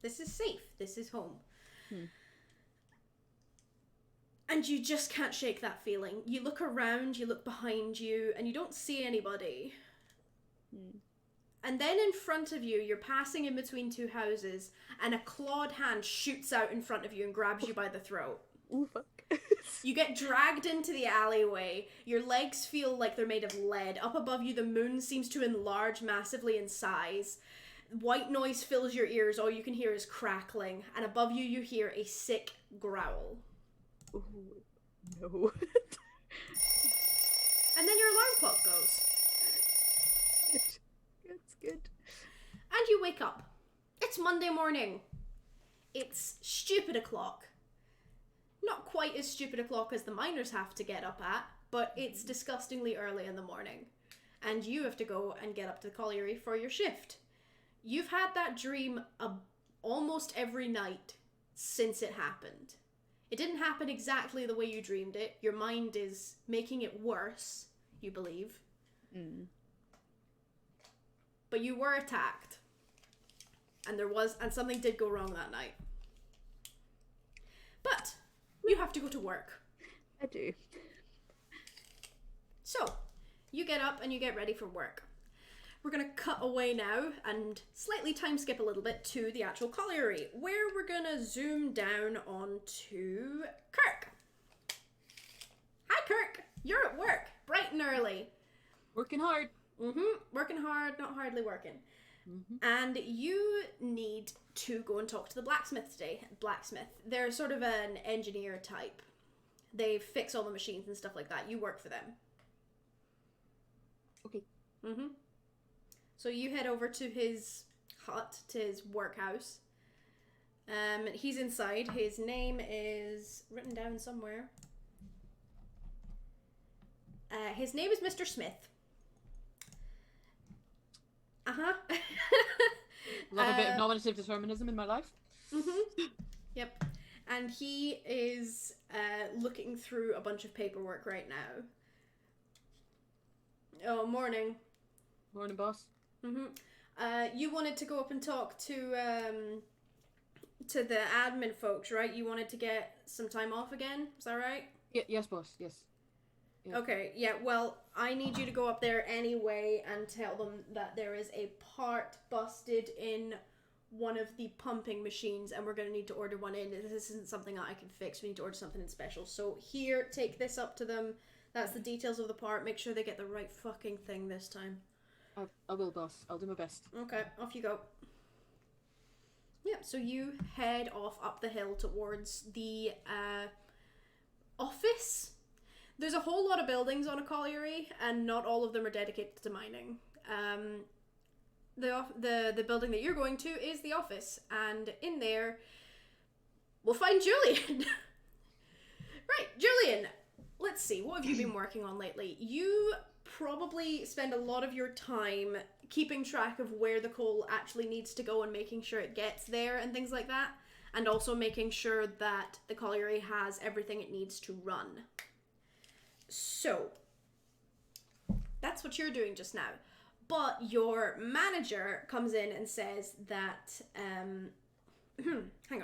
This is safe. This is home. Hmm. And you just can't shake that feeling. You look around, you look behind you, and you don't see anybody. Hmm. And then in front of you, you're passing in between two houses, and a clawed hand shoots out in front of you and grabs you by the throat. Ooh, fuck. You get dragged into the alleyway. Your legs feel like they're made of lead. Up above you, the moon seems to enlarge massively in size. White noise fills your ears. All you can hear is crackling. And above you, you hear a sick growl. Ooh, no. And then your alarm clock goes. That's good. And you wake up. It's Monday morning. It's stupid o'clock. Not quite as stupid o'clock as the miners have to get up at, but it's disgustingly early in the morning. And you have to go and get up to the colliery for your shift. You've had that dream almost every night since it happened. It didn't happen exactly the way you dreamed it. Your mind is making it worse, you believe. Mm. But you were attacked. And something did go wrong that night. But you have to go to work. I do. So, you get up and you get ready for work. We're going to cut away now and slightly time skip a little bit to the actual colliery, where we're going to zoom down onto Kirk. Hi, Kirk. You're at work, bright and early. Working hard. Working hard, not hardly working. Mm-hmm. And you need to go and talk to the blacksmith today. Blacksmith. They're sort of an engineer type. They fix all the machines and stuff like that. You work for them. Okay. So you head over to his hut, to his workhouse. He's inside. His name is written down somewhere. His name is Mr. Smith. Love a bit of nominative determinism in my life. Yep. And he is looking through a bunch of paperwork right now. Oh, morning. Morning, boss. You wanted to go up and talk to the admin folks, right? You wanted to get some time off again? Is that right? Yeah, yes, boss. Yes. Yeah. Okay, yeah, well, I need you to go up there anyway and tell them that there is a part busted in one of the pumping machines and we're going to need to order one in. This isn't something that I can fix. We need to order something in special. So here, take this up to them. That's the details of the part. Make sure they get the right fucking thing this time. I will, boss. I'll do my best. Okay, off you go. Yeah, so you head off up the hill towards the office. There's a whole lot of buildings on a colliery, and not all of them are dedicated to mining. The building that you're going to is the office, and in there, we'll find Julian. Right, Julian, let's see, what have you been working on lately? You probably spend a lot of your time keeping track of where the coal actually needs to go and making sure it gets there and things like that, and also making sure that the colliery has everything it needs to run. So, that's what you're doing just now. But your manager comes in and says that, hang on.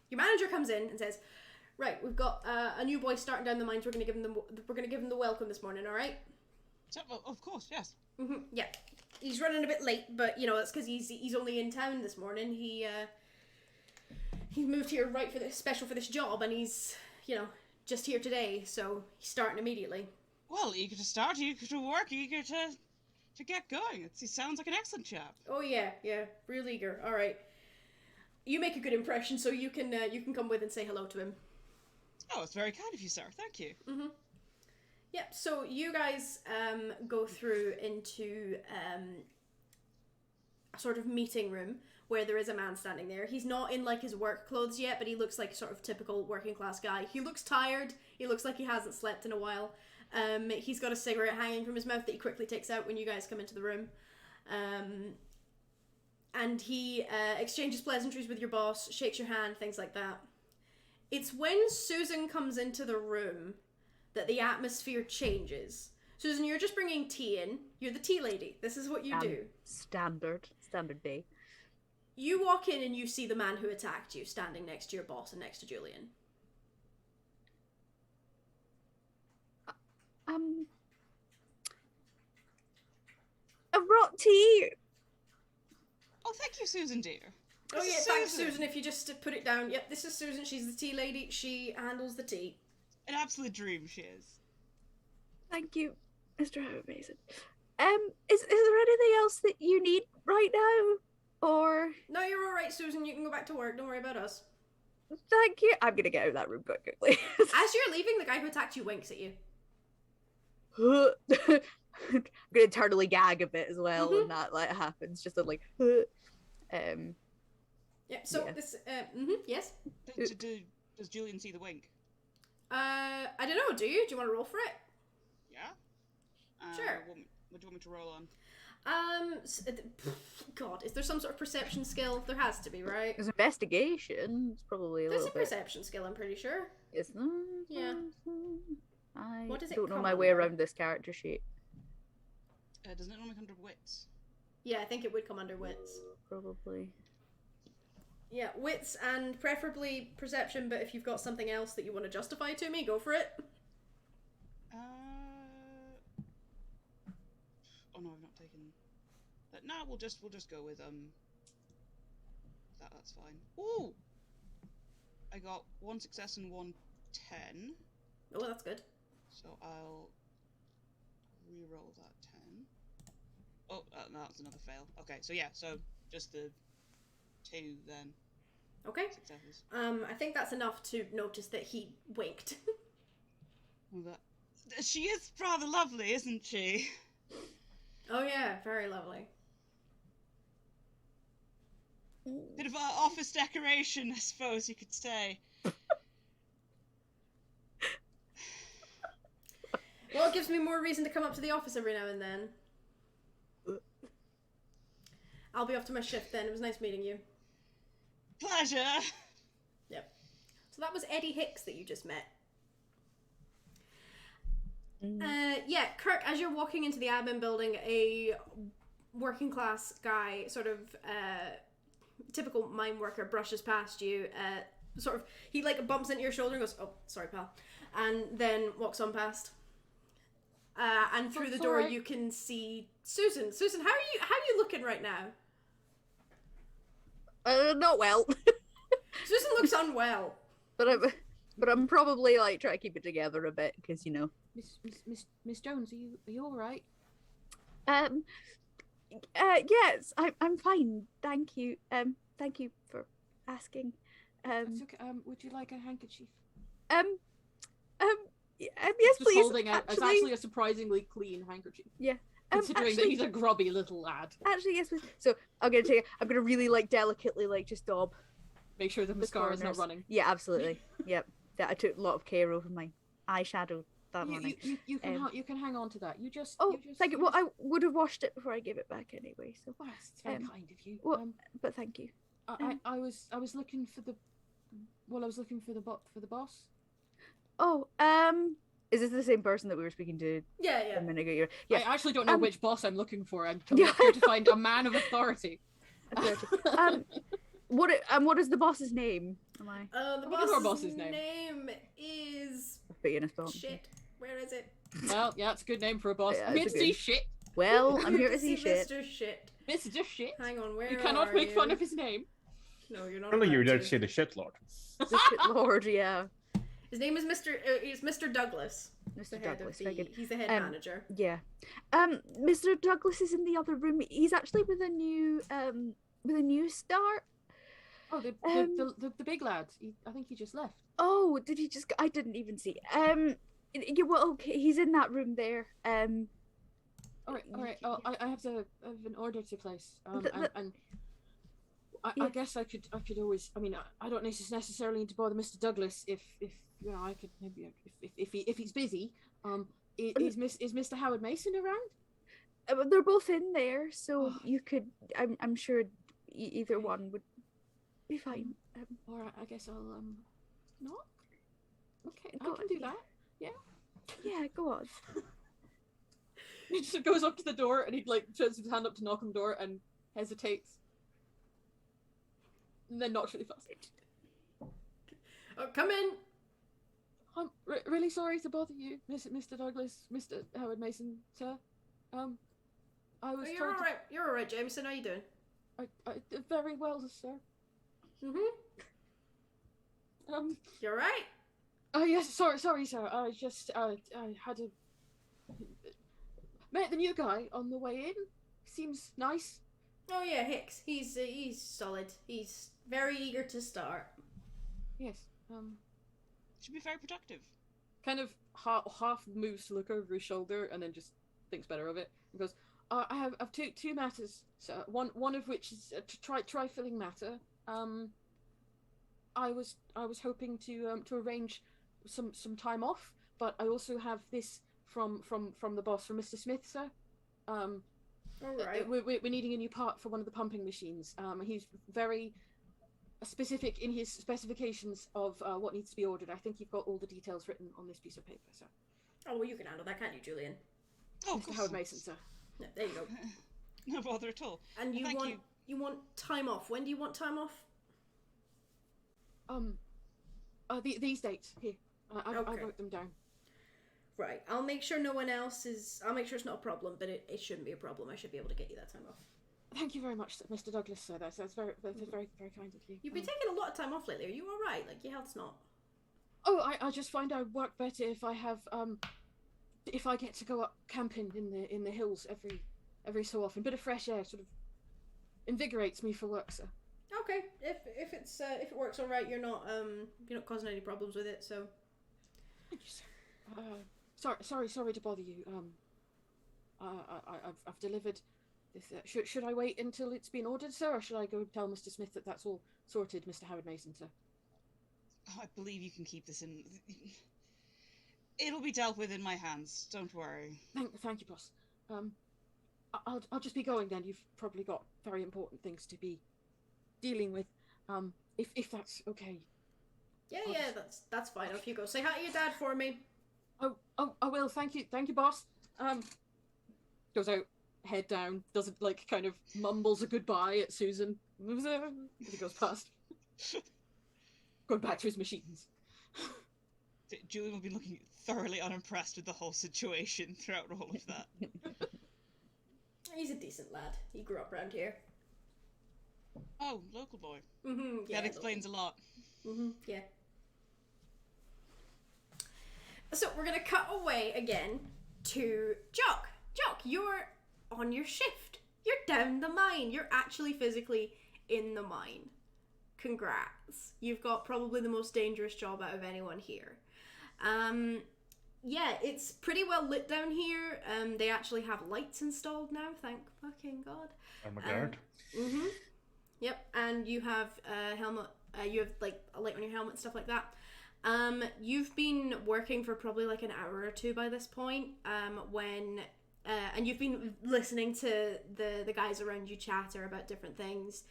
Your manager comes in and says, right, we've got a new boy starting down the mines. We're gonna give him the welcome this morning. All right? So, of course, yes. Yeah. He's running a bit late, but you know that's because he's only in town this morning. He moved here right for this job, and he's just here today, so he's starting immediately. Well, eager to start, eager to work, eager to get going. He sounds like an excellent chap. Oh yeah, real eager. All right, you make a good impression, so you can come with and say hello to him. Oh, it's very kind of you, sir. Thank you. Yep. So you guys go through into a sort of meeting room where there is a man standing there. He's not in like his work clothes yet, but he looks like sort of typical working class guy. He looks tired. He looks like he hasn't slept in a while. He's got a cigarette hanging from his mouth that he quickly takes out when you guys come into the room. And he exchanges pleasantries with your boss, shakes your hand, things like that. It's when Susan comes into the room that the atmosphere changes. Susan, you're just bringing tea in. You're the tea lady. This is what you do. Standard day. You walk in and you see the man who attacked you standing next to your boss and next to Julian. A brought tea. Oh, thank you, Susan, dear. Oh This yeah, is thanks Susan, if you just put it down. Yep, this is Susan, she's the tea lady, she handles the tea. An absolute dream, she is. Thank you, Mr. Howard Mason. Is there anything else that you need right now? Or No, you're alright, Susan, you can go back to work, don't worry about us. thank you. I'm gonna get out of that room quite quickly. As you're leaving, the guy who attacked you winks at you. I'm gonna internally gag a bit as well when that like happens. Just like Yeah, so Yeah. this, yes? Does Julian see the wink? I don't know, do you? Do you want to roll for it? Yeah? Sure. What do you want me to roll on? God, is there some sort of perception skill? There has to be, right? there's investigation. It's probably a There's a little bit. perception skill, I'm pretty sure. Is there? Yeah. I What does it don't know come my way under? around this character sheet. Doesn't it normally come under wits? Yeah, I think it would come under wits. Probably. Yeah, wits and preferably perception, but if you've got something else that you want to justify to me, go for it. Oh no, I've not taken that. No, we'll just go with that's fine. Ooh! I got 1 success and 1 10. Oh, that's good. So I'll re-roll that 10. Oh, no, that's another fail. Okay, so yeah, so just the 2 then. Okay. Successes. I think that's enough to notice that he winked. Well, she is rather lovely, isn't she? Oh yeah, very lovely. Bit of office decoration, I suppose you could say. Well, it gives me more reason to come up to the office every now and then. I'll be off to my shift then. It was nice meeting you. Pleasure! Yep. So that was Eddie Hicks that you just met. Yeah, Kirk, as you're walking into the admin building, a working class guy, sort of typical mine worker, brushes past you. Sort of, he like bumps into your shoulder and goes, "Oh, sorry, pal," and then walks on past. And through the door, Sorry. you can see Susan. Susan, how are you looking right now? Not well. Susan looks unwell. but I'm probably like trying to keep it together a bit because you know. Miss Jones, are you all right? Yes, I'm fine. Thank you. Thank you for asking. That's okay. Would you like a handkerchief? Yes, Just please. holding out. It's actually a surprisingly clean handkerchief. Yeah. Considering that he's a grubby little lad. Actually, yes, please. So I'm gonna really like delicately like just daub. Make sure the mascara is not corners. running. Yeah, absolutely. Yep. That I took a lot of care over my eyeshadow that morning. You can hang on to that. You just. Thank you. Well, I would have washed it before I gave it back anyway. So, Well, it's very kind of you. well, but thank you. I was looking for the. Well, I was looking for the boss. Oh, is this the same person that we were speaking to Yeah, a minute ago? Yeah. I actually don't know which boss I'm looking for. I'm Yeah. here to find a man of authority. What is the boss's name? Am I? The What is our boss's boss's name? name is Put you in a spot. shit. Where is it? Well, yeah, it's a good name for a boss. Yeah, it's a Mr. good- Shit. Well, I'm here to see shit. Mr. Shit. Mr. Shit. Hang on, where You cannot are make you? fun of his name. No, you're not. Surely you allowed dare to. to say the shit lord. The shit lord, yeah. His name is Mr. Douglas. The Mr. head Douglas, of very the, good. he's the head Um, manager. Yeah. Mr. Douglas is in the other room. He's actually with a new start. Oh, the big lad. I think he just left. Oh, did he just? I didn't even see. Yeah, well, okay, he's in that room there. All right. Oh, I have an order to place. The- And Yeah. I guess I could always. I mean, I don't necessarily need to bother Mr. Douglas if you know I could maybe if he's busy. Is Mr. Howard Mason around? They're both in there, so you could. I'm sure either one would be fine. Or I guess I'll knock. Okay, Go I can on, do yeah. that. Yeah, go on. He just goes up to the door and he like turns his hand up to knock on the door and hesitates. and then knocks really fast. Oh, come in. I'm really sorry to bother you, Mr. Douglas, Mr. Howard Mason, sir. I was Oh, you're told all right. You're all right, Jameson. How you doing? I did very well, sir. Mhm. You're right. Oh yes, sorry, sir. I just I had a met the new guy on the way in. Seems nice. Oh yeah, Hicks. He's solid. He's very eager to start. Yes. Should be very productive. Kind of half moves to look over his shoulder and then just thinks better of it and goes, I have two matters, sir. One of which is a trifling matter. I was hoping to arrange some time off, but I also have this from the boss, from Mr. Smith, sir. All right. We're needing a new part for one of the pumping machines. He's very specific in his specifications of what needs to be ordered. I think you've got all the details written on this piece of paper, sir. Oh, well, you can handle that, can't you, Julian? Oh, Mr. Howard Mason, sir. No, there you go. No bother at all. And you Thank you want time off. When do you want time off? These dates here. I Okay. wrote them down. Right. I'll make sure no one else is. I'll make sure it's not a problem, but it shouldn't be a problem. I should be able to get you that time off. Thank you very much, Mr. Douglas, sir. That's very kind of you. You've been taking a lot of time off lately. Are you all right? Like your health's not. Oh, I just find I work better if I have if I get to go up camping in the hills every so often. Bit of fresh air sort of invigorates me for work, sir. Okay. If it works all right, you're not causing any problems with it. So. Thank you, sir. Sorry to bother you. I've delivered this. Should I wait until it's been ordered, sir, or should I go tell Mr. Smith that that's all sorted, Mr. Howard Mason, sir? I believe you can keep this in. It'll be dealt with in my hands. Don't worry. Thank you, boss. I'll just be going then. You've probably got very important things to be dealing with. If that's okay. Yeah, that's fine. Off you go. Say hi to your dad for me. Oh, I will. Thank you, boss. Goes out, head down, doesn't kind of mumbles a goodbye at Susan. He goes past. Going back to his machines. Julian will be looking thoroughly unimpressed with the whole situation throughout all of that. He's a decent lad. He grew up around here. Oh, local boy. Yeah. That explains a lot. Yeah. So we're gonna cut away again to Jock. Jock, you're on your shift. You're down the mine. You're actually physically in the mine. Congrats. You've got probably the most dangerous job out of anyone here. Yeah, it's pretty well lit down here. They actually have lights installed now, thank fucking God. Oh my god. Yep, and you have a helmet, you have a light on your helmet, stuff like that. You've been working for probably an hour or two by this point, and you've been listening to the guys around you chatter about different things.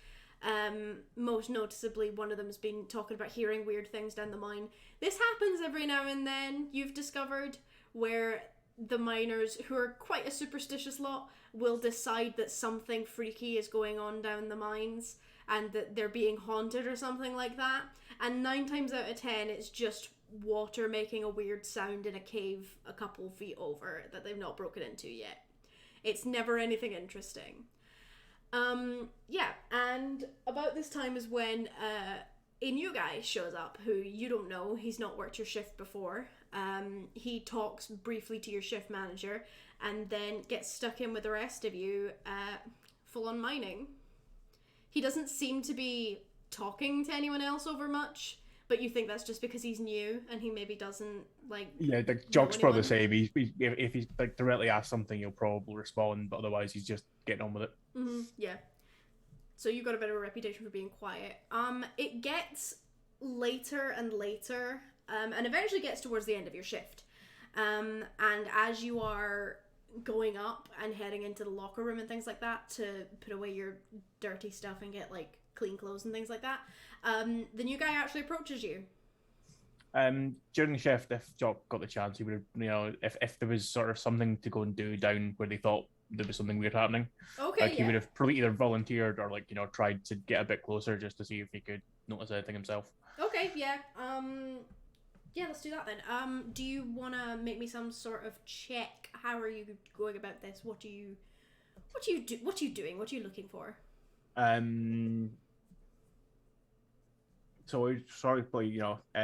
Most noticeably, one of them's been talking about hearing weird things down the mine. This happens every now and then, you've discovered, where the miners, who are quite a superstitious lot, will decide that something freaky is going on down the mines and that they're being haunted or something like that. And 9 times out of 10, it's just water making a weird sound in a cave a couple feet over that they've not broken into yet. It's never anything interesting. Yeah, and about this time is when a new guy shows up who you don't know. He's not worked your shift before. He talks briefly to your shift manager and then gets stuck in with the rest of you full on mining. He doesn't seem to be talking to anyone else over much, but you think that's just because he's new and he maybe doesn't Yeah, the Jock's probably the same. If he's directly asked something, he'll probably respond, but otherwise he's just getting on with it. Yeah. So you've got a bit of a reputation for being quiet. It gets later and later, and eventually gets towards the end of your shift. And as you are going up and heading into the locker room and things like that to put away your dirty stuff and get clean clothes and things like that, the new guy actually approaches you. During the shift, if Jock got the chance, he would have, if there was sort of something to go and do down where they thought there was something weird happening. Okay, Like he yeah. would have probably either volunteered or like tried to get a bit closer just to see if he could notice anything himself. Okay, yeah. Yeah, let's do that then. Do you want to make me some sort of check? How are you going about this? What are you doing? What are you looking for? So it's sort of like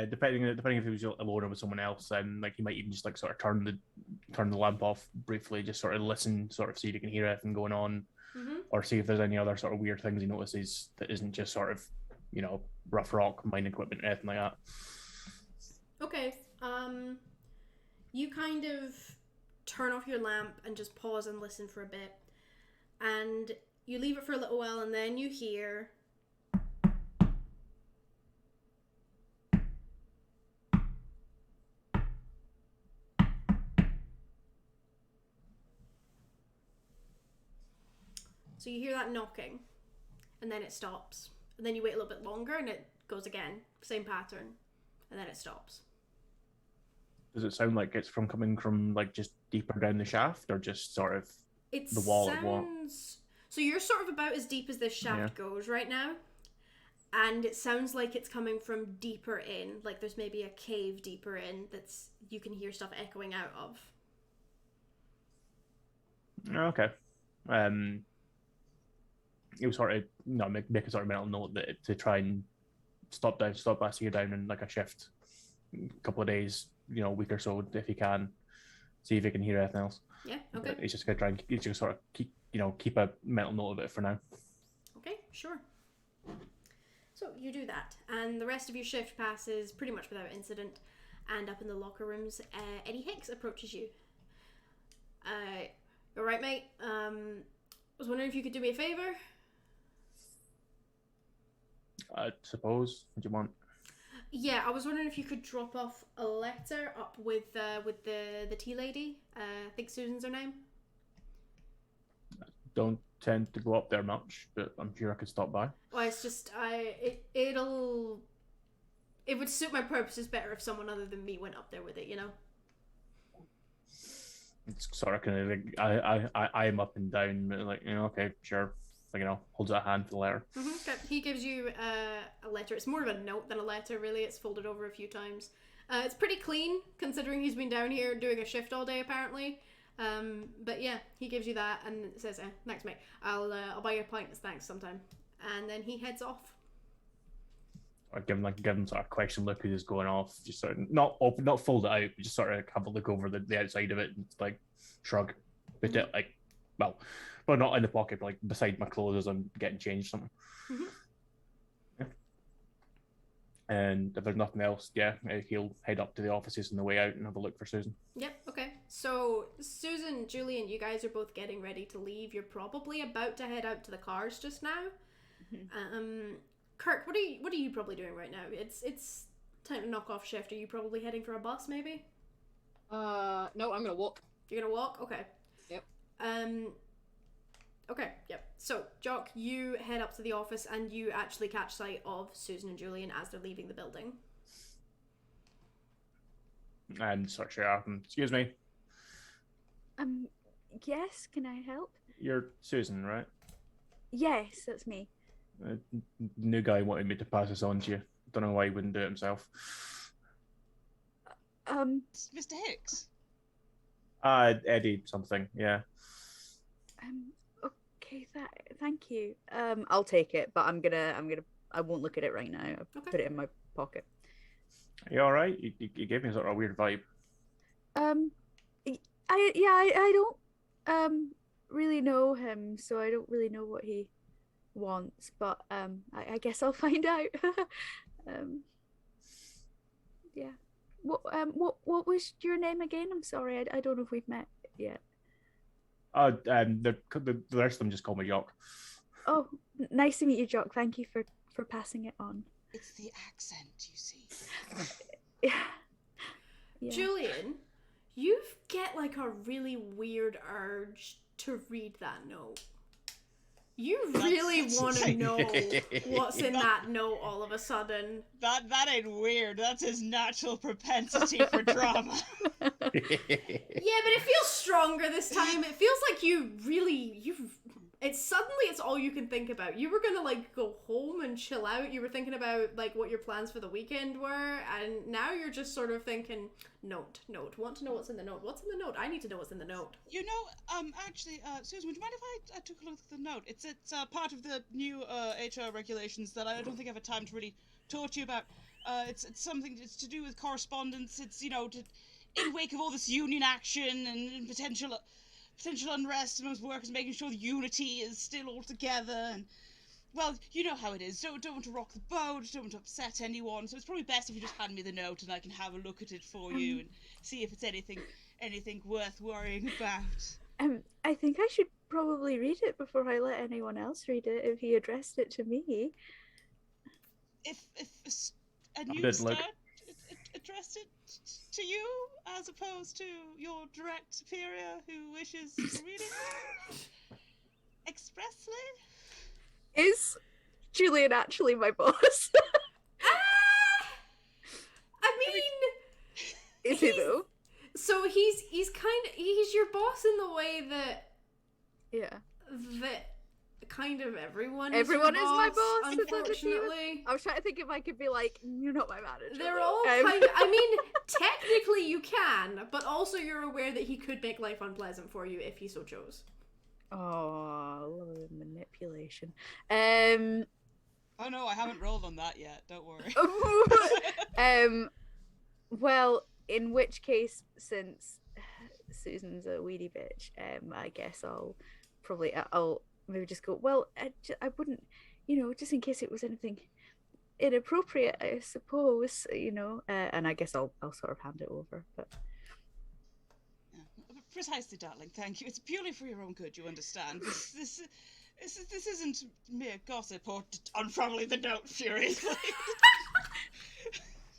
depending if he was alone or with someone else, like he might even just like sort of turn the lamp off briefly, just sort of listen, sort of see if he can hear anything going on, or see if there's any other sort of weird things he notices that isn't just sort of rough rock mining equipment or anything like that. Okay. You kind of turn off your lamp and just pause and listen for a bit, and you leave it for a little while, and then you hear. So you hear that knocking, and then it stops. And then you wait a little bit longer, and it goes again. Same pattern. And then it stops. Does it sound like it's coming from like just deeper down the shaft, or just sort of the wall at what? So you're sort of about as deep as this shaft goes right now. And it sounds like it's coming from deeper in. Like there's maybe a cave deeper in you can hear stuff echoing out of. Okay. It was sort of make a sort of mental note that to try and stop blasting you down in like a shift, a couple of days, a week or so if you can, see if you can hear anything else. Yeah. Okay. But he's just gonna try and just sort of keep a mental note of it for now. Okay. Sure. So you do that, and the rest of your shift passes pretty much without incident. And up in the locker rooms, Eddie Hicks approaches you. All right, mate. I was wondering if you could do me a favor. I suppose. What do you want? Yeah, I was wondering if you could drop off a letter up with the tea lady. I think Susan's her name. Don't tend to go up there much, but I'm sure I could stop by. Well, it's just it would suit my purposes better if someone other than me went up there with it, It's sort of kind of like I'm up and down, like okay, sure, like holds out a hand for the letter. Okay. He gives you a letter. It's more of a note than a letter, really. It's folded over a few times. It's pretty clean considering he's been down here doing a shift all day apparently. But yeah, he gives you that and it says, "Thanks, mate. I'll buy you a pint as thanks sometime." And then he heads off. I give him sort of question look as he's going off, just sort of not fold it out, but just sort of have a look over the outside of it and like shrug, put it like well, not in the pocket, but like beside my clothes as I'm getting changed something. Yeah. And if there's nothing else, he'll head up to the offices on the way out and have a look for Susan. Yep. Okay. So Susan, Julian, you guys are both getting ready to leave. You're probably about to head out to the cars just now. Kirk, what are you probably doing right now? It's time to knock off shift. Are you probably heading for a bus, maybe? No, I'm gonna walk. You're gonna walk? Okay. Yep. Okay, yep. So, Jock, you head up to the office and you actually catch sight of Susan and Julian as they're leaving the building. And sure, excuse me. Yes, can I help? You're Susan, right? Yes, that's me. New guy wanted me to pass this on to you. Don't know why he wouldn't do it himself. It's Mr. Hicks. Eddie something, yeah. Okay, thank you. I'll take it, but I won't look at it right now. I'll put it in my pocket. Are you alright? You gave me sort of a weird vibe. I don't really know him, so I don't really know what he wants, but I guess I'll find out. Yeah. What was your name again? I'm sorry, I don't know if we've met yet. The rest of them just call me Jock. Oh, nice to meet you, Jock. Thank you for passing it on. It's the accent, you see. Yeah. Julian, you get like a really weird urge to read that note. You really want to know what's in that note all of a sudden. That ain't weird. That's his natural propensity for drama. Yeah, but it feels stronger this time. It feels like it's all you can think about. You were gonna like go home and chill out. You were thinking about like what your plans for the weekend were, and now you're just sort of thinking, note. Want to know what's in the note? What's in the note? I need to know what's in the note. You know, actually, Susan, would you mind if I took a look at the note? It's part of the new HR regulations that I don't think I have time to really talk to you about. It's something. It's to do with correspondence. It's in wake of all this union action and potential unrest amongst workers, making sure the unity is still all together. And well, you know how it is. Don't want to rock the boat. Don't want to upset anyone. So it's probably best if you just hand me the note and I can have a look at it for you and see if it's anything worth worrying about. I think I should probably read it before I let anyone else read it. If he addressed it to me. If a new start addressed it to you as opposed to your direct superior who wishes to read it expressly. Is Julian actually my boss? I mean, is he though? So he's your boss in the way that kind of everyone is my boss. Unfortunately, I was trying to think if I could be like, you're not my manager. They're all kind of. I mean, technically you can, but also you're aware that he could make life unpleasant for you if he so chose. Oh, I love manipulation. Oh no, I haven't rolled on that yet. Don't worry. Well, in which case, since Susan's a weedy bitch, I guess I'll maybe just go, well, I wouldn't, just in case it was anything inappropriate, I suppose, and I guess I'll sort of hand it over. But yeah, precisely, darling. Thank you. It's purely for your own good. You understand? This isn't mere gossip or unfurling the note furiously.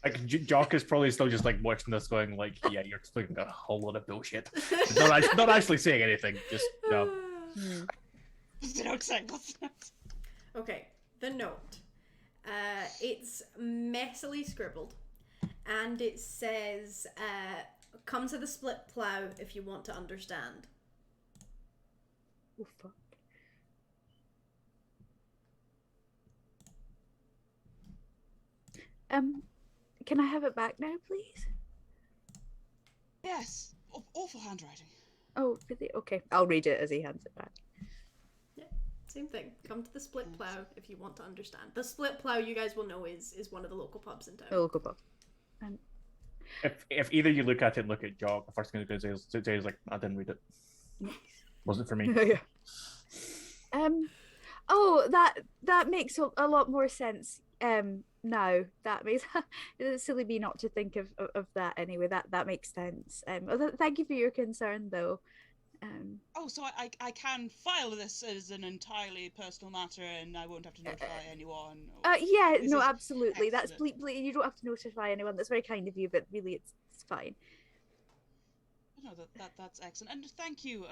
Like Jock is probably still just like watching this, going like, "Yeah, you're explaining a whole lot of bullshit." not actually saying anything. Just no. Okay, the note. It's messily scribbled, and it says, "Come to the split plough if you want to understand." Oh fuck. Can I have it back now, please? Yes. Awful handwriting. Oh, really? Okay. I'll read it as he hands it back. Yeah, same thing. Come to the split plough if you want to understand. The split plough, you guys will know, is one of the local pubs in town. The local pub. If either you look at it and look at Jock, the first thing he's going to say is like, I didn't read it. Wasn't for me. Yeah. Oh, that makes a lot more sense. Now that makes it's silly me not to think of that anyway. That makes sense. Thank you for your concern, though. So I can file this as an entirely personal matter, and I won't have to notify anyone. Yeah, no, absolutely. That's you don't have to notify anyone. That's very kind of you, but really, it's fine. No, that's excellent, and thank you,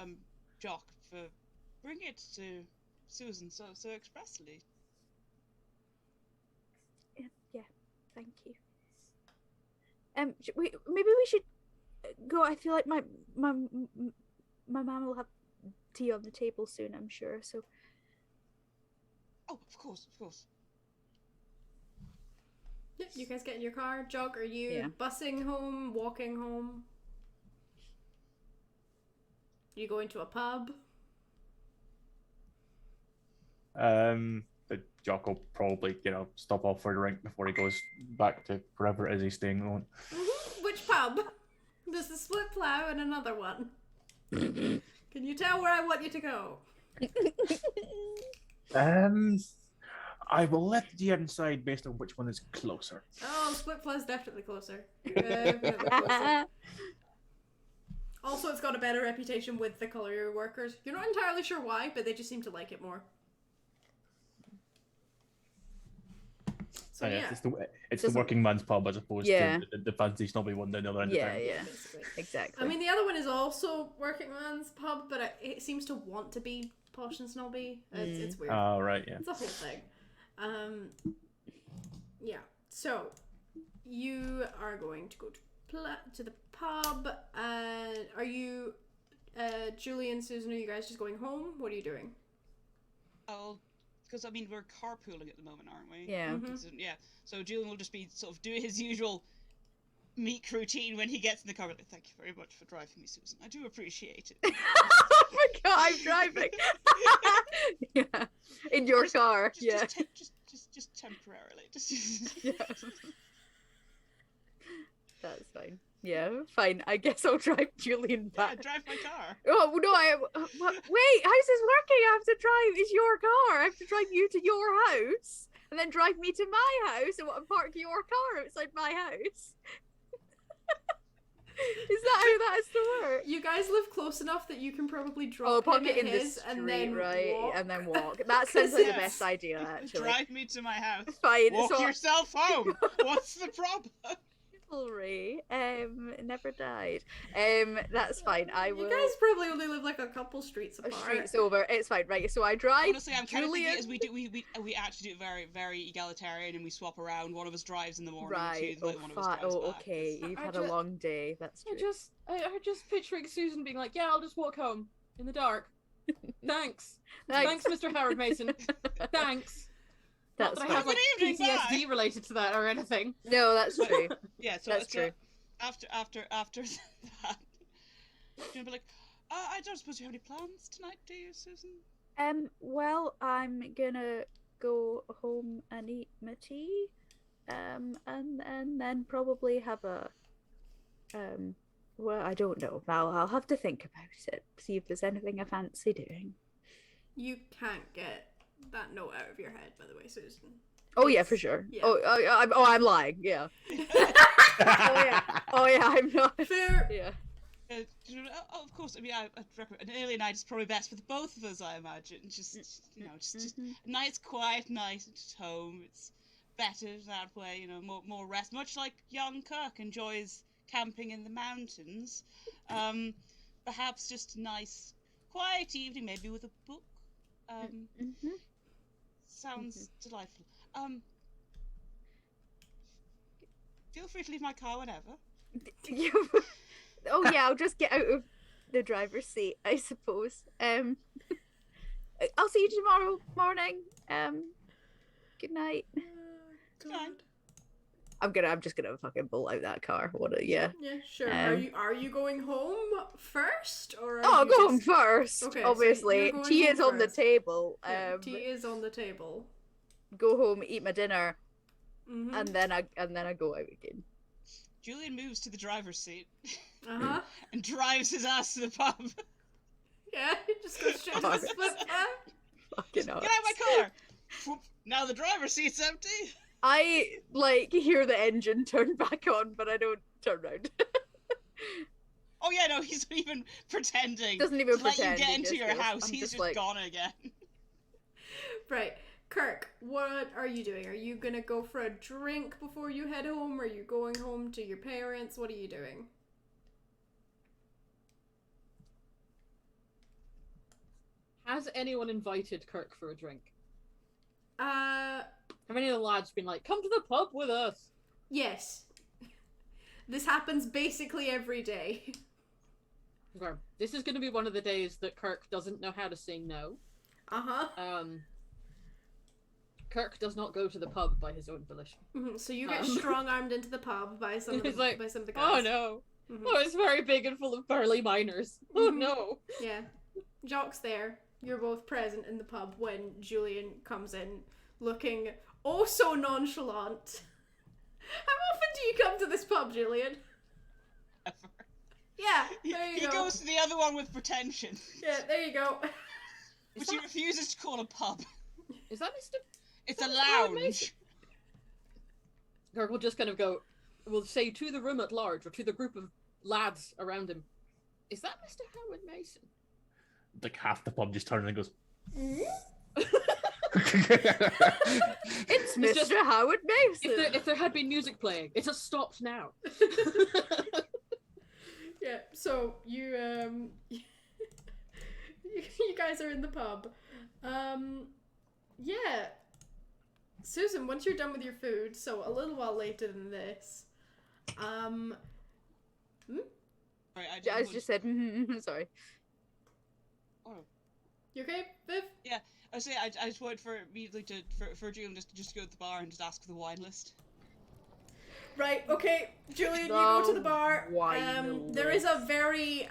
Jock, for bringing it to Susan so expressly. Yeah, thank you. Maybe we should go. I feel like my mum will have tea on the table soon, I'm sure. So. Oh, of course. Yep, you guys get in your car. Jog, are you bussing home, walking home? You going to a pub? The Jock will probably, stop off for a drink before he goes back to wherever it is he's staying on. Mm-hmm. Which pub? There's the split plough and another one. Can you tell where I want you to go? I will let you decide based on which one is closer. Oh, split plough's definitely closer. Definitely closer. Also, it's got a better reputation with the colliery workers. You're not entirely sure why, but they just seem to like it more. So Yeah, yeah. it's the working man's pub as opposed Yeah. to the fancy snobby one down the other end of Yeah, town. yeah, Basically. exactly. I mean, the other one is also working man's pub, but it seems to want to be posh and snobby. It's weird. Oh, right, yeah. It's a whole thing. Yeah. So you are going to go to the pub. Are you, Julie and Susan? Are you guys just going home? What are you doing? Oh, because I mean we're carpooling at the moment, aren't we? Yeah. Mhm. So, yeah. So Julian will just be sort of doing his usual meek routine when he gets in the car. Like, thank you very much for driving me, Susan. I do appreciate it. Oh my god, I'm driving. Yeah, in your car. Yeah. Just temporarily. Just. Yeah. That's fine. Yeah, fine. I guess I'll drive Julian Yeah, back. drive my car. Oh no! Wait, how's this working? I have to drive. It's your car. I have to drive you to your house, and then drive me to my house, and park your car outside my house. Is that how that has to work? You guys live close enough that you can probably drop Oh, park him it at in the his street, and then right? walk. And then walk. That sounds like the Yes. best idea, actually. Drive me to my house. Fine. Walk So yourself home. What's the problem? chivalry never died. That's fine. I will. You guys probably only live like a couple streets apart. Streets over. It's fine, right? So I drive. Honestly, I'm kind of thinking Julian. is we actually do it very, very egalitarian, and we swap around. One of us drives in the morning, Right. one of us drives Oh, back. okay. You've I had a ju- long day. That's true. I just picturing Susan being like, "Yeah, I'll just walk home in the dark." Thanks, Thanks. Mr. Howard Mason. Thanks. That's Not that I fine. have like Good evening, PTSD bye. related to that or anything. No, that's true. Yeah, so That's true. After that, you'll be like, I don't suppose you have any plans tonight, do you, Susan? Well, I'm gonna go home and eat my tea, and then probably have a, well, I don't know. I'll have to think about it. See if there's anything I fancy doing. You can't get that note out of your head, by the way, Susan. Oh yeah, for sure. Yeah. I'm lying. Yeah. Oh yeah, I'm not. Fair. Yeah. Of course. I mean, I recommend an early night is probably best for the both of us. I imagine. Just just a nice, quiet night at home. It's better that way. You know, more rest. Much like young Kirk enjoys camping in the mountains. Perhaps just a nice, quiet evening, maybe with a book. Sounds delightful. Feel free to leave my car whenever. Oh yeah, I'll just get out of the driver's seat, I suppose. I'll see you tomorrow morning. Good night. God. I'm just gonna fucking bolt out that car. Yeah. Yeah, sure. Um, Are you going home first, or? Oh, I'll go home first. Okay, so obviously, you're going tea home is on the first. table. Yeah, tea is on the table. Go home, eat my dinner, Mm-hmm. and then I go out again. Julian moves to the driver's seat Uh-huh. and drives his ass to the pub. Yeah, it just goes straight to the split tab. Fucking Get out of my car! Whoop. Now the driver's seat's empty. I hear the engine turn back on, but I don't turn around. Oh yeah, no, he's not even pretending. Doesn't even to let pretend. you get he into just your goes, house. I'm He's just just like, gone again. Right. Kirk, what are you doing? Are you gonna go for a drink before you head home? Are you going home to your parents? What are you doing? Has anyone invited Kirk for a drink? Uh, How many of the lads been like, "Come to the pub with us"? yes. This happens basically every day. Okay. This is going to be one of the days that Kirk doesn't know how to say no. Uh-huh. Kirk does not go to the pub by his own volition. Mm-hmm. So you get strong-armed into the pub by some of the, He's like, by some of the Oh guys. no! Mhm. Oh, it's very big and full of burly miners. Oh Mhm. no! Yeah. Jock's there. You're both present in the pub when Julian comes in looking oh so nonchalant. How often do you come to this pub, Julian? Yeah, there you He go. goes to the other one with pretension, Yeah, there you go. which he refuses to call a pub. Is that Mr. It's a That's Howard lounge. Mason. Kirk will just kind of go, will say to the room at large, or to the group of lads around him, "Is that Mr. Howard Mason?" Like half the pub just turns and goes, It's It's just- Mr. Howard Mason. If there had been music playing, it has stopped now. Yeah, so you you guys are in the pub. Yeah. Susan, once you're done with your food, so a little while later than this, Sorry, I just said, sorry. Oh. You okay, Viv? I say I just wanted for immediately for Julian just to go to the bar and just ask for the wine list. Right, okay, Julian, you go to the bar. Wine There is a very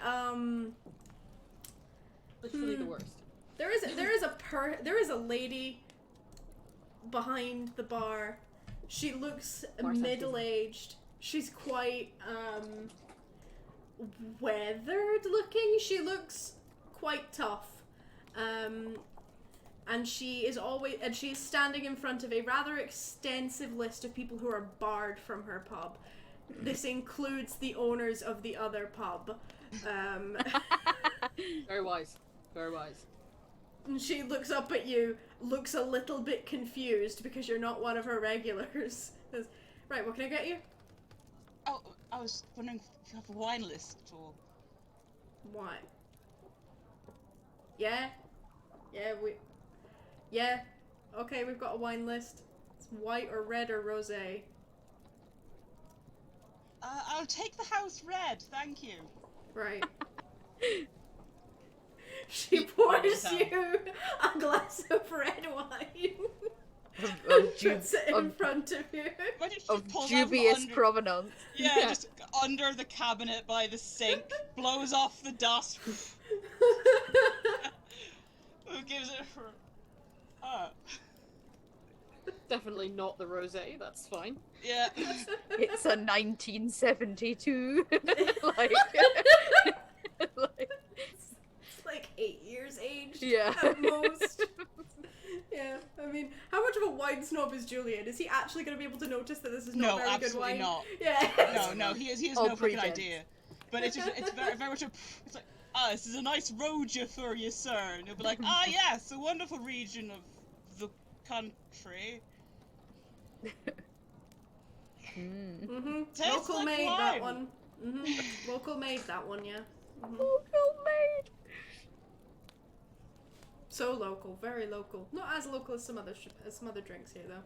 Literally the worst. there is a lady behind the bar. She looks middle-aged. She's quite weathered looking. She looks quite tough. And she's standing in front of a rather extensive list of people who are barred from her pub. This includes the owners of the other pub. Very wise. Very wise. And she looks up at you, looks a little bit confused because you're not one of her regulars. Says, right, what can I get you? Oh, I was wondering if you have a wine list at all. Why? Yeah? Yeah, okay, we've got a wine list. It's white or red or rosé. I'll take the house red, thank you. Right. She pours you a glass of red wine. Puts it in front of you. Of dubious provenance. Yeah, just under the cabinet by the sink, blows off the dust. Who gives it her? Definitely not the rosé, that's fine. Yeah. It's a 1972. like, It's like 8 years aged Yeah. at most. Yeah, I mean, how much of a wine snob is Julian? Is he actually going to be able to notice that this is not very good wine? No, Yeah. no, he has All no fucking pretense. idea. But it's very much it's like, this is a nice roja for you, sir. And he'll be like, yes, a wonderful region of the country. Mm-hmm. Tastes Local like made, wine. that one. Mm-hmm. Local made, that one, yeah. Mm-hmm. Local made. So local, very local. Not as local as some other drinks here, though.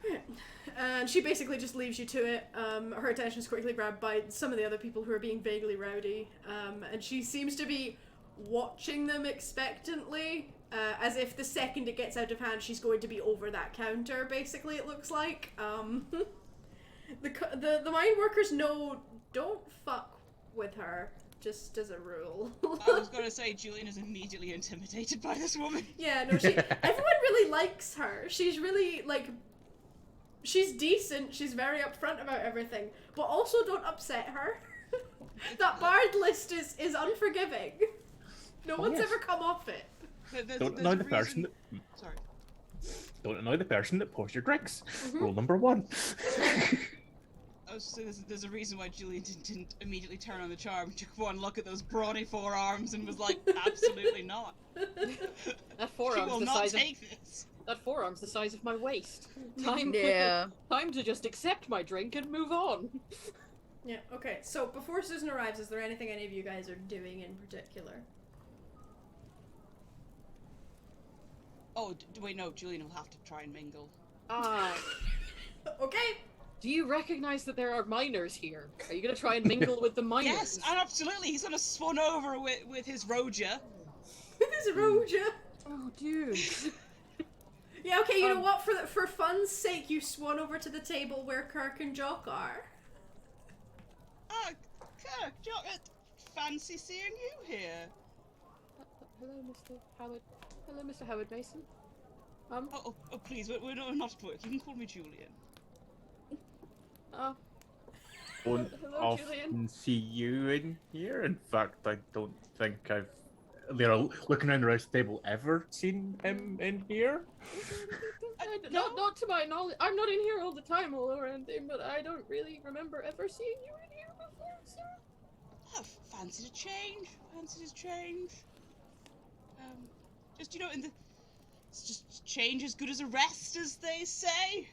Right. And she basically just leaves you to it. Her attention is quickly grabbed by some of the other people who are being vaguely rowdy. And she seems to be watching them expectantly, as if the second it gets out of hand, she's going to be over that counter, basically, it looks like. The mine workers know, don't fuck with her, just as a rule. I was going to say, Julian is immediately intimidated by this woman. Yeah, no, everyone really likes her. She's really, she's decent, she's very upfront about everything, but also don't upset her. That bard list is unforgiving. No one's ever come off it. Don't annoy the person that... Sorry. Don't annoy the person that pours your drinks. Mm-hmm. Rule number 1. I was saying there's a reason why Julian didn't immediately turn on the charm. He took one look at those brawny forearms and was like, absolutely not. That She forearm's will the not size of take this. that forearm's the size of my waist. Time to just accept my drink and move on. Yeah, okay, so before Susan arrives, is there anything any of you guys are doing in particular? Oh, wait, no, Julian will have to try and mingle. Okay. Do you recognize that there are miners here? Are you gonna try and mingle with the miners? Yes, absolutely. He's gonna swan over with his roja. This is Roja. Oh, dude. Yeah, okay, you know what? For fun's sake, you swan over to the table where Kirk and Jock are. Kirk, fancy seeing you here. Hello, Mr. Howard. Hello, Mr. Howard Mason. Oh, please, we're not at work. You can call me Julian. Don't Hello, often Julian. see you in here. In fact, I don't think I've... They're looking around the rest table, ever seen him in here? Not to my knowledge. I'm not in here all the time, or anything, but I don't really remember ever seeing you in here before, sir. Fancy a change. Fancy a change. Just, in the It's just change as good as a rest, as they say.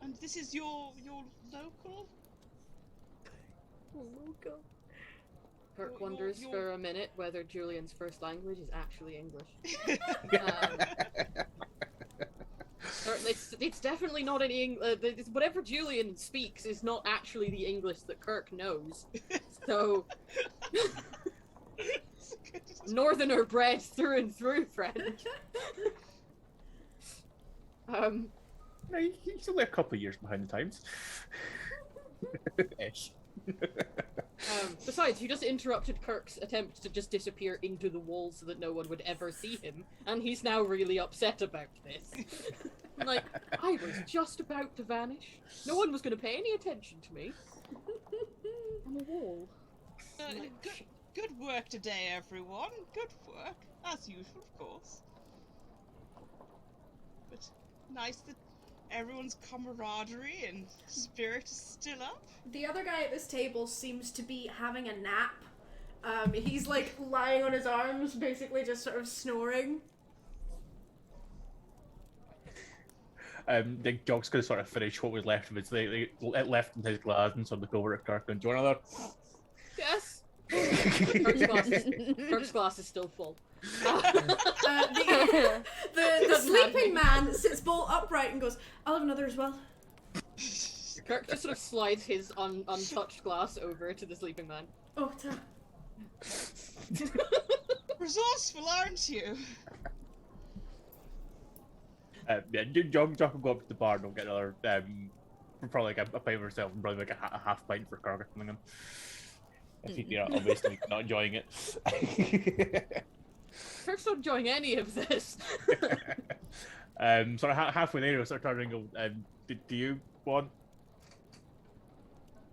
And this is your local? Local. Kirk Your- wonders your- for a minute whether Julian's first language is actually English. It's definitely not any English. Whatever Julian speaks is not actually the English that Kirk knows. So, northerner bred through and through, friend. No, he's only a couple of years behind the times. Ish. Besides, you just interrupted Kirk's attempt to just disappear into the wall so that no one would ever see him, and he's now really upset about this. Like, I was just about to vanish. No one was going to pay any attention to me. I'm a wall. Good work today, everyone. Good work, as usual, of course. But nice that everyone's camaraderie and spirit is still up. The other guy at this table seems to be having a nap. He's like lying on his arms, basically just sort of snoring. Jock's gonna sort of finish what was left of it. So they left in his glass and sort of look over at Kirk and do you want another? Yes! Kirk's glass is still full. The sleeping man sits bolt upright and goes, I'll have another as well. Kirk just sort of slides his untouched glass over to the sleeping man. Oh, Resourceful, aren't you? Jock will go up to the bar and he'll get another, probably like a pint for himself and probably like a half pint for Kirk or something. If you're obviously not enjoying it. Kirk's not enjoying any of this. Sort of halfway there, he'll start turning and go, do you want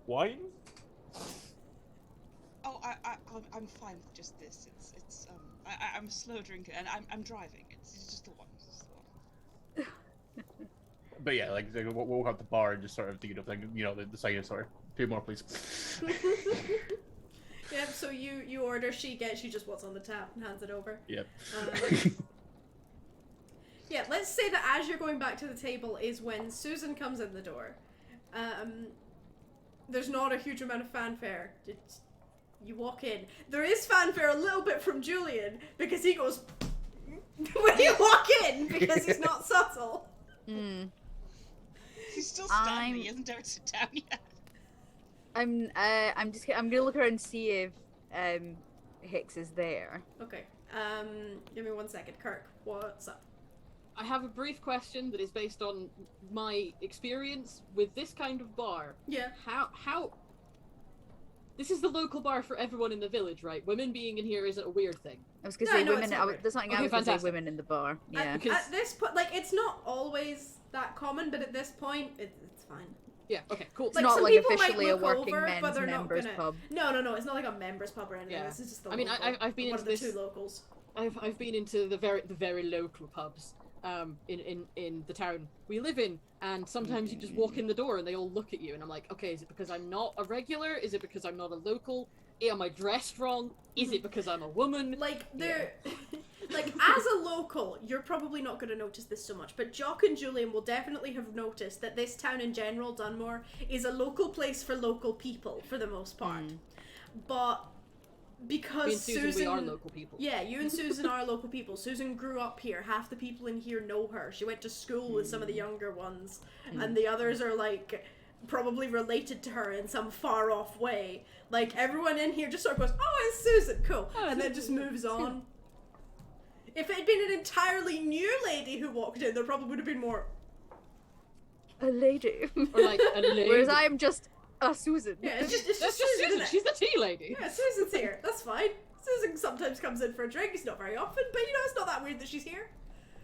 wine? Oh, I'm fine with just this. I'm a slow drinker and I'm driving. It's just the one. But yeah, like we'll walk up the bar and just sort of the sign is sort of 2 more, please. Yep, so you order, she gets you just what's on the tap and hands it over. Yep. Yeah, let's say that as you're going back to the table is when Susan comes in the door. There's not a huge amount of fanfare. You walk in. There is fanfare a little bit from Julian because he goes when you walk in because he's not subtle. He's still standing. He hasn't dared to sit down yet. I'm gonna look around and see if Hicks is there. Okay. Give me 1 second. Kirk, what's up? I have a brief question that is based on my experience with this kind of bar. Yeah. How this is the local bar for everyone in the village, right? Women being in here isn't a weird thing. I was gonna say no, women. it's not weird. There's something Okay, I was gonna say fantastic. women in the bar. Yeah. At this point, like, it's not always that common, but at this point, it's fine. Yeah, okay, cool. It's Like, not some like people might officially a look working over, but men's they're not members gonna... pub. No, it's not like a members pub or anything. Yeah. This is just the I mean, local, I've been one into of the this. 2 locals. I've been into the very local pubs in the town we live in, and sometimes you just walk in the door and they all look at you and I'm like, okay, is it because I'm not a regular? Is it because I'm not a local? Am I dressed wrong? Is it because I'm a woman? Like, they're... like, as a local, you're probably not going to notice this so much, but Jock and Julian will definitely have noticed that this town in general, Dunmoore, is a local place for local people, for the most part. But because Me and Susan, we are local people. Yeah, you and Susan are local people. Susan grew up here. Half the people in here know her. She went to school with some of the younger ones, and the others are, like, probably related to her in some far-off way. Like, everyone in here just sort of goes, oh, it's Susan, cool, and then just moves on. If it had been an entirely new lady who walked in, there probably would have been more... A lady. Or like a lady. Whereas I am just a Susan. Yeah, it's just That's just Susan, Susan. isn't She's it? the tea lady. Yeah, Susan's here. That's fine. Susan sometimes comes in for a drink. It's not very often, but, it's not that weird that she's here.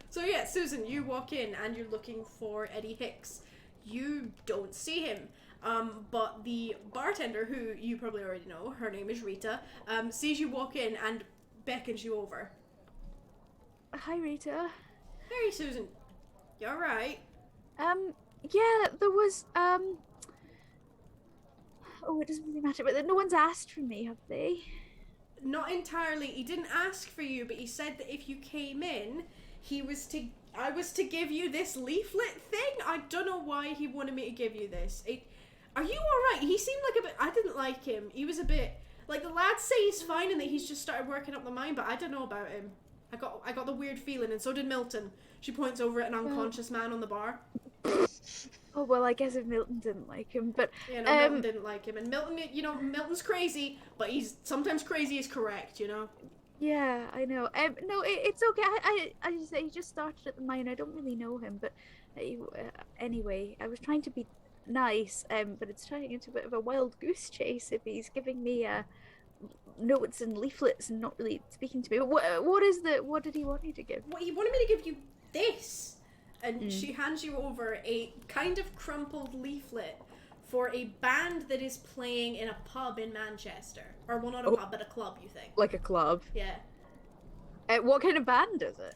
So yeah, Susan, you walk in and you're looking for Eddie Hicks. You don't see him. But the bartender, who you probably already know, her name is Rita, sees you walk in and beckons you over. Hi, Rita. Hey, Susan. You alright? Yeah, there was, oh, it doesn't really matter, but no one's asked for me, have they? not entirely. He didn't ask for you, but he said that if you came in, I was to give you this leaflet thing. I don't know why he wanted me to give you this. Are you alright? He seemed like a bit... I didn't like him. He was a bit... Like, the lads say he's fine and that he's just started working up the mine, but I don't know about him. I got the weird feeling, and so did Milton. She points over at an unconscious man on the bar. Oh, well, I guess if Milton didn't like him, but... Yeah, no, Milton didn't like him. And Milton, you know, Milton's crazy, but he's... Sometimes crazy is correct, you know? Yeah, I know. No, it's okay. He just started at the mine. I don't really know him, but anyway, I was trying to be nice, but it's turning into a bit of a wild goose chase if he's giving me notes and leaflets and not really speaking to me. But what did he want me to give? Well, he wanted me to give you this, and she hands you over a kind of crumpled leaflet for a band that is playing in a pub in Manchester. Or, well, not a pub, but a club, you think. Like a club? Yeah. What kind of band is it?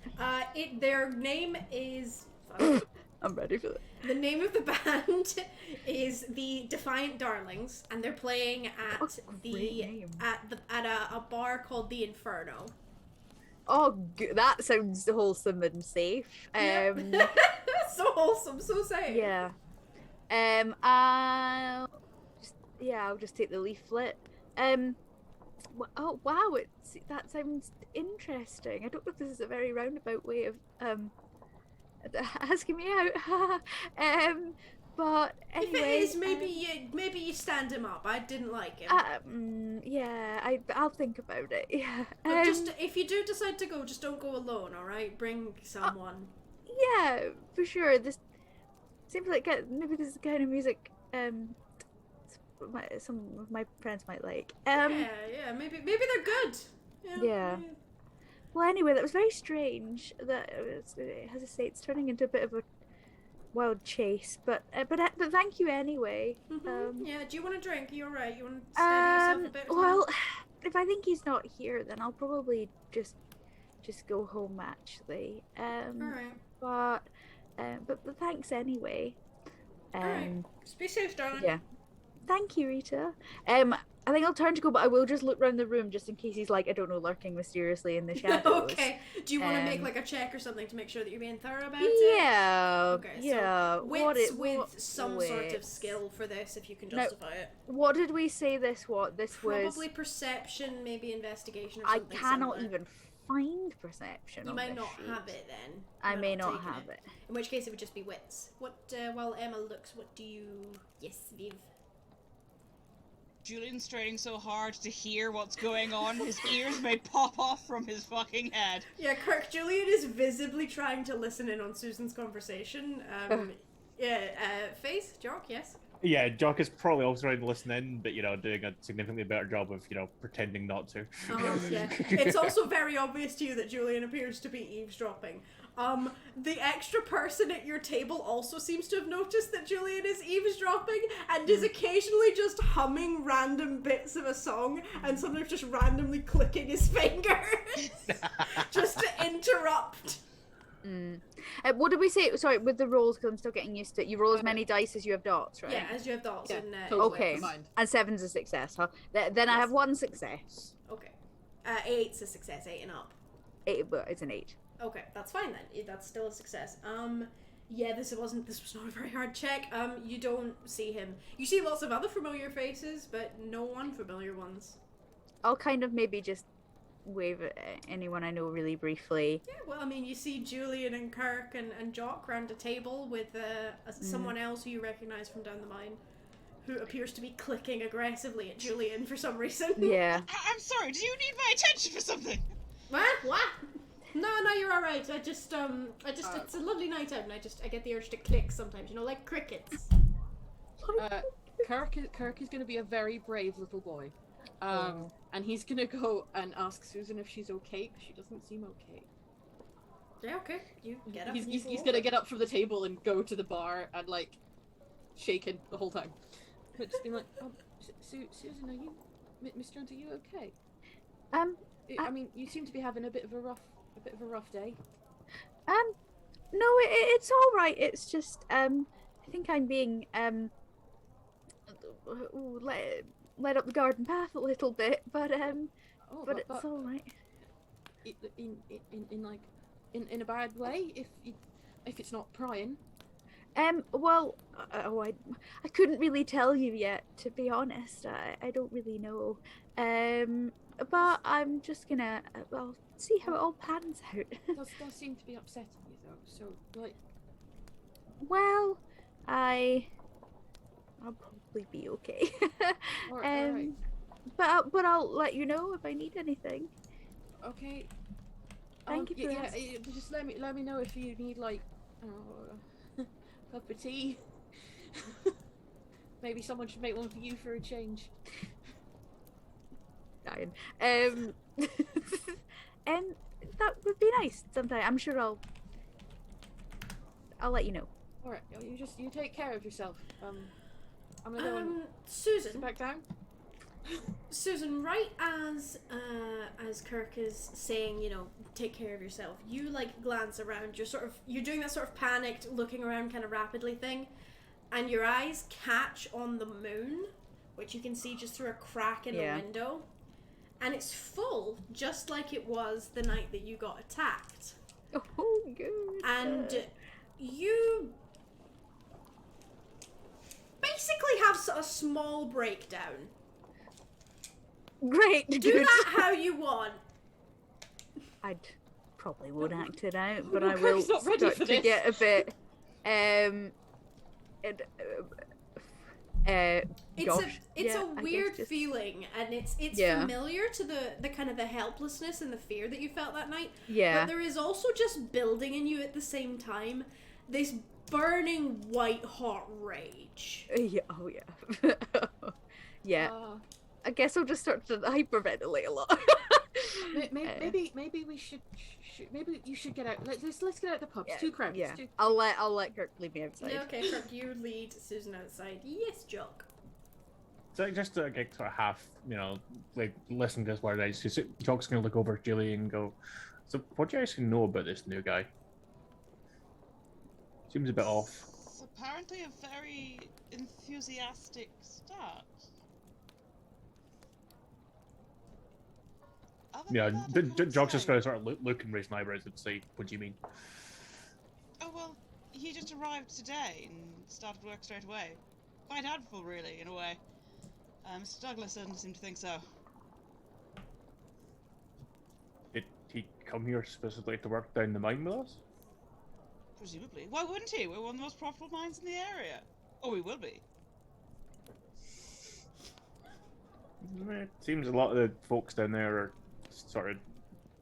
Their name is... I'm ready for it. The name of the band is the Defiant Darlings, and they're playing at a bar called the Inferno. Oh, that sounds wholesome and safe. So wholesome, so safe. Yeah. I'll just take the leaflet. Oh wow, that sounds interesting. I don't know if this is a very roundabout way of asking me out. But anyway, if it is, maybe you stand him up. I didn't like him. Yeah, I'll think about it. Yeah. But just if you do decide to go, just don't go alone. All right, bring someone. Yeah, for sure. This seems like maybe this is the kind of music some of my friends might like. Yeah, maybe they're good. Yeah. Well, anyway, that was very strange. That as I say, it's turning into a bit of a wild chase. But thank you anyway. Yeah. Do you want a drink? Are you alright? You want to steady yourself a bit? Well, if I think he's not here, then I'll probably just go home. Actually. Alright. But thanks anyway. Alright. Be safe, darling. Yeah. Thank you, Rita. I think I'll turn to go, but I will just look around the room just in case he's like, I don't know, lurking mysteriously in the shadows. Okay. Do you want to make like a check or something to make sure that you're being thorough about it? Yeah. Okay. Yeah. So wits with some sort of skill for this, if you can justify it. What did we say this was? This was probably perception, maybe investigation. Or I something cannot similar. even find perception. You on might this not sheet. have it then. I may not have it. In which case, it would just be wits. What? While Emma looks, what do you? Yes, Viv. Julian's straining so hard to hear what's going on, his ears may pop off from his fucking head. Yeah, Kirk, Julian is visibly trying to listen in on Susan's conversation. Face, Jock, yes? Yeah, Jock is probably also trying to listen in, but, doing a significantly better job of, pretending not to. Yeah. It's also very obvious to you that Julian appears to be eavesdropping. The extra person at your table also seems to have noticed that Julian is eavesdropping and is occasionally just humming random bits of a song and sometimes just randomly clicking his fingers just to interrupt. What did we say? Sorry, with the rolls, because I'm still getting used to it. You roll as many dice as you have dots, right? Yeah, as you have dots. Yeah, in, okay, combined. and 7's a success, huh? Then I have 1 success. Okay. 8's a success, 8 and up. 8, but it's an 8. Okay, that's fine then. That's still a success. Yeah, this was not a very hard check. You don't see him. You see lots of other familiar faces, but no unfamiliar ones. I'll kind of maybe just wave at anyone I know really briefly. Yeah, well, I mean, you see Julian and Kirk and Jock around a table with someone else who you recognise from down the mine, who appears to be clicking aggressively at Julian for some reason. Yeah. I'm sorry, do you need my attention for something? What? No, you're alright. It's a lovely night out, and I get the urge to click sometimes, like crickets. Kirk is going to be a very brave little boy. And he's going to go and ask Susan if she's okay, because she doesn't seem okay. Yeah, okay. You get up. He's going to get up from the table and go to the bar and, shaking the whole time. But just being like, Susan, are you... Miss Jones, are you okay? I mean, you seem to be having a bit of a rough day. No, it's all right. It's just I think I'm being led up the garden path a little bit, but Oh, but it's all right. In a bad way if it's not prying. Well, I couldn't really tell you yet, to be honest. I don't really know. But I'm just gonna, well, see how it all pans out. does seem to be upsetting you though. So like, Well, I'll probably be okay. all right. But I'll let you know if I need anything. Okay. Thank you for just let me know if you need like a cup of tea. Maybe someone should make one for you for a change. Dying. That would be nice sometime. I'm sure I'll let you know. All right. You take care of yourself. I'm gonna go and Susan. sit back down. Susan, right as Kirk is saying, you know, take care of yourself, you like glance around. You're doing that sort of panicked, looking around kind of rapidly thing, and your eyes catch on the moon, which you can see just through a crack in the window, and it's full, just like it was the night that you got attacked. Oh, good. And you basically have a small breakdown. Great. Do that how you want. I probably won't act it out, but I will Kirk's not ready start for to this. get a bit. It's a weird feeling, and it's familiar to the kind of the helplessness and the fear that you felt that night. Yeah. But there is also just building in you at the same time this burning white hot rage. Yeah. Oh yeah. Yeah. I guess I'll just start to hyperventilate a lot. Maybe we should. Maybe you should get out. Let's get out the pub. It's too crowded. Yeah. It's too... I'll let Kirk leave me outside. Yeah, okay, Kirk, you lead Susan outside. Yes, Jock. So just to get sort of half, like listen to this word out, because Jock's gonna look over at Julie and go, "So what do you actually know about this new guy? Seems a bit off." It's apparently a very enthusiastic start. Yeah, Jock's just gonna sort of look and raise an eyebrows and say, "What do you mean?" Oh well, he just arrived today and started work straight away. Quite handful, really, in a way. Mr. Douglas doesn't seem to think so. Did he come here specifically to work down the mine with us? Presumably. Why wouldn't he? We're one of the most profitable mines in the area. Oh, we will be. It seems a lot of the folks down there are sort of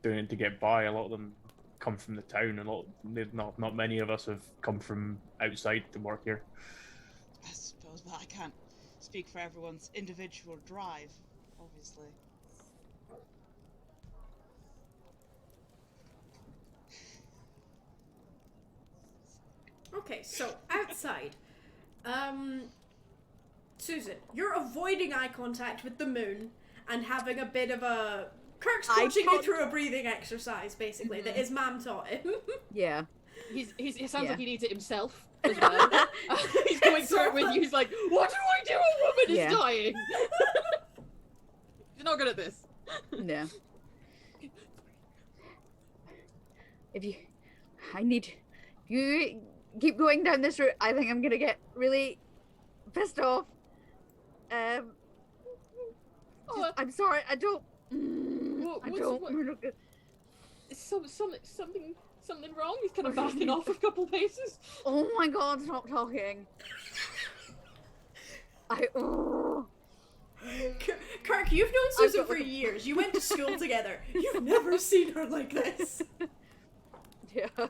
doing it to get by. A lot of them come from the town. Not many of us have come from outside to work here. I suppose, but I can't speak for everyone's individual drive, obviously. Okay, so outside, Susan, you're avoiding eye contact with the moon and having a bit of a... Kirk's coaching you through a breathing exercise, basically, that his mum taught him. Yeah. He sounds like he needs it himself as well. He's going through it with you. He's like, what do I do? A woman is dying. He's not good at this. No. You keep going down this route, I think I'm gonna get really pissed off. I'm sorry, I don't. We're not good. Something wrong? He's kind of backing off a couple paces. Oh my god, stop talking. Kirk, you've known Susan for years. You went to school together. You've never seen her like this. Yeah. I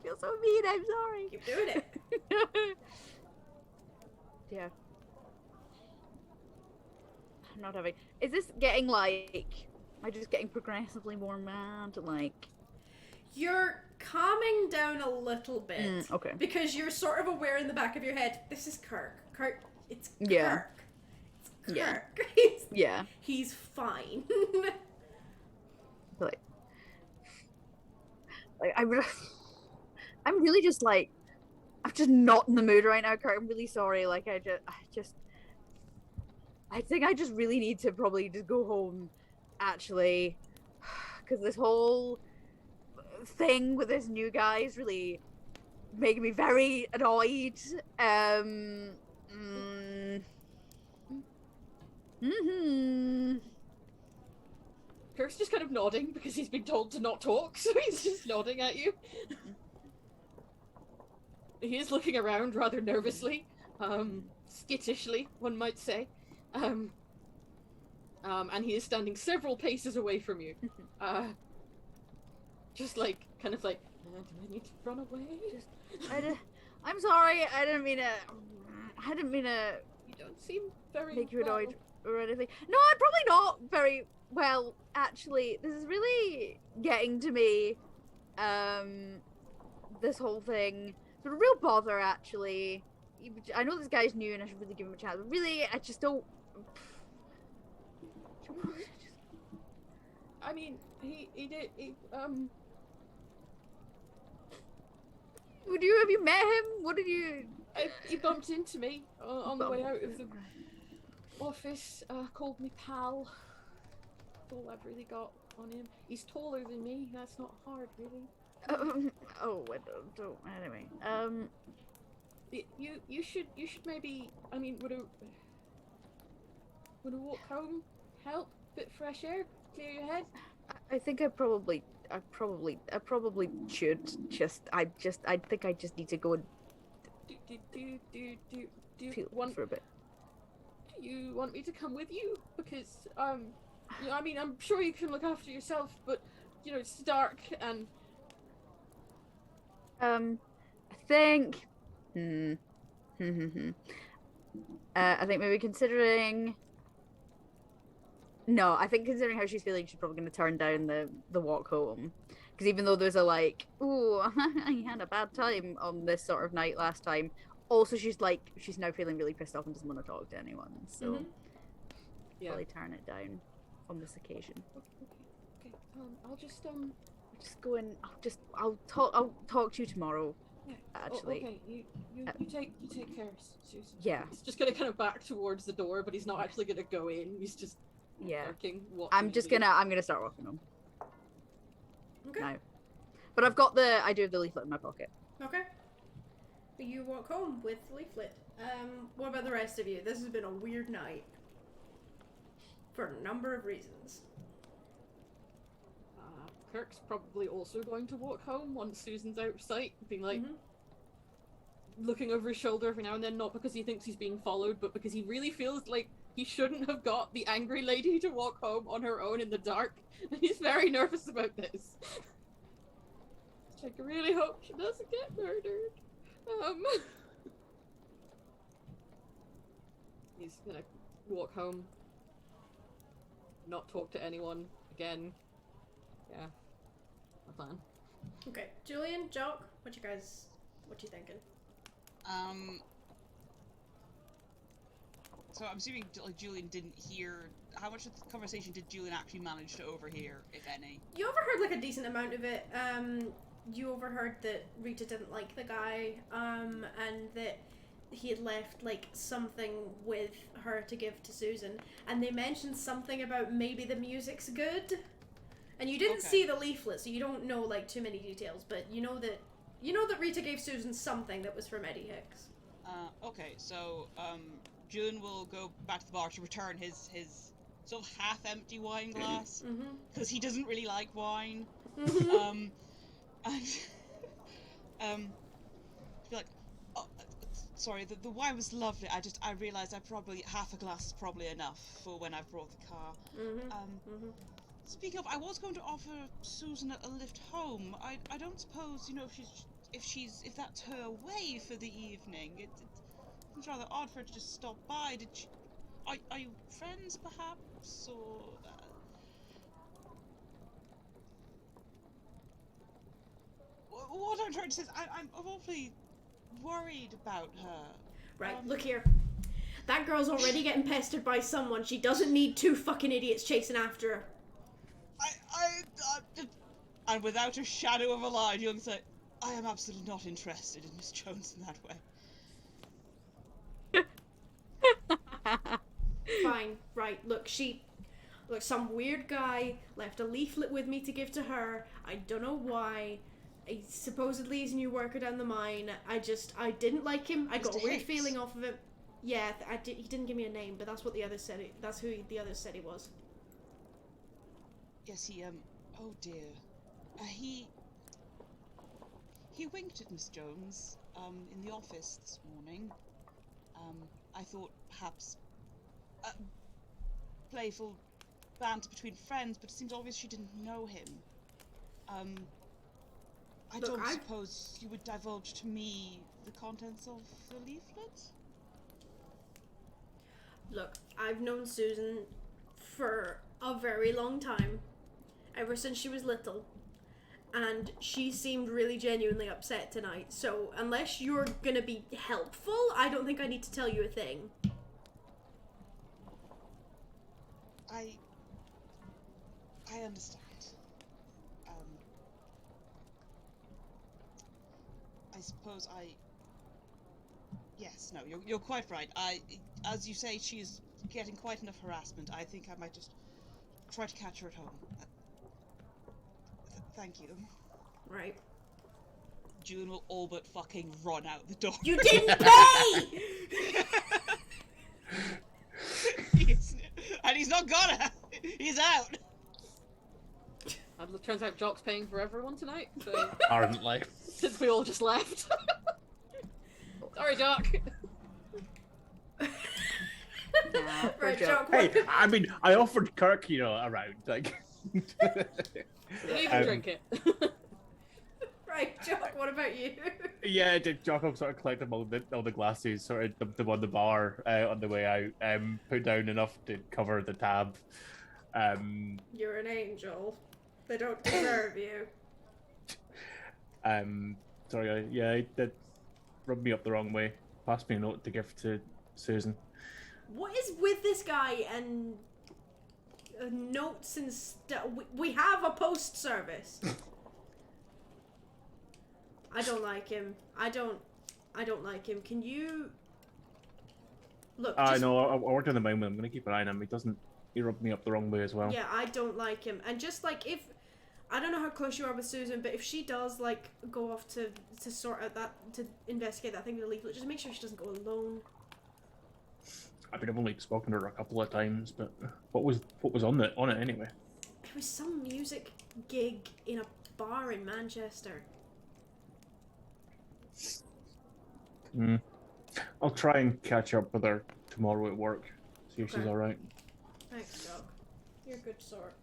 feel so mean, I'm sorry. Keep doing it. Yeah. I'm not having... Is this getting like... Am I just getting progressively more mad? Like... You're calming down a little bit. Okay. Because you're sort of aware in the back of your head, this is Kirk. It's Kirk. Yeah. It's Kirk. Yeah. He's fine. Like I'm really just like, I'm just not in the mood right now, Kurt. I'm really sorry. Like, I I think I just really need to probably just go home, actually, because this whole thing with this new guy is really making me very annoyed. Kirk's just kind of nodding because he's been told to not talk, so he's just nodding at you. He is looking around rather nervously, skittishly, one might say. And he is standing several paces away from you. Just like, kind of like, do I need to run away? I'm sorry, I didn't mean to. You don't seem very make you well. annoyed or anything. No, I'm probably not very well, actually. This is really getting to me. This whole thing. It's a real bother, actually. I know this guy's new and I should really give him a chance, but really, I just don't. I mean, he did. Have you met him? What did you? He bumped into me on the way out of the office. Called me pal. That's all I've really got on him. He's taller than me. That's not hard, really. I don't. Anyway. You should maybe. I mean, would a walk home help? Bit fresh air, clear your head. I think I probably should. I think I just need to go and feel for a bit. Do you want me to come with you? Because I mean, I'm sure you can look after yourself, but you know it's dark and. I think. I think maybe considering. No, I think considering how she's feeling, she's probably going to turn down the walk home. Because even though there's a like, ooh, I had a bad time on this sort of night last time. Also, she's now feeling really pissed off and doesn't want to talk to anyone. So, probably turn it down on this occasion. Okay. I'll just go in. I'll talk to you tomorrow. Yeah. Actually. Okay. You take care, Susan. Yeah. He's just gonna kind of back towards the door, but he's not actually gonna go in. He's just. Working, I'm gonna start walking home. Okay. Now. But I do have the leaflet in my pocket. Okay. You walk home with the leaflet. What about the rest of you? This has been a weird night. For a number of reasons. Kirk's probably also going to walk home once Susan's out of sight, being like looking over his shoulder every now and then, not because he thinks he's being followed, but because he really feels like he shouldn't have got the angry lady to walk home on her own in the dark, and he's very nervous about this. I really hope she doesn't get murdered. He's gonna walk home, not talk to anyone again. Yeah, my plan. Okay, Julian, Jock, what you thinking? So I'm assuming like Julian didn't hear. How much of the conversation did Julian actually manage to overhear, if any? You overheard like a decent amount of it. You overheard that Rita didn't like the guy, and that he had left like something with her to give to Susan, and they mentioned something about maybe the music's good. And you didn't see the leaflet, so you don't know like too many details, but you know that Rita gave Susan something that was from Eddie Hicks. Okay, so Julian will go back to the bar to return his sort of half-empty wine glass, because he doesn't really like wine. And be like, oh, sorry, the wine was lovely. I realised half a glass is probably enough for when I've brought the car. Speaking of, I was going to offer Susan a lift home. I don't suppose, you know, if that's her way for the evening. It's rather odd for her to just stop by. Are you friends, perhaps, or? What I'm trying to say is, I'm awfully worried about her. Right, look here. That girl's already getting pestered by someone. She doesn't need two fucking idiots chasing after her. And without a shadow of a lie, you'll say, I am absolutely not interested in Miss Jones in that way. fine. Right, look, some weird guy left a leaflet with me to give to her. I don't know why. He supposedly is a new worker down the mine. I didn't like him. I got a weird feeling off of him. Yeah, he didn't give me a name, but that's what the others said. That's who the others said he was. Yes, oh dear. He winked at Miss Jones, in the office this morning. I thought perhaps, playful banter between friends, but it seems obvious she didn't know him. I don't suppose you would divulge to me the contents of the leaflet? Look, I've known Susan for a very long time, ever since she was little, and she seemed really genuinely upset tonight, so unless you're gonna be helpful, I don't think I need to tell you a thing. I understand. I suppose yes, no, you're quite right. As you say, she's getting quite enough harassment. I think I might just try to catch her at home. Thank you. Right. June will all but fucking run out the door. You didn't pay! And he's not gonna! He's out! And it turns out Jock's paying for everyone tonight, so... Apparently. Since we all just left. Sorry, Jock. Nah, Right, Jock. Jock, what... Hey, I mean, I offered Kirk, around, like... Didn't even drink it. Right, Jock, what about you? Yeah, Jock sort of collected all the glasses, sort of dumped them on the bar on the way out, put down enough to cover the tab. You're an angel. They don't deserve you. Sorry, he did rub me up the wrong way. Passed me a note to give to Susan. What is with this guy and notes and stuff? We have a post service. I don't like him. I don't like him. Can you look? No, I worked in the mine. I'm gonna keep an eye on him. He rubbed me up the wrong way as well. Yeah, I don't like him. And just like if I don't know how close you are with Susan, but if she does like go off to sort out to investigate that thing with the leaflet, just make sure she doesn't go alone. I mean, I've only spoken to her a couple of times, but what was on it anyway? It was some music gig in a bar in Manchester. I'll try and catch up with her tomorrow at work. See if she's all right. Thanks, Doc. You're a good sort.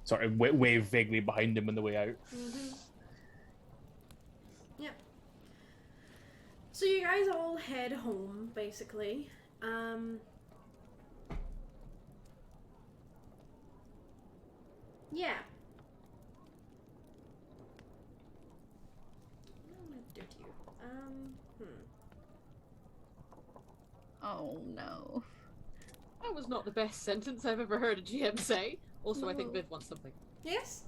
Sort of wave vaguely behind him on the way out. Yep. So you guys all head home, basically. Yeah. What am I gonna do to you? Oh no. That was not the best sentence I've ever heard a GM say. Also, I think Viv wants something. Yes?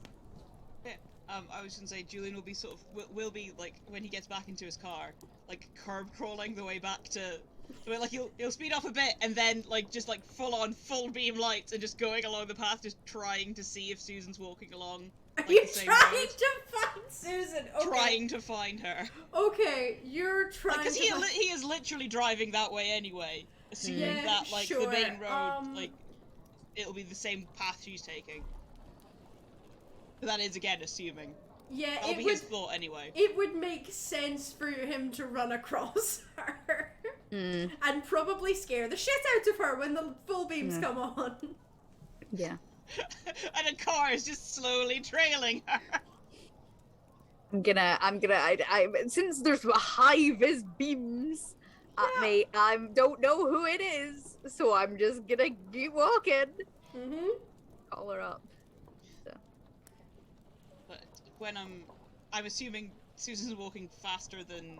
Yeah, I was gonna say Julian will be will be like when he gets back into his car, like curb crawling the way back to, like he'll speed off a bit and then like just like full beam lights and just going along the path, just trying to see if Susan's walking along. Are Like, you the same trying road. to find Susan? Okay. Trying to find her. Okay, you're trying Because to he is literally driving that way anyway, assuming Yeah, that like sure. the main road like it'll be the same path she's taking. But that is again assuming. Yeah, That'll be his thought anyway. It would make sense for him to run across her. And probably scare the shit out of her when the full beams come on. Yeah. And a car is just slowly trailing her. I since there's high vis beams at me, I don't know who it is, so I'm just gonna keep walking. Call her up. So. But when I'm assuming Susan's walking faster than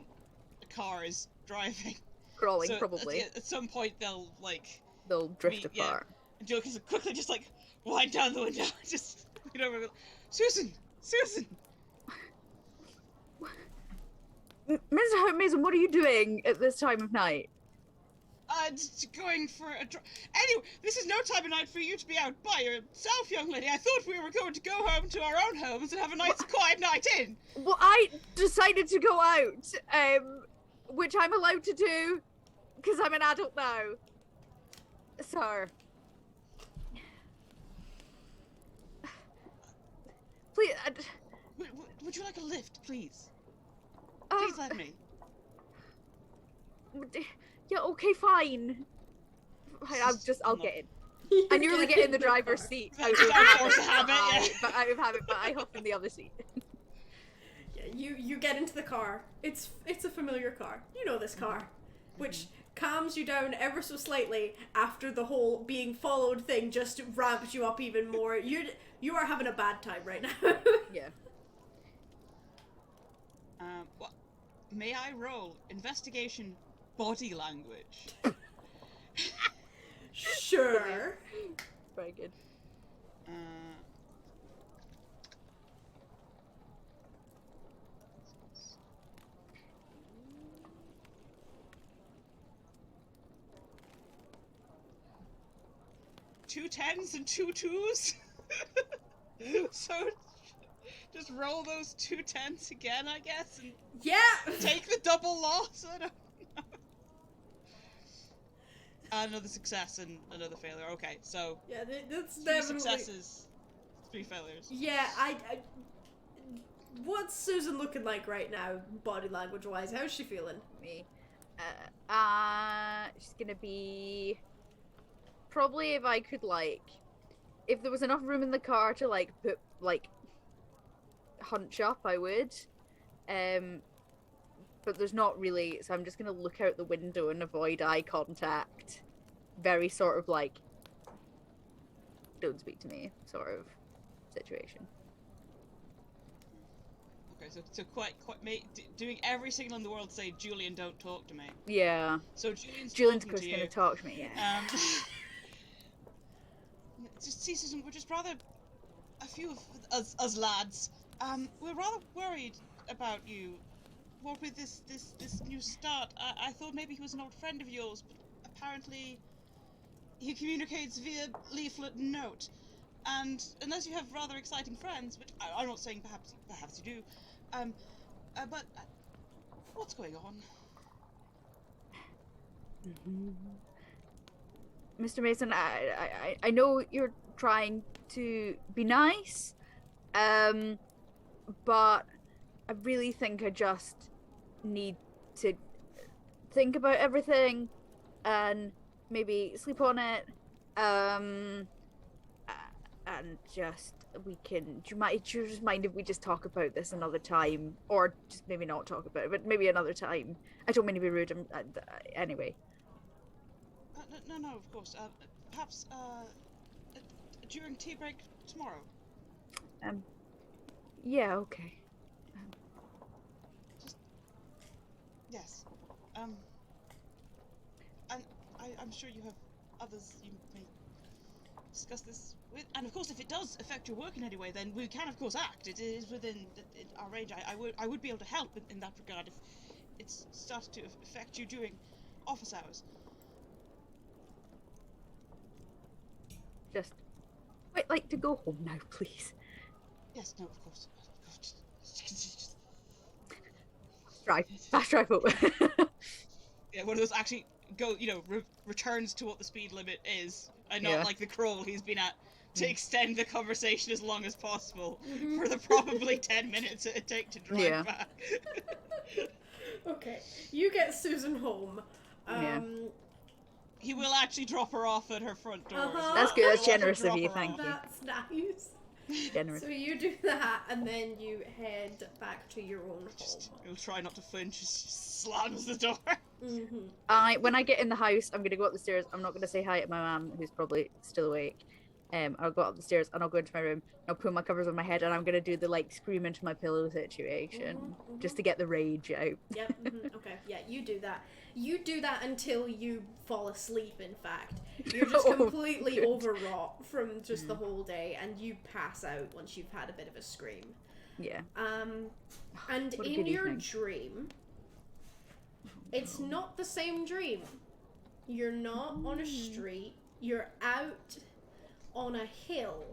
the car is driving. Crawling, So probably. At some point they'll drift yeah. apart. And Joe is quickly just like wind down the window, just over. Susan. Mr. Mason, what are you doing at this time of night? going for a Anyway, this is no time of night for you to be out by yourself, young lady. I thought we were going to go home to our own homes and have a nice quiet night in. Well, I decided to go out, which I'm allowed to do, because I'm an adult now. So... Please, Would you like a lift, please? Please let me. Yeah, okay, fine. I'll get in. I nearly get in the driver's seat. Out of habit, but I hop in the other seat. Yeah, you get into the car. It's a familiar car. You know this car, which calms you down ever so slightly after the whole being followed thing just ramps you up even more. You are having a bad time right now. Yeah. What? May I roll investigation body language? Sure. Very good. Two 10s and 2 2s. So just roll those 2 10s again, I guess, and Yeah. take the double loss. I don't know. Another success and another failure. Okay, so Yeah, that's 3 definitely successes, 3 failures. Yeah, I what's Susan looking like right now, body language wise? How's she feeling? Me. She's gonna be... Probably if I could, like... If there was enough room in the car to, like, put, like... hunch up, I would. But there's not really, so I'm just gonna look out the window and avoid eye contact. Very sort of like, don't speak to me sort of situation. Okay, so quite doing every signal in the world to say, Julian, don't talk to me. Yeah. So Julian's Julian's talking to you. gonna talk to me, yeah. Just see, Susan, we're just rather, a few of us lads, we're rather worried about you. What with this new start? I thought maybe he was an old friend of yours, but apparently he communicates via leaflet and note. And unless you have rather exciting friends, which I'm not saying perhaps you do, but what's going on? Mr. Mason, I know you're trying to be nice, but I really think I just need to think about everything and maybe sleep on it, and just do you just mind if we just talk about this another time, or just maybe not talk about it, but maybe another time? I don't mean to be rude. Anyway. No, of course. Perhaps during tea break tomorrow. Yeah, okay. Yes. And I'm sure you have others you may discuss this with. And of course, if it does affect your work in any way, then we can, of course, act. It is within our range. I would be able to help in that regard if it's started to affect you during office hours. Just, I'd like to go home now, please. Yes, no, of course. Fast drive over. Yeah, one of those actually returns to what the speed limit is, and not like the crawl he's been at, to extend the conversation as long as possible for the probably 10 minutes it'd take to drive back. Okay, you get Susan home. He will actually drop her off at her front door. That's good. That's generous of you. Thank you. That's nice. Generous. So you do that, and then you head back to your own home. He'll try not to flinch. Just slams the door. When I get in the house, I'm gonna go up the stairs. I'm not gonna say hi to my mum, who's probably still awake. I'll go up the stairs and I'll go into my room. I'll put my covers on my head and I'm gonna do the like scream into my pillow situation, just to get the rage out. Yep. Okay. Yeah, you do that. You do that until you fall asleep. In fact, you're just completely overwrought from just the whole day, and you pass out once you've had a bit of a scream. Yeah. And in your dream, it's not the same dream. You're not on a street. You're out on a hill.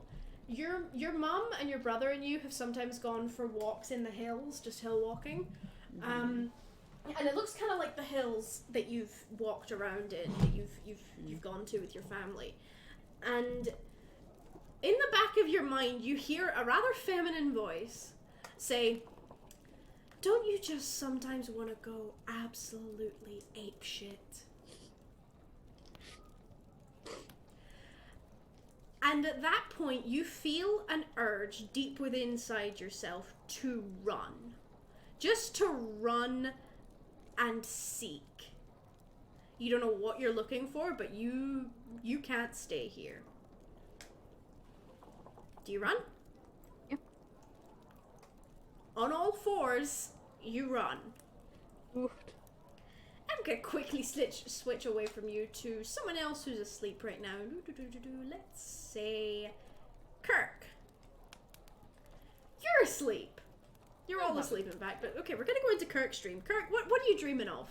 Your mum and your brother and you have sometimes gone for walks in the hills, just hill walking. And it looks kind of like the hills that you've walked around in, that you've gone to with your family. And in the back of your mind, you hear a rather feminine voice say, "Don't you just sometimes want to go absolutely apeshit?" And at that point, you feel an urge deep within inside yourself to run. Just to run and seek. You don't know what you're looking for, but you can't stay here. Do you run? Yep. On all fours, you run. Oofed. I'm gonna quickly switch away from you to someone else who's asleep right now. Let's say Kirk. You're asleep. You're all asleep in fact, but okay, we're gonna go into Kirk's dream. Kirk, what are you dreaming of?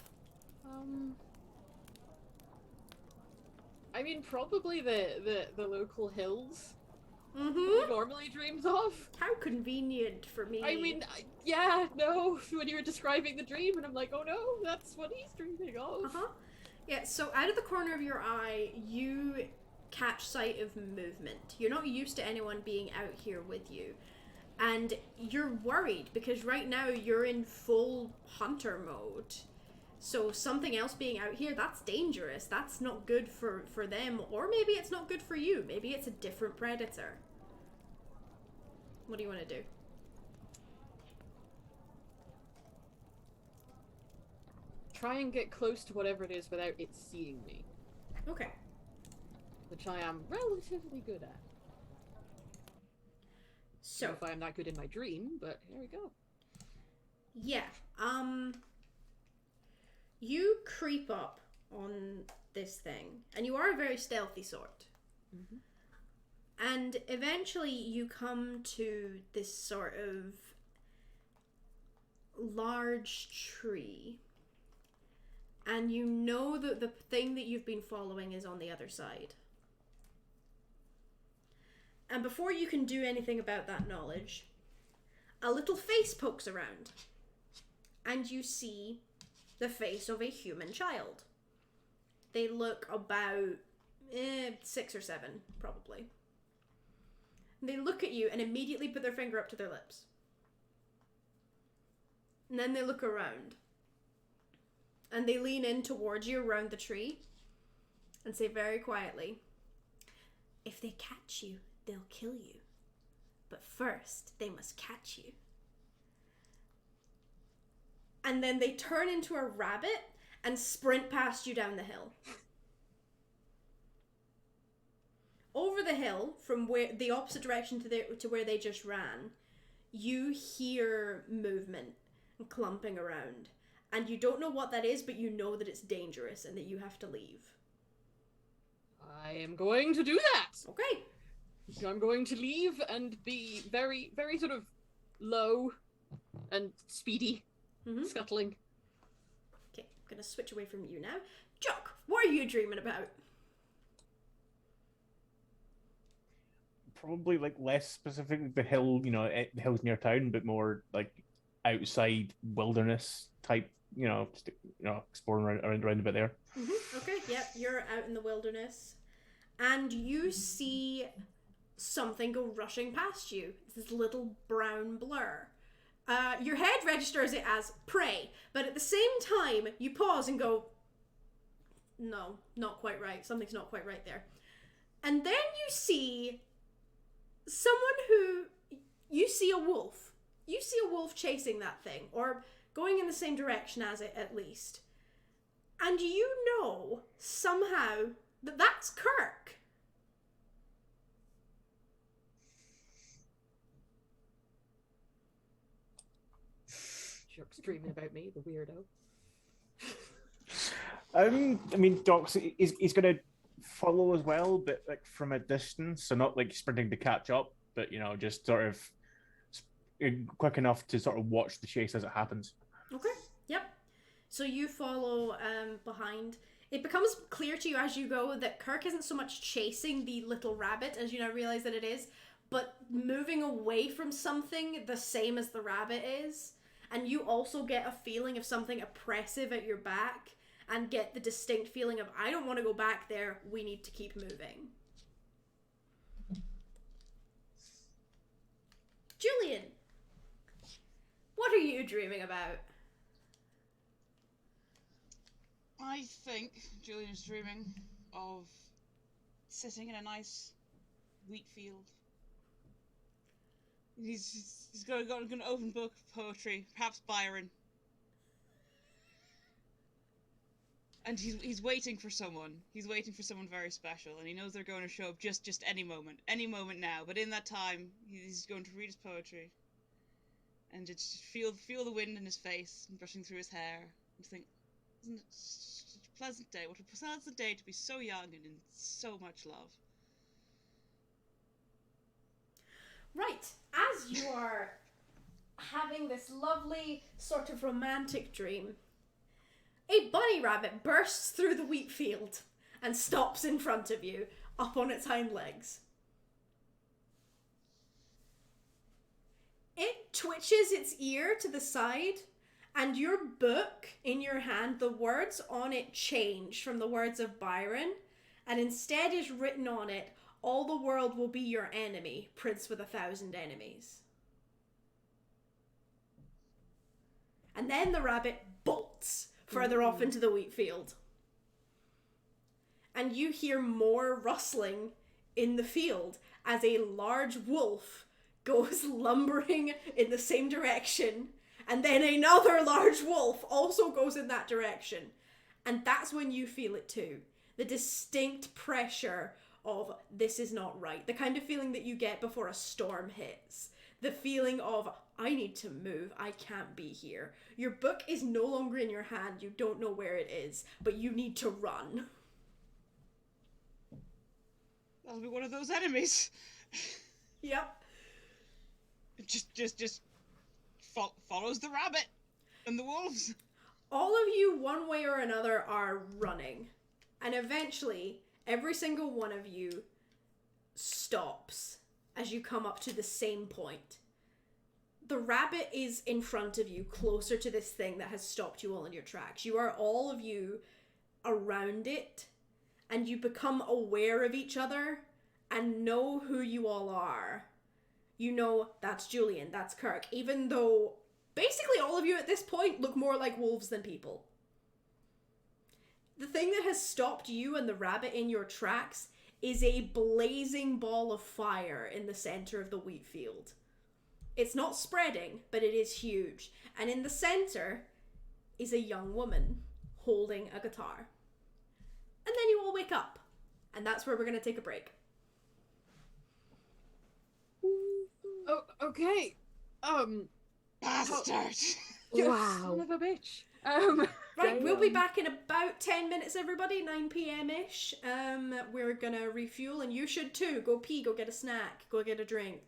I mean, probably the local hills. Mm-hmm. He normally dreams of. How convenient for me. I mean, yeah, no, when you were describing the dream, and I'm like, oh no, that's what he's dreaming of. Uh-huh. Yeah, so out of the corner of your eye, you catch sight of movement. You're not used to anyone being out here with you. And you're worried because right now you're in full hunter mode. So something else being out here, that's dangerous. That's not good for them. Or maybe it's not good for you. Maybe it's a different predator. What do you want to do? Try and get close to whatever it is without it seeing me. Okay. Which I am relatively good at. So, I don't know if I am that good in my dream, but here we go. yeah. You creep up on this thing, and you are a very stealthy sort. Mm-hmm. And eventually you come to this sort of large tree, and you know that the thing that you've been following is on the other side. And before you can do anything about that knowledge, a little face pokes around, and you see the face of a human child. They look about 6 or 7, probably. They look at you and immediately put their finger up to their lips. And then they look around. And they lean in towards you around the tree and say very quietly, "If they catch you, they'll kill you. But first, they must catch you." And then they turn into a rabbit and sprint past you down the hill. Over the hill, from where the opposite direction to where they just ran, you hear movement and clumping around. And you don't know what that is, but you know that it's dangerous and that you have to leave. I am going to do that! Okay. I'm going to leave and be very, very sort of low and speedy, scuttling. Okay, I'm gonna switch away from you now. Jock, what are you dreaming about? Probably like less specific the hill, the hills near town, but more like outside wilderness type, just, exploring around a bit there. Mm-hmm. Okay, yep, you're out in the wilderness, and you see something go rushing past you. It's this little brown blur. Your head registers it as prey, but at the same time, you pause and go, no, not quite right. Something's not quite right there. And then you see you see a wolf. You see a wolf chasing that thing, or going in the same direction as it, at least. And you know, somehow, that that's Kirk. Jerk's dreaming about me, the weirdo. I mean, Doc's he's going to follow as well, but like from a distance, so not like sprinting to catch up, but just sort of quick enough to sort of watch the chase as it happens. Okay. Yep. So you follow behind. It becomes clear to you as you go that Kirk isn't so much chasing the little rabbit, as you now realize that it is, but moving away from something the same as the rabbit is. And you also get a feeling of something oppressive at your back, and get the distinct feeling of, I don't want to go back there, we need to keep moving. Julian, what are you dreaming about? I think Julian is dreaming of sitting in a nice wheat field. He's got an open book of poetry, perhaps Byron. And he's waiting for someone. He's waiting for someone very special, and he knows they're going to show up just any moment now. But in that time, he's going to read his poetry, and just feel the wind in his face and brushing through his hair, and think, isn't it such a pleasant day? What a pleasant day to be so young and in so much love. Right, as you are having this lovely sort of romantic dream, a bunny rabbit bursts through the wheat field and stops in front of you, up on its hind legs. It twitches its ear to the side, and your book in your hand, the words on it change from the words of Byron, and instead is written on it, all the world will be your enemy, prince with 1,000 enemies. And then the rabbit bolts further off into the wheat field. And you hear more rustling in the field as a large wolf goes lumbering in the same direction, and then another large wolf also goes in that direction. And that's when you feel it too. The distinct pressure of, this is not right. The kind of feeling that you get before a storm hits. The feeling of, I need to move, I can't be here. Your book is no longer in your hand, you don't know where it is, but you need to run. That'll be one of those enemies. Yep. Just follows the rabbit and the wolves. All of you, one way or another, are running. And eventually, every single one of you stops as you come up to the same point. The rabbit is in front of you, closer to this thing that has stopped you all in your tracks. You are all of you around it, and you become aware of each other and know who you all are. You know, that's Julian, that's Kirk, even though basically all of you at this point look more like wolves than people. The thing that has stopped you and the rabbit in your tracks is a blazing ball of fire in the center of the wheat field. It's not spreading, but it is huge. And in the center is a young woman holding a guitar. And then you all wake up. And that's where we're going to take a break. Oh, okay. Bastard! Wow. Son of a bitch. Right, we'll be back in about 10 minutes, everybody, 9 p.m.-ish. We're gonna refuel, and you should too. Go pee, go get a snack, go get a drink.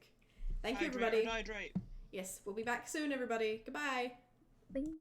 Thank you, everybody. Hydrate. Yes, we'll be back soon, everybody. Goodbye. Bing.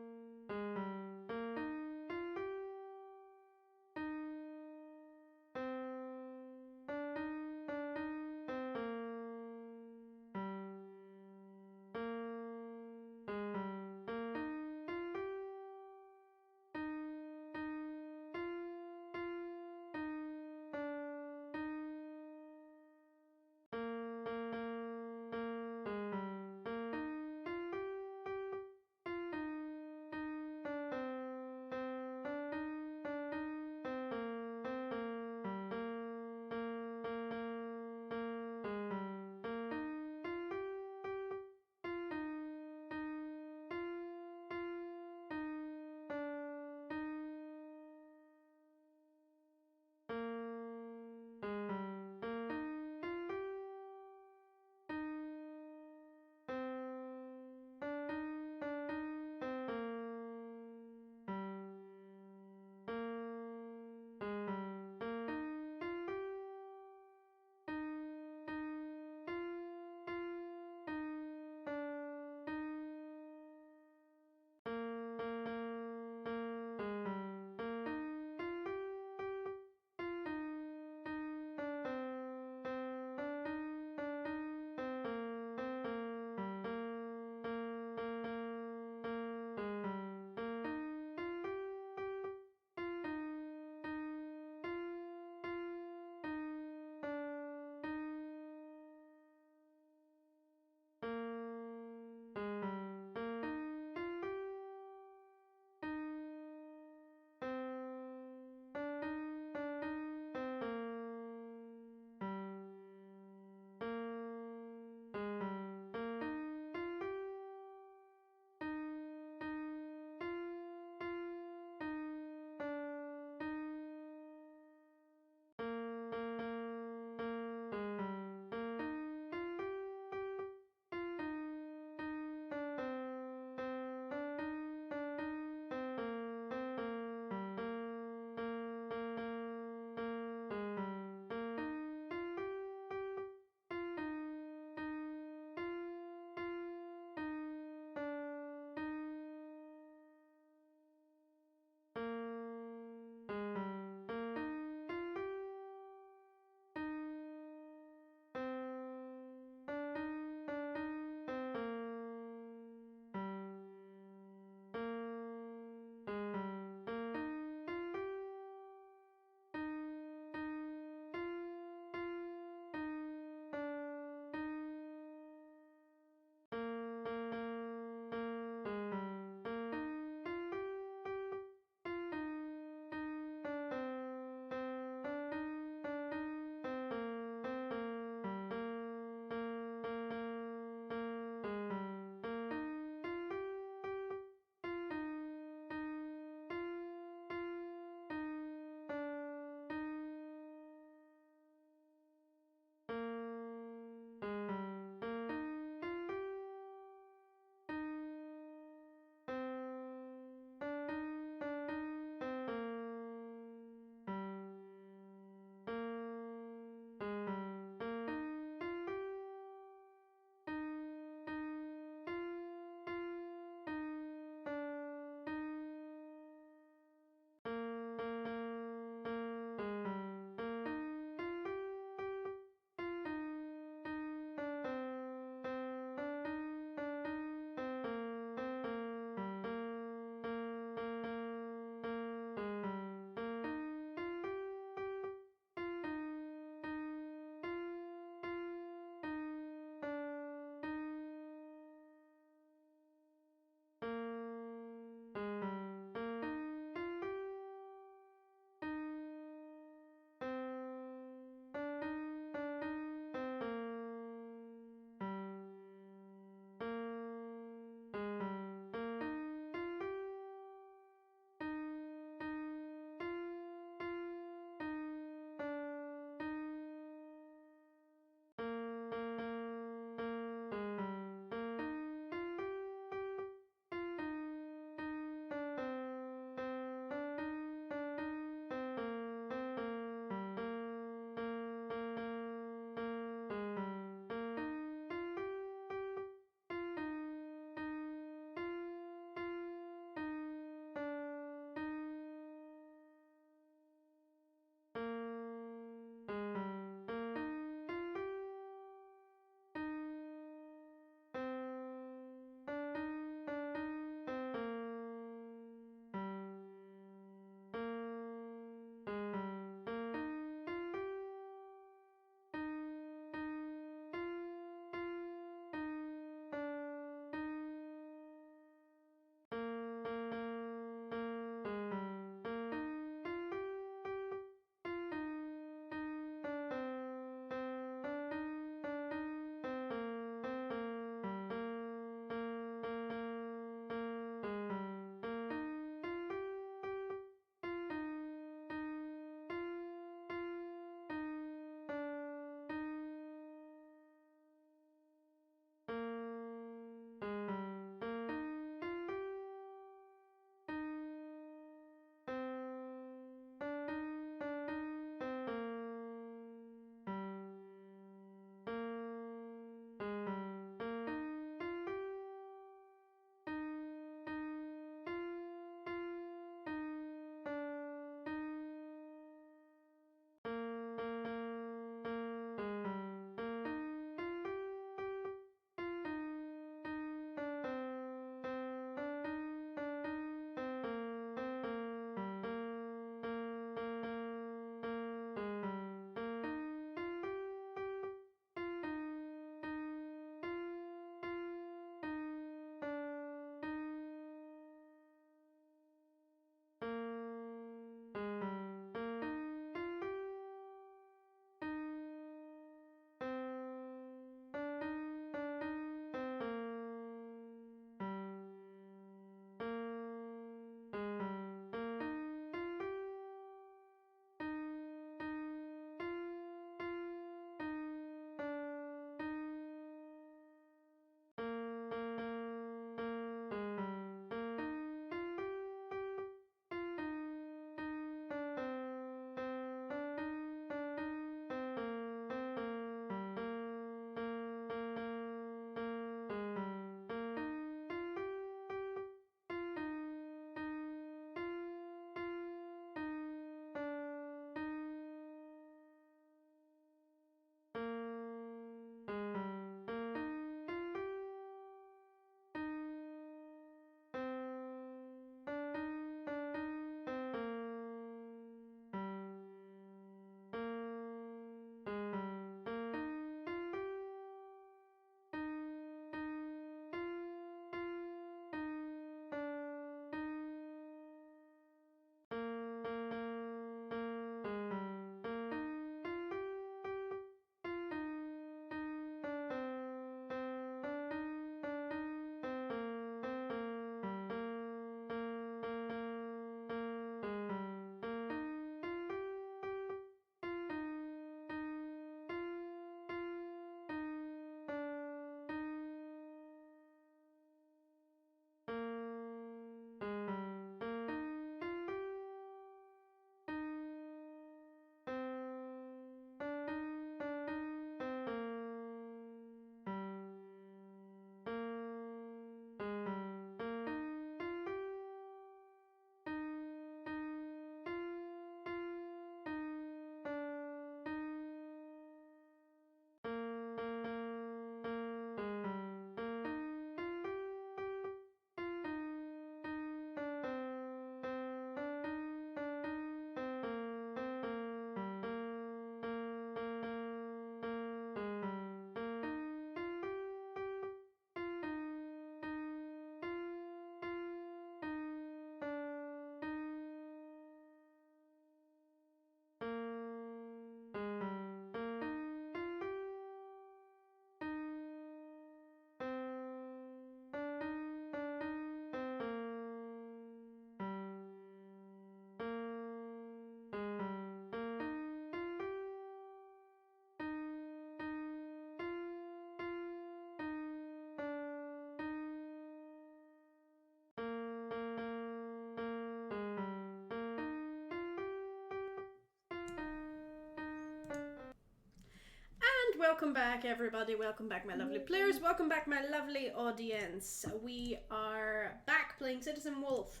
welcome back, everybody. Welcome back, my lovely players. Welcome back, my lovely audience. We are back playing Citizen Wolf.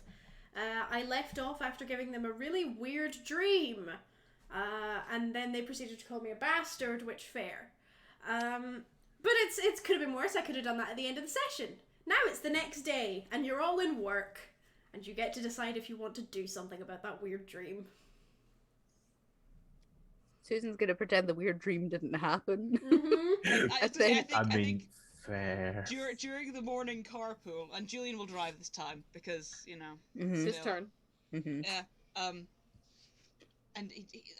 I left off after giving them a really weird dream, and then they proceeded to call me a bastard, which fair. But it could have been worse. I could have done that at the end of the session. Now it's the next day, and you're all in work, and you get to decide if you want to do something about that weird dream. Susan's gonna pretend the weird dream didn't happen. Mm-hmm. I think fair. during the morning carpool, and Julian will drive this time because It's his turn. Yeah. And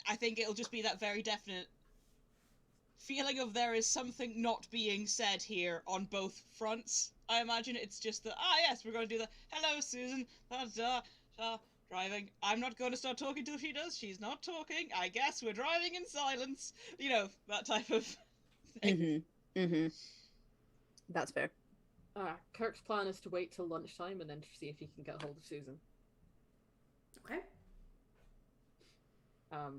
I think it'll just be that very definite feeling of there is something not being said here on both fronts. I imagine it's just that, yes, we're going to do the, hello, Susan, driving. I'm not going to start talking till she does. She's not talking. I guess we're driving in silence. That type of thing. That's fair. Kirk's plan is to wait till lunchtime and then to see if he can get hold of Susan. Okay.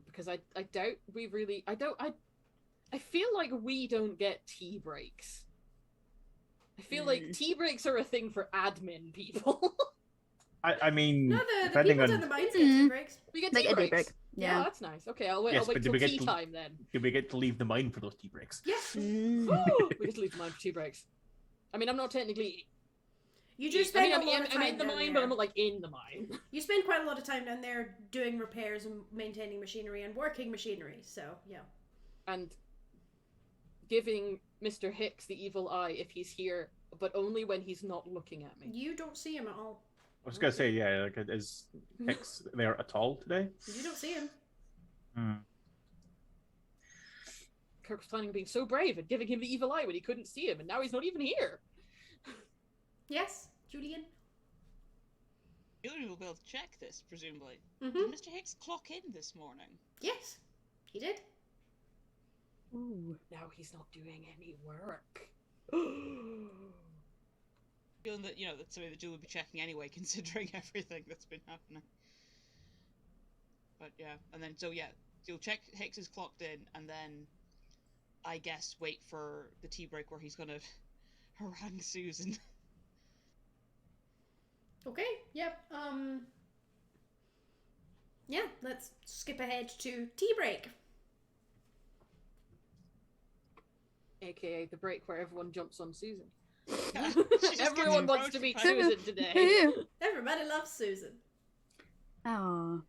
Because I doubt we really... I feel like we don't get tea breaks. I feel like tea breaks are a thing for admin people. I mean, No, the depending people on... in the mines get tea breaks. We get Like tea a tea breaks. break. Yeah. Oh, that's nice. Okay, I'll wait. Yes, I'll wait but till do we tea get to- time then. Do we get to leave the mine for those tea breaks? Yes. We get to leave the mine for tea breaks. I mean, I'm not technically. You do spend I'm a lot of time in the down mine, there. but I'm not like in the mine. You spend quite a lot of time down there doing repairs and maintaining machinery and working machinery, so yeah. And giving Mr. Hicks the evil eye if he's here, but only when he's not looking at me. You don't see him at all. I was gonna say, yeah, like, is Hicks there at all today? You don't see him. Kirk was planning on being so brave and giving him the evil eye when he couldn't see him, and now he's not even here. Yes, Julian? Julian will be able to check this, presumably. Mm-hmm. Did Mr. Hicks clock in this morning? Yes, he did. Ooh, now he's not doing any work. Feeling that, that's something that Julian will be checking anyway, considering everything that's been happening. But yeah, and then, you'll check Hicks is clocked in, and then, I guess, wait for the tea break where he's gonna harangue Susan. Okay, yep, yeah, let's skip ahead to tea break. AKA the break where everyone jumps on Susan. She just Everyone gets wants to meet approached by- Susan today. Everybody loves Susan. Oh.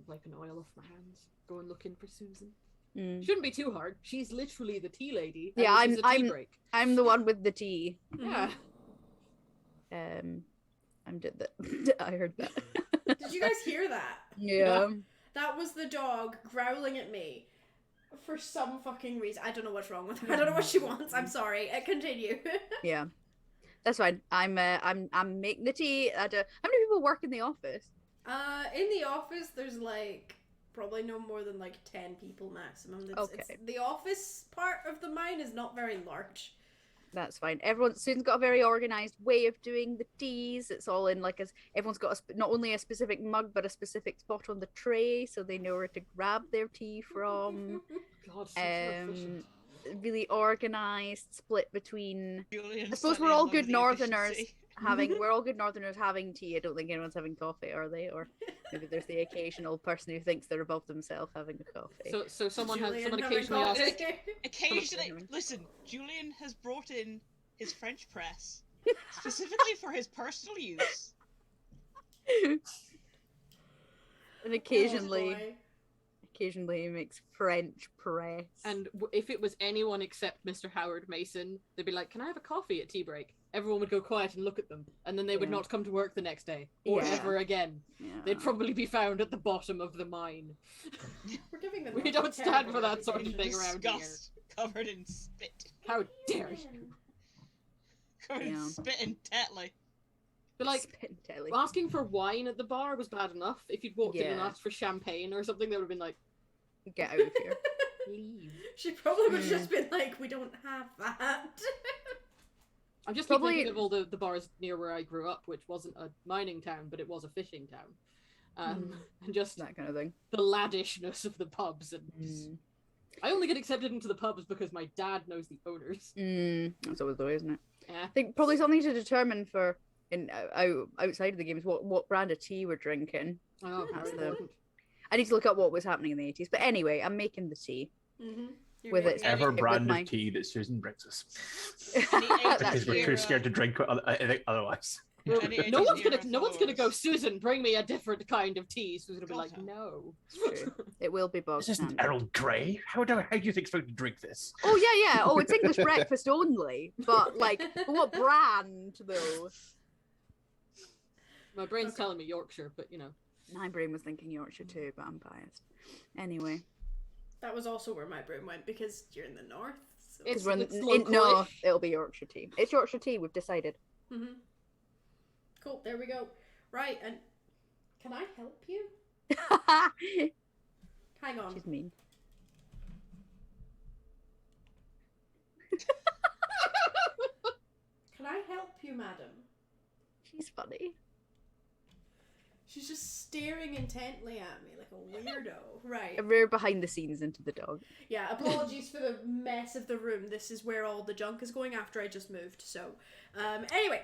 Wiping oil off my hands. Going looking for Susan. Mm. Shouldn't be too hard. She's literally the tea lady. Yeah, and this is a tea break. I'm the one with the tea. Yeah. I heard that. Did you guys hear that? Yeah. That was the dog growling at me for some fucking reason. I don't know what's wrong with her. I don't know what she wants. I'm sorry. Continue. Yeah. That's fine. I'm making the tea. How many people work in the office? In the office, there's probably no more than 10 people maximum. Okay. The office part of the mine is not very large. That's fine. Susan's got a very organized way of doing the teas. It's all in everyone's got not only a specific mug but a specific spot on the tray, so they know where to grab their tea from. God, so efficient. Really organized, split between. Julian I suppose slightly we're all in love good with the Northerners efficiency. we're all good Northerners having tea. I don't think anyone's having coffee, are they? Or maybe there's the occasional person who thinks they're above themselves having a coffee. So someone Julian having occasionally asks. coffee. Occasionally, listen, Julian has brought in his French press specifically for his personal use. And Oh, occasionally boy. he makes French press. And if it was anyone except Mr. Howard Mason, they'd be like, "Can I have a coffee at tea break?" Everyone would go quiet and look at them, and then they would Yeah. not come to work the next day or Yeah. ever again. Yeah. They'd probably be found at the bottom of the mine. We're giving them We a don't stand terrible for that sort of reputation. thing around here. Disgust, covered in spit. How dare you? Covered in Yeah. spit and Tetley. But like, Spit and telly. asking for wine at the bar was bad enough. If you'd walked in and Yeah. asked for champagne or something, they would have been like, Get out of here. "Leave." She probably would have just been like, we don't have that. I'm just Probably- thinking of all the bars near where I grew up, which wasn't a mining town, but it was a fishing town. And just That kind of thing. the laddishness of the pubs and Mm. I only get accepted into the pubs because my dad knows the owners. That's always the way, isn't it? Yeah. I think probably something to determine for outside of the games what brand of tea we're drinking. Oh, That's very the- important. I need to look up what was happening in the 80s. But anyway, I'm making the tea. With its Ever brand my- of tea that Susan brings us. That's Because we're true. too scared to drink anything otherwise. Well, Any no one's 80s gonna era go, followers. Susan, bring me a different kind of tea. Susan's gonna be God, like, no. It's true. It will be bog This isn't standard. Earl Grey. How do you think supposed to drink this? Oh yeah. Oh, it's English breakfast only. But like, what brand though? My brain's telling me Yorkshire, but you know. My brain was thinking Yorkshire too, but I'm biased. Anyway, That was also where my brain went because you're in the north. So. It's- we're local-ish. no, it'll be Yorkshire tea. It's Yorkshire tea. We've decided. Cool. There we go. Right, and can I help you? Hang on. She's mean. Can I help you, madam? She's funny. She's just staring intently at me like a weirdo. Right. A rare behind the scenes into the dog. Yeah, apologies for the mess of the room. This is where all the junk is going after I just moved. So, anyway.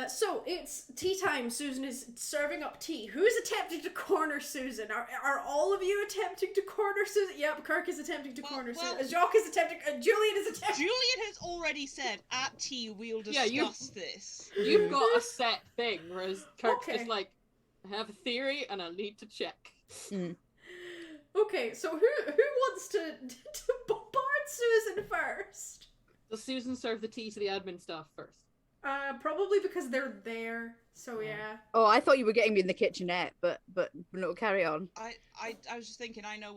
So it's tea time. Susan is serving up tea. Who's attempting to corner Susan? Are all of you attempting to corner Susan? Yep, Kirk is attempting to corner Susan. Jacques is attempting. Julian is attempting. Julian has already said at tea we'll Yeah, discuss this. You've got a set thing, whereas Kirk's Okay. just like, I have a theory and I'll need to check. Okay, so who wants to bombard Susan first? Does Susan serve the tea to the admin staff first? Probably because they're there. So yeah. Oh, I thought you were getting me in the kitchenette, but no, carry on. I was just thinking, I know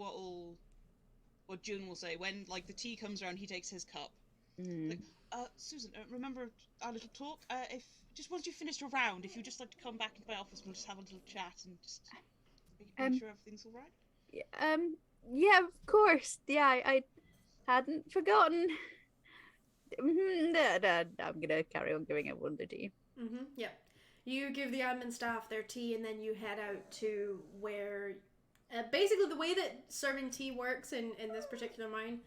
what June will say when like the tea comes around. He takes his cup. Like, Susan, remember our little talk? If just once you finished your round, if you just like to come back into my office, we'll just have a little chat and just make sure everything's all right. Yeah, of course. Yeah, I hadn't forgotten. I'm gonna carry on giving everyone the tea. Yeah. You give the admin staff their tea, and then you head out to where, basically the way that serving tea works in this particular mine.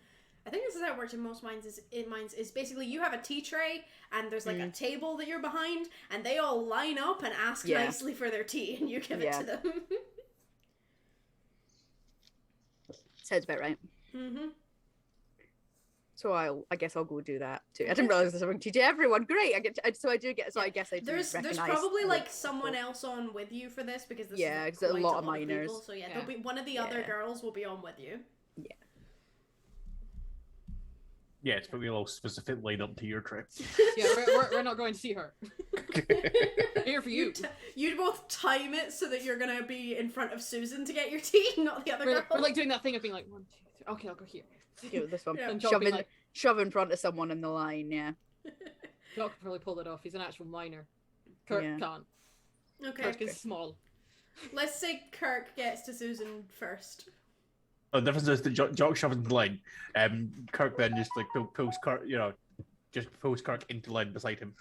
I think this is how it works in most mines. Is basically you have a tea tray, and there's like a table that you're behind, and they all line up and ask nicely for their tea, and you give it to them. Sounds about right. So I guess I'll go do that too. I didn't realize there's something to everyone. Great. I guess I do There's recognize probably the like someone people. else on with you for this because this Yeah, is 'cause there's a quite lot of people. miners. So yeah, Yeah. there'll be one of the other girls will be on with you. Yeah, it's probably a little specific lead up to your trip. Yeah, we're not going to see her. Here for you. You both time it so that you're gonna be in front of Susan to get your tea, not the other girl. We're like doing that thing of being like 1, 2, 3. Okay, I'll go here. Give it this one. Yeah. And Jock being Shove in front of someone in the line. Yeah. Jock could probably pull that off. He's an actual miner. Kirk Yeah. can't. Okay, Kirk is small. let's say Kirk gets to Susan first. Oh, the difference is that Jock shoves into the line. Kirk then just like pulls Kirk, just pulls Kirk into the line beside him.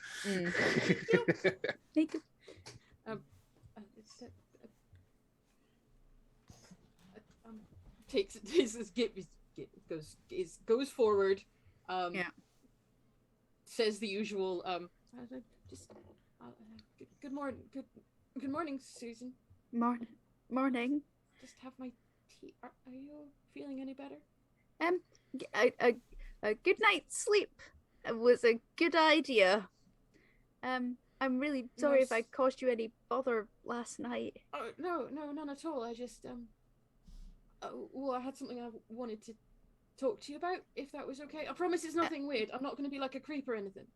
Thank you. Goes forward. Yeah. Says the usual. Good morning, Susan. Morning. Just have my tea. Are you feeling any better? A good night's sleep was a good idea. I'm really sorry if I caused you any bother last night. Oh, no, none at all. I just I had something I wanted to talk to you about, if that was okay. I promise it's nothing weird. I'm not going to be like a creep or anything.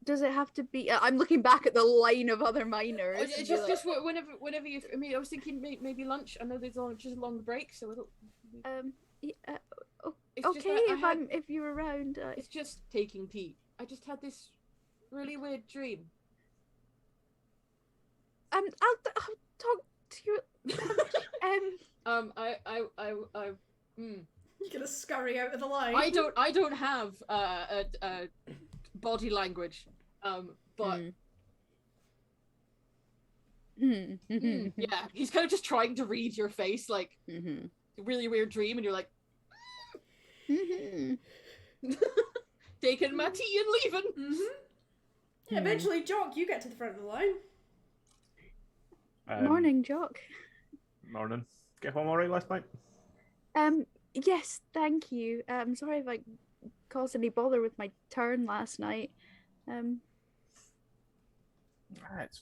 Does it have to be? I'm looking back at the line of other miners. It's just whenever you. I mean, I was thinking maybe lunch. I know there's just along the break, so it'll. It's just okay, that if you're around. It's just taking tea. I just had this really weird dream. I'll talk to you. You're gonna scurry out of the line. I don't have a body language, but yeah, he's kind of just trying to read your face, like really weird dream, and you're like, Taking my tea and leaving. Yeah, eventually, Jock, you get to the front of the line. Morning, Jock. Morning. Get home all right last night? Yes, thank you. Sorry if I caused any bother with my turn last night. It's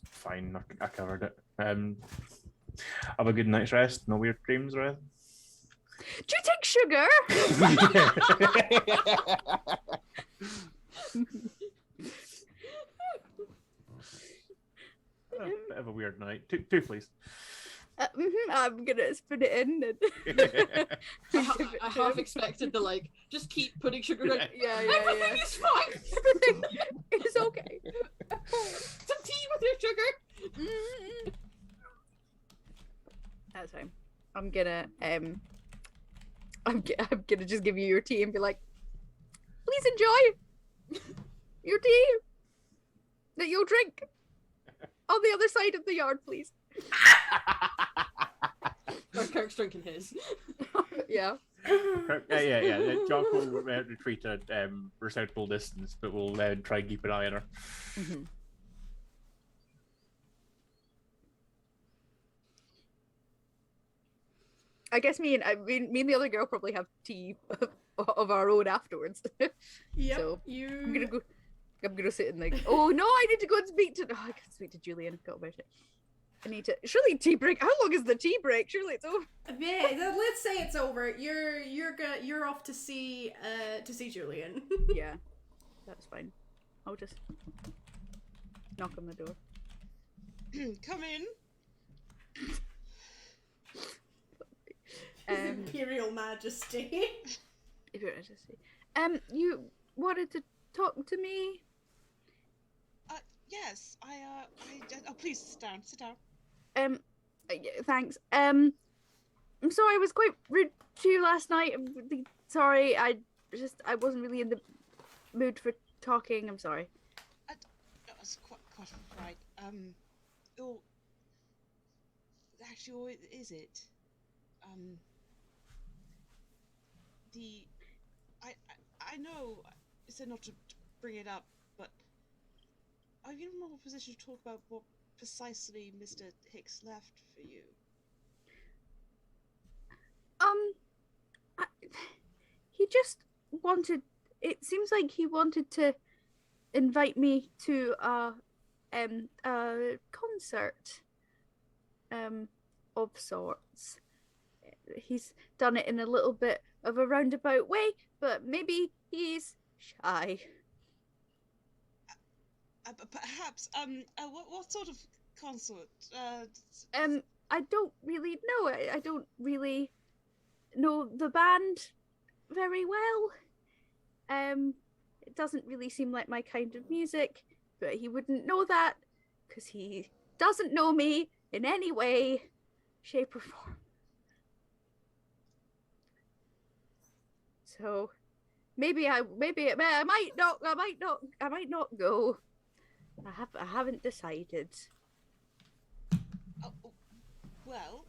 fine. I covered it. Have a good night's rest. No weird dreams or anything. Do you take sugar? A bit of a weird night. Two, please. I'm gonna spin it in. I half expected the just keep putting sugar in. Yeah. Everything is fine. Everything is okay. Some tea with your sugar. That's fine. I'm gonna just give you your tea and be like, please enjoy your tea that you'll drink on the other side of the yard, please. Or Kirk's drinking his. Yeah. Yeah. Jock will retreat at respectable distance, but we'll try and keep an eye on her. I guess me and the other girl probably have tea of our own afterwards. Yep. So you. I'm gonna sit and oh no, I need to go and speak to. Oh, I can speak to Julian. Forgot about it. I need to. Surely tea break. How long is the tea break? Surely it's over. Yeah, let's say it's over. You're off to see Julian. Yeah, that's fine. I'll just knock on the door. Come in. His Imperial Majesty. You wanted to talk to me? Yes. Oh, please sit down. Sit down. Thanks. I'm sorry I was quite rude to you last night. I'm really sorry. I wasn't really in the mood for talking. I'm sorry. That was quite right. Oh, actually, or is it? I know I said not to bring it up, but are you in a position to talk about what precisely Mr. Hicks left for you? He just wanted. It seems like he wanted to invite me to a concert, of sorts. He's done it in a little bit of a roundabout way, but maybe he's shy. Perhaps. What sort of concert? I don't really know. I don't really know the band very well. It doesn't really seem like my kind of music, but he wouldn't know that because he doesn't know me in any way, shape, or form. So maybe I might not go. I haven't decided. Oh, well,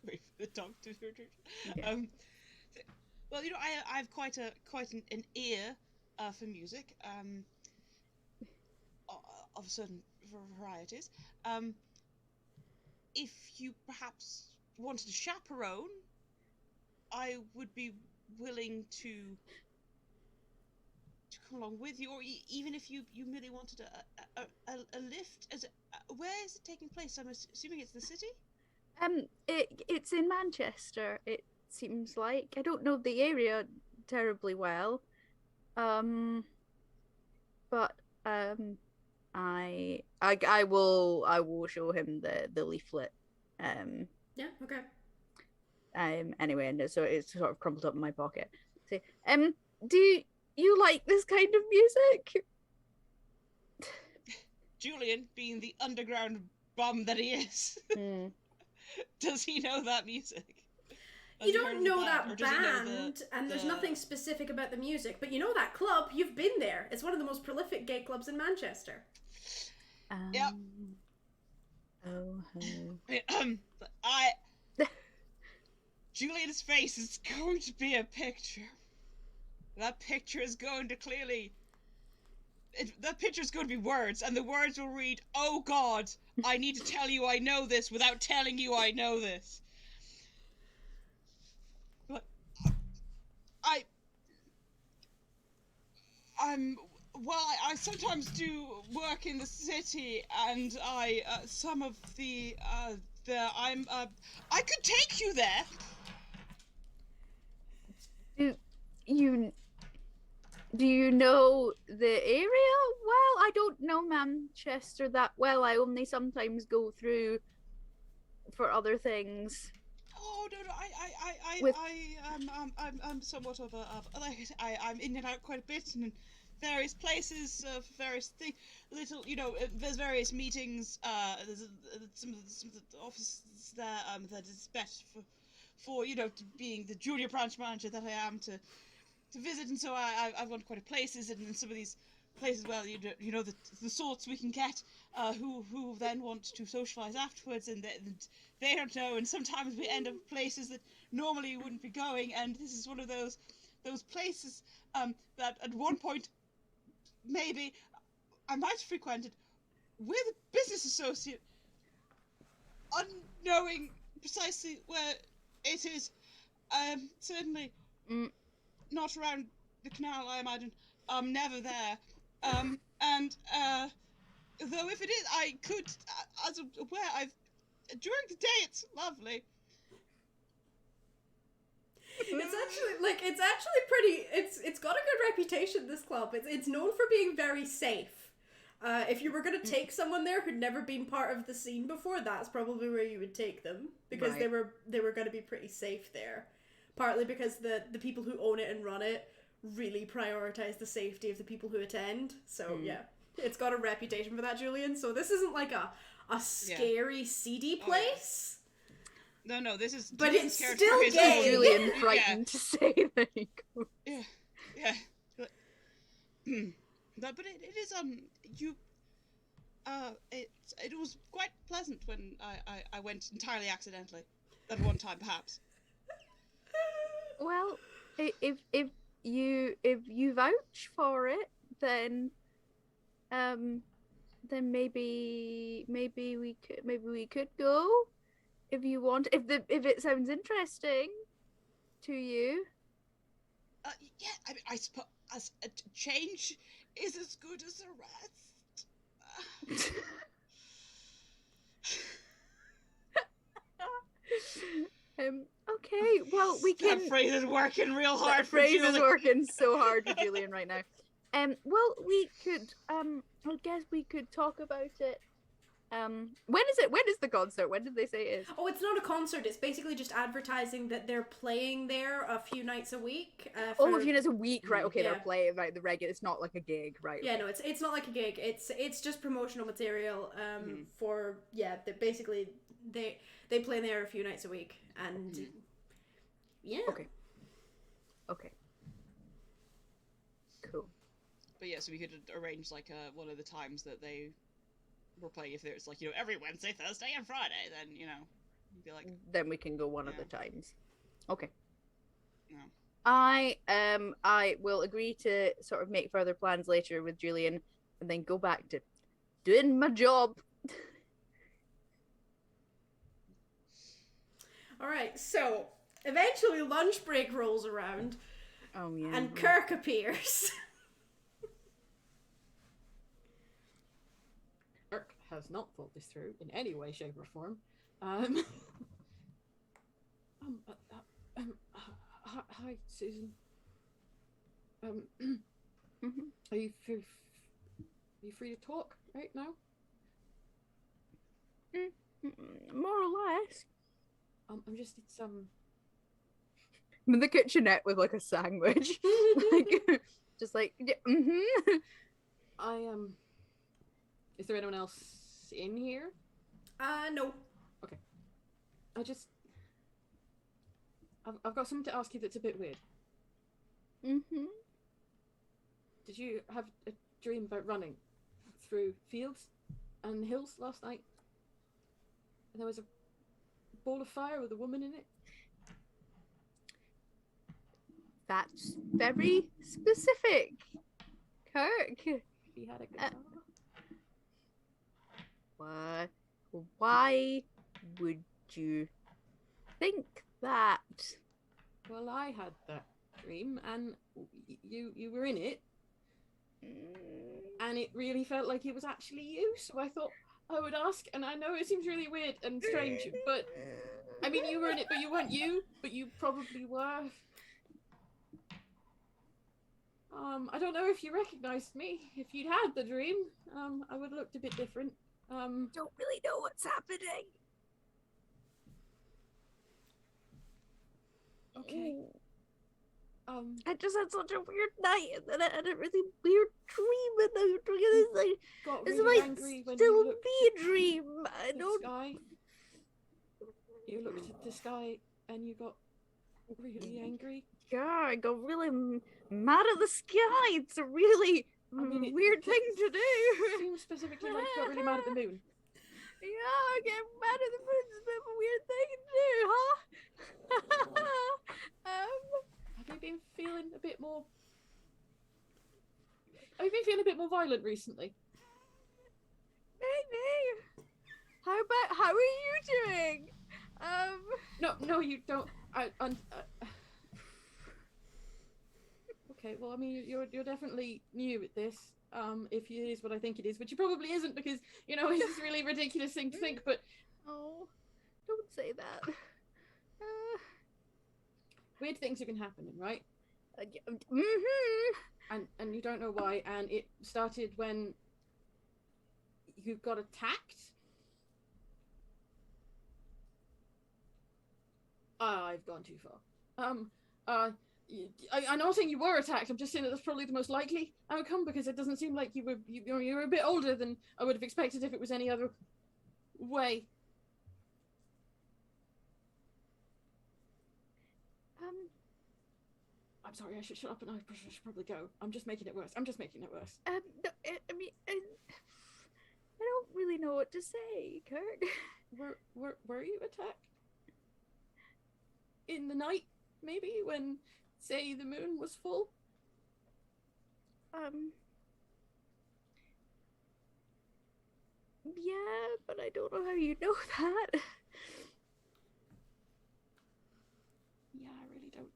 wait for the dog to return. Yeah. Well, I've quite an ear for music, of certain varieties. If you perhaps wanted a chaperone, I would be willing to come along with you, or even if you merely wanted a lift. Where is it taking place? I'm assuming it's the city. It's in Manchester. It seems like I don't know the area terribly well, but I will show him the leaflet. Yeah. Okay. Anyway, and so it's sort of crumpled up in my pocket. So, do you like this kind of music? Julian, being the underground bum that he is, does he know that music? You don't know that band, and there's nothing specific about the music, but you know that club. You've been there. It's one of the most prolific gay clubs in Manchester. Yep. Oh. But I his face is going to be a picture. That picture is going to clearly... that picture is going to be words, and the words will read, "Oh God, I need to tell you I know this without telling you I know this." But I sometimes do work in the city, and some of I could take you there. Do you know the area well? I don't know Manchester that well. I only sometimes go through for other things. Oh no! I'm somewhat of I'm in and out quite a bit, and in various places, various things. There's various meetings. There's some of the offices there that is best for being the junior branch manager that I am to visit, and so I've gone to quite a places, and in some of these places, well, the sorts we can get, who then want to socialise afterwards, and they don't know, and sometimes we end up places that normally you wouldn't be going, and this is one of those places that at one point maybe I might have frequented with a business associate, unknowing precisely where it is. Certainly not around the canal, I imagine. Never there. And though if it is, I could, as aware, during the day it's lovely. It's actually pretty. It's got a good reputation. This club. It's known for being very safe. If you were gonna take someone there who'd never been part of the scene before, that's probably where you would take them, because Right. they were gonna be pretty safe there. Partly because the people who own it and run it really prioritize the safety of the people who attend. So yeah, it's got a reputation for that, Julian. So this isn't like a scary, seedy place. No, this is. But Julian's it's character still is gay. own- Julian frightened to say that he goes. Yeah. But it is it was quite pleasant when I went entirely accidentally at one time, perhaps. Well, if you vouch for it, then maybe we could go if you want. If it sounds interesting to you. Yeah, I suppose as a change is as good as a rest. Okay, well, we can. That phrase is working real hard. That phrase for is Julie. working so hard for Julian right now. Well, we could. I guess we could talk about it. When is it? When is the concert? When did they say it is? Oh, it's not a concert. It's basically just advertising that they're playing there a few nights a week. A few nights a week, right? Okay, Yeah. they're playing like the regular. It's not like a gig, right? Yeah, okay. no, it's not like a gig. It's just promotional material. For basically they play there a few nights a week, and yeah. Okay. Cool. But yeah, so we could arrange like one of the times that they were playing. If there's like every Wednesday, Thursday, and Friday, then you'd be like. Then we can go one of the times. Okay. Yeah. I will agree to sort of make further plans later with Julian, and then go back to doing my job. All right, so eventually lunch break rolls around, Oh yeah. and Kirk appears. Kirk has not thought this through in any way, shape, or form. Hi, Susan. Are you free to talk right now? More or less. I'm in the kitchenette with like a sandwich, just like I Is there anyone else in here? No. Okay. I've got something to ask you that's a bit weird. Did you have a dream about running through fields and hills last night? And there was a ball of fire with a woman in it? That's very specific, Kirk. He had a guitar. Why would you think that? Well, I had that dream, and you were in it, and it really felt like it was actually you. So I thought I would ask, and I know it seems really weird and strange, but I mean, you were in it, but you weren't you, but you probably were. I don't know if you recognized me. If you'd had the dream, I would have looked a bit different. Don't really know what's happening. Okay. I just had such a weird night, and then I had a really weird dream, and I was like, got this really might angry when still you looked be a dream. I at the don't. sky. You looked at the sky, and you got really angry. Yeah, I got really mad at the sky. It's a really weird thing to do. Seems specifically like you got really mad at the moon. Yeah, I get mad at the moon. It's a bit of a weird thing to do, huh? Have you been feeling a bit more? Have you been feeling a bit more violent recently? Maybe. How are you doing? No, you don't. Okay, well, I mean, you're definitely new at this. If it is what I think it is, which it probably isn't, because it's a really ridiculous thing to think. But oh, don't say that. Weird things have been happening, right? Mm-hmm. And you don't know why. And it started when you got attacked. I've gone too far. I'm not saying you were attacked. I'm just saying that that's probably the most likely outcome, because it doesn't seem like you were a bit older than I would have expected if it was any other way. I'm sorry. I should shut up, and I should probably go. I'm just making it worse. No, I mean, I don't really know what to say, Kirk. Were you attacked in the night? Maybe when, say, the moon was full? Yeah, but I don't know how you know that. Yeah, I really don't.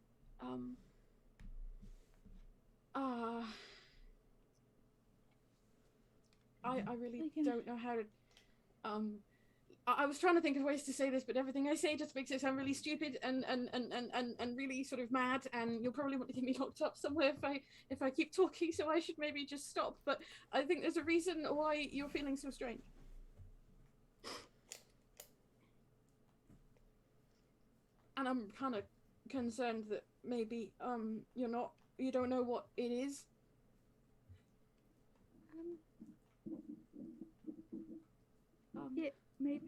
I really don't know how to, I was trying to think of ways to say this, but everything I say just makes it sound really stupid and really sort of mad, and you'll probably want to get me locked up somewhere if I keep talking, so I should maybe just stop. But I think there's a reason why you're feeling so strange. And I'm kind of concerned that maybe you don't know what it is. Yeah, maybe.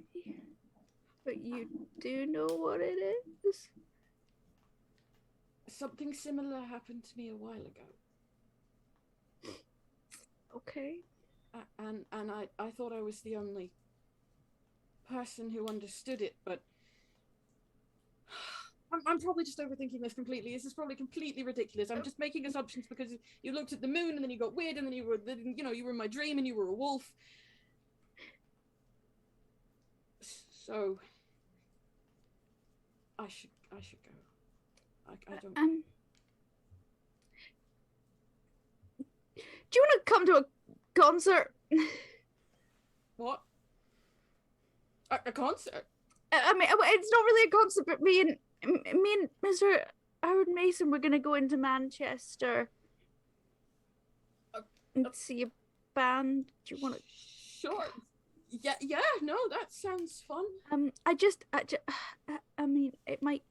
But you do know what it is? Something similar happened to me a while ago. Okay. And I thought I was the only person who understood it, but I'm probably just overthinking this completely. This is probably completely ridiculous. I'm just making assumptions because you looked at the moon and then you got weird and then you were in my dream and you were a wolf. So I should go. I don't. Do you want to come to a concert? What? A concert? I mean, it's not really a concert, but me and Mr. Howard Mason, we're gonna go into Manchester and see a band. Do you want to? Sure. Yeah. No, that sounds fun. I mean, it might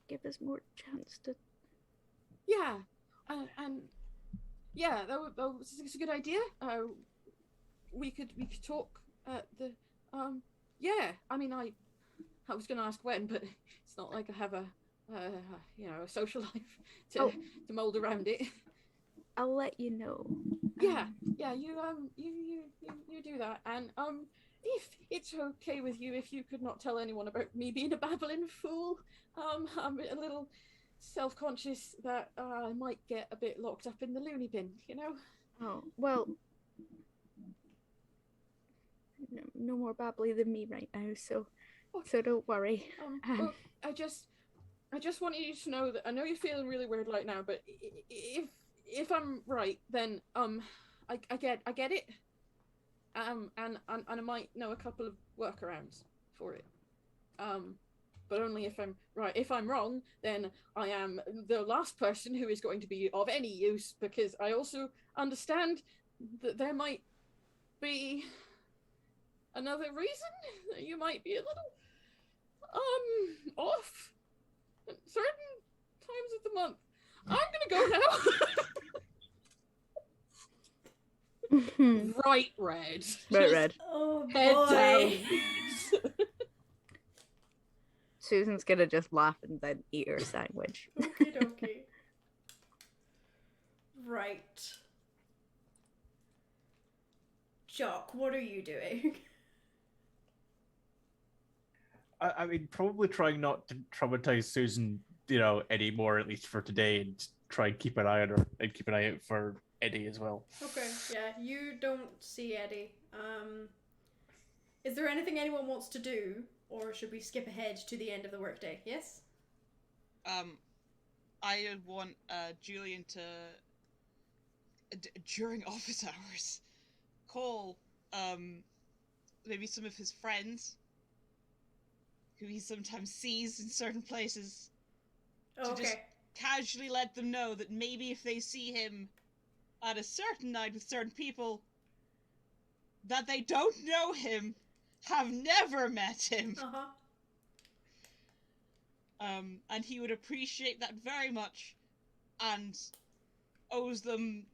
give us more chance to. Yeah, and yeah, that's a good idea. We could talk at the yeah. I mean, I was going to ask when, but it's not like I have a social life to mold around it. I'll let you know. Yeah. You do that, and if it's okay with you, if you could not tell anyone about me being a babbling fool, I'm a little self-conscious that I might get a bit locked up in the loony bin, you know? Oh, well, no more babbly than me right now, so don't worry. Well, I just wanted you to know that I know you're feeling really weird right now, but if I'm right, then I get it. And I might know a couple of workarounds for it. But only if I'm right. If I'm wrong, then I am the last person who is going to be of any use, because I also understand that there might be another reason that you might be a little off at certain times of the month. I'm gonna go now. Bright red. Bright red. Oh Head boy. down. Susan's gonna just laugh and then eat her sandwich. Okie dokie. Right. Jock, what are you doing? I mean, probably trying not to traumatize Susan, anymore, at least for today, and try and keep an eye on her and keep an eye out for Eddie as well. Okay, yeah, you don't see Eddie. Is there anything anyone wants to do, or should we skip ahead to the end of the workday? Yes? I want Julian to during office hours call maybe some of his friends who he sometimes sees in certain places to just casually let them know that maybe if they see him at a certain night with certain people that they don't know him, have never met him. And he would appreciate that very much and owes them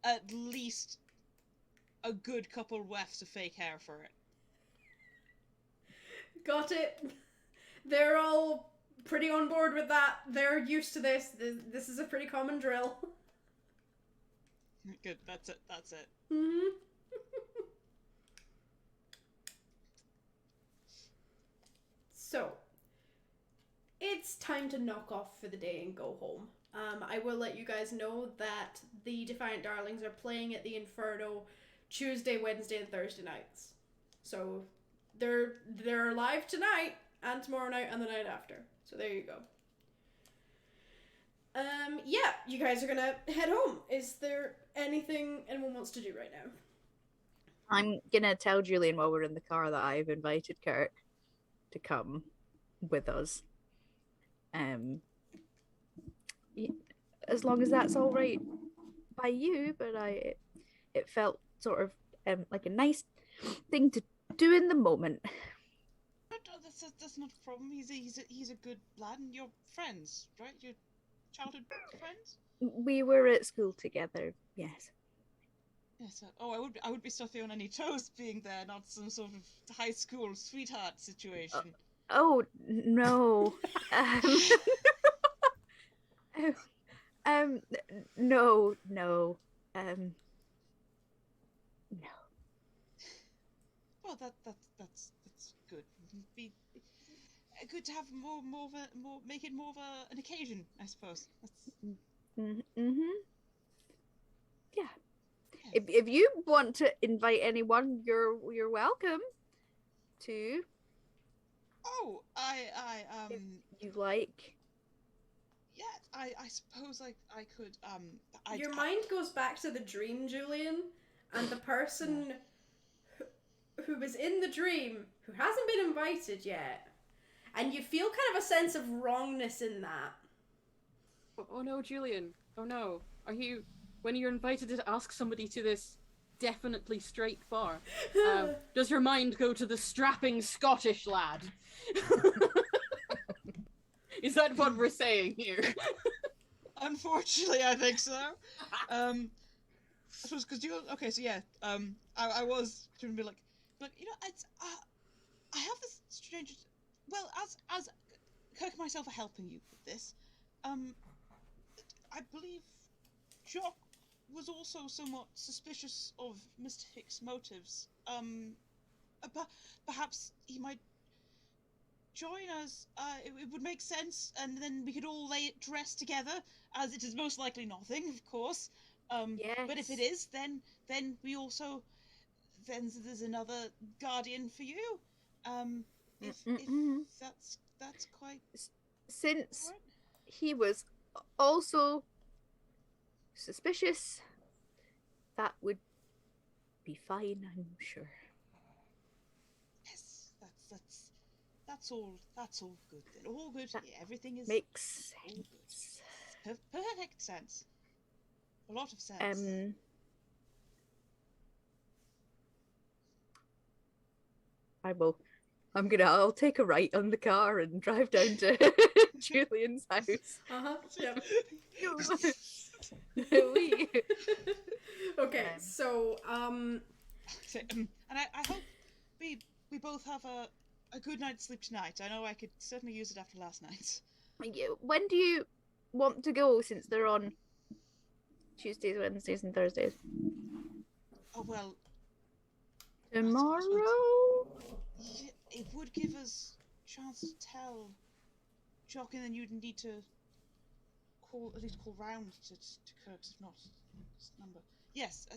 at least a good couple wefts of fake hair for it. Got it. They're all pretty on board with that. They're used to this. This is a pretty common drill. Good, that's it. Mm-hmm. So, it's time to knock off for the day and go home. I will let you guys know that the Defiant Darlings are playing at the Inferno Tuesday, Wednesday, and Thursday nights. So they're live tonight and tomorrow night and the night after. So there you go. Yeah, you guys are gonna head home. Is there anything anyone wants to do right now? I'm gonna tell Julian while we're in the car that I've invited Kirk to come with us. As long as that's all right by you, but it felt sort of like a nice thing to do in the moment. That's not a problem. He's a good lad, and you're friends, right? You're childhood friends. We were at school together. Yes. Yes. I would be stuffy on any toes being there, not some sort of high school sweetheart situation. Oh no. No. No. Well, that's good. It'd be good to have make it more of an occasion, I suppose. Yeah. If you want to invite anyone, you're welcome to. Oh, If you like. Yeah, I suppose I could Your mind goes back to the dream, Julian, and the person who was in the dream who hasn't been invited yet, and you feel kind of a sense of wrongness in that. Oh no, Julian. Oh no. Are you, when you're invited to ask somebody to this definitely straight bar, does your mind go to the strapping Scottish lad? Is that what we're saying here? Unfortunately, I think so. I suppose because I was trying to be like, but it's I have this strange. Well, as Kirk and myself are helping you with this, I believe Jock was also somewhat suspicious of Mr. Hicks' motives. Perhaps he might join us, it would make sense, and then we could all lay it to rest together, as it is most likely nothing, of course. But if it is, then we also, then there's another guardian for you. If that's quite. Since Alright. he was also suspicious, that would be fine, I'm sure. Yes, that's all good then. All good. That Everything is makes all good. sense. Perfect sense. A lot of sense. I'll take a right on the car and drive down to Julian's house. Yep. We- Okay, so and I hope we both have a good night's sleep tonight. I know I could certainly use it after last night. when do you want to go, since they're on Tuesdays, Wednesdays, and Thursdays? Oh well. Tomorrow? It would give us a chance to tell Jock, and then you'd need to at least call round to Kirk's, if not his number. Yes,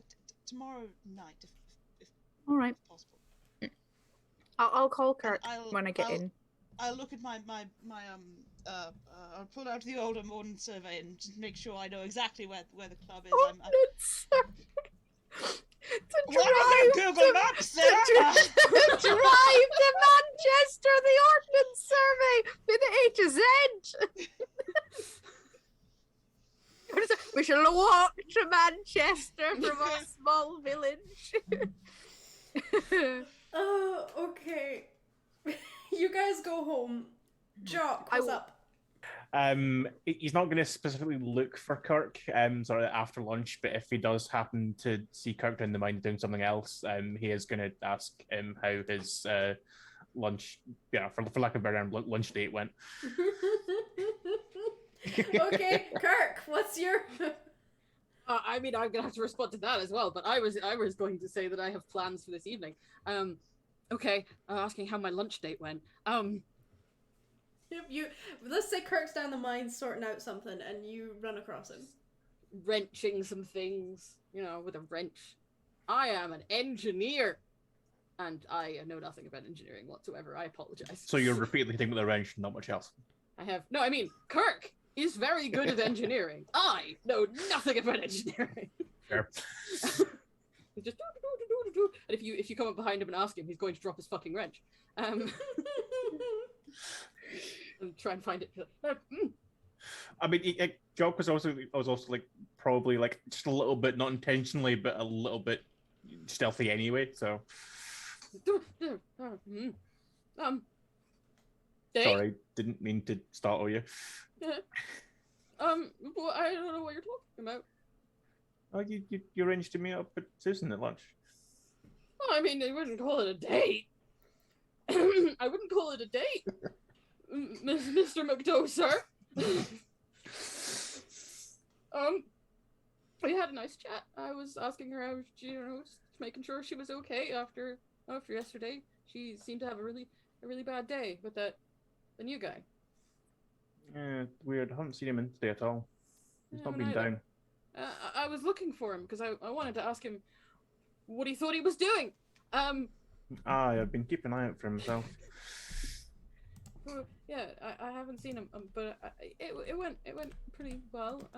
tomorrow night, if All right. possible. I'll call Kirk when I get in. I'll look at my I'll pull out the older modern survey and just make sure I know exactly where the club is. Google Maps there. Drive to Manchester, the Ordnance Survey with the A to Z. We shall walk to Manchester from a small village. Oh, okay. You guys go home. Jock, what's up? He's not going to specifically look for Kirk sort of after lunch, but if he does happen to see Kirk down the mine doing something else, he is going to ask him how his lunch, for lack of a better term, lunch date went. Okay, Kirk, what's your... I mean, I'm gonna have to respond to that as well, but I was going to say that I have plans for this evening. Okay, asking how my lunch date went. Let's say Kirk's down the mine sorting out something, and you run across him. Wrenching some things, with a wrench. I am an engineer, and I know nothing about engineering whatsoever. I apologize. So you're repeatedly hitting with a wrench, not much else. I mean, Kirk is very good at engineering. I know nothing about engineering. Fair. He's just and if you come up behind him and ask him, he's going to drop his fucking wrench. And try and find it. I mean, Jock was also like probably like just a little bit, not intentionally, but a little bit stealthy anyway. So. Sorry, didn't mean to startle you. Well, I don't know what you're talking about. Oh, you arranged to meet up with Susan at lunch. Well, I mean, I wouldn't call it a date. I wouldn't call it a date, Mr. McDough, sir. We had a nice chat. I was asking her how, just making sure she was okay after yesterday. She seemed to have a really bad day with the new guy. Yeah, weird. I haven't seen him in today at all. He's not been down. I was looking for him because I wanted to ask him what he thought he was doing. I've been keeping an eye out for himself. Well, yeah, I haven't seen him, but it went pretty well.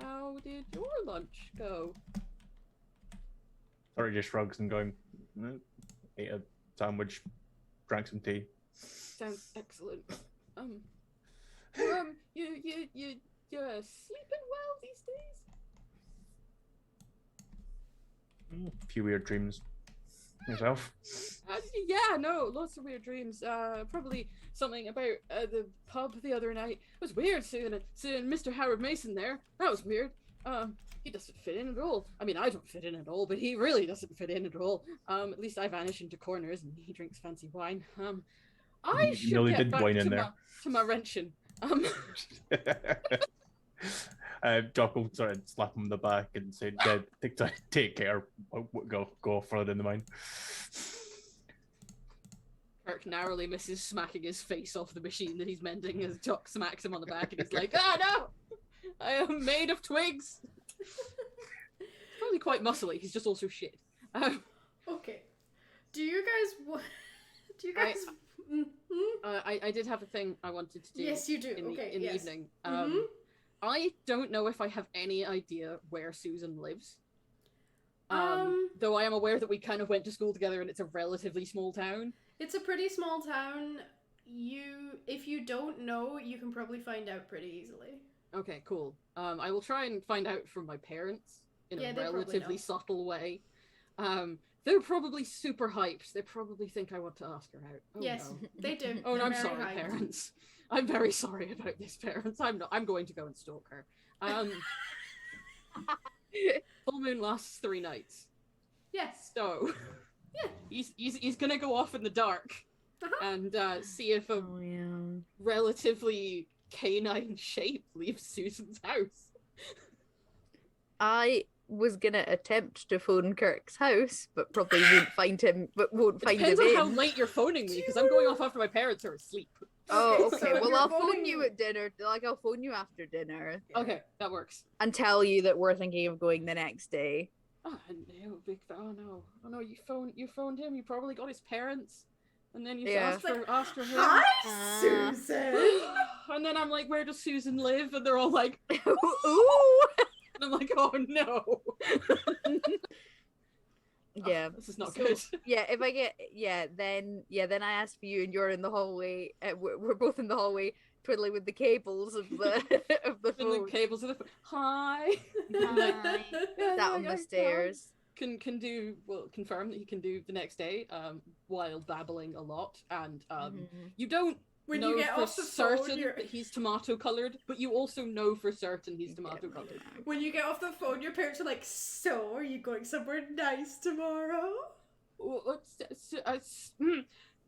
How did your lunch go? Sorry, just shrugs and going. Ate a sandwich, drank some tea. Sounds excellent. You're sleeping well these days? A few weird dreams. Yourself? Yeah, no, lots of weird dreams. Probably something about the pub the other night. It was weird seeing Mr. Howard Mason there. That was weird. He doesn't fit in at all. I mean, I don't fit in at all, but he really doesn't fit in at all. At least I vanish into corners and he drinks fancy wine. I should get back to my wrenching. Jock will sort of slap him on the back and say, take care. Go further in the mine. Kirk narrowly misses smacking his face off the machine that he's mending as Jock smacks him on the back, and he's like, "Ah, no! I am made of twigs!" He's probably quite muscly, he's just also shit. Okay. Do you guys... Mhm. I did have a thing I wanted to do. Yes, you do. In the, Okay, in the yes. evening. Mhm. I don't know if I have any idea where Susan lives. Though I am aware that we kind of went to school together and it's a relatively small town. It's a pretty small town. If you don't know, you can probably find out pretty easily. Okay, cool. I will try and find out from my parents in Yeah, a they probably relatively know. subtle way. They're probably super hyped. They probably think I want to ask her out. Oh, Yes, no. they do. Oh, no, They're I'm very sorry, hyped. parents. I'm very sorry about this, parents. I'm going to go and stalk her. Full moon lasts 3 nights. Yes. So, Yeah. he's gonna go off in the dark Uh-huh. and see if a Oh yeah. relatively canine shape leaves Susan's house. I was gonna attempt to phone Kirk's house, but probably won't find him. But won't It find depends him on how in. late you're phoning me, because I'm going off after my parents are asleep. Oh, Okay, so okay. if Well, you're I'll phoning- phone you at dinner. Like, I'll phone you after dinner Okay, that works. and tell you that we're thinking of going the next day. Oh no, oh no! You phoned him. You probably got his parents, and then you Yeah. asked for him. Hi, Susan. And then I'm like, where does Susan live? And they're all like, Ooh. and I'm like, oh no. Yeah. Oh, this is not So, good. Yeah, if I get then I ask for you, and you're in the hallway. We're both in the hallway, twiddling with the cables of the of the And the phone. cables of the hi. Hi. Yeah, Sat on the stairs. Can confirm that he can do the next day, while babbling a lot, and Mhm. you don't When know you get for off the phone, certain that he's tomato colored, but you also know for certain he's tomato colored. when you get off the phone, your parents are like, "So, are you going somewhere nice tomorrow?"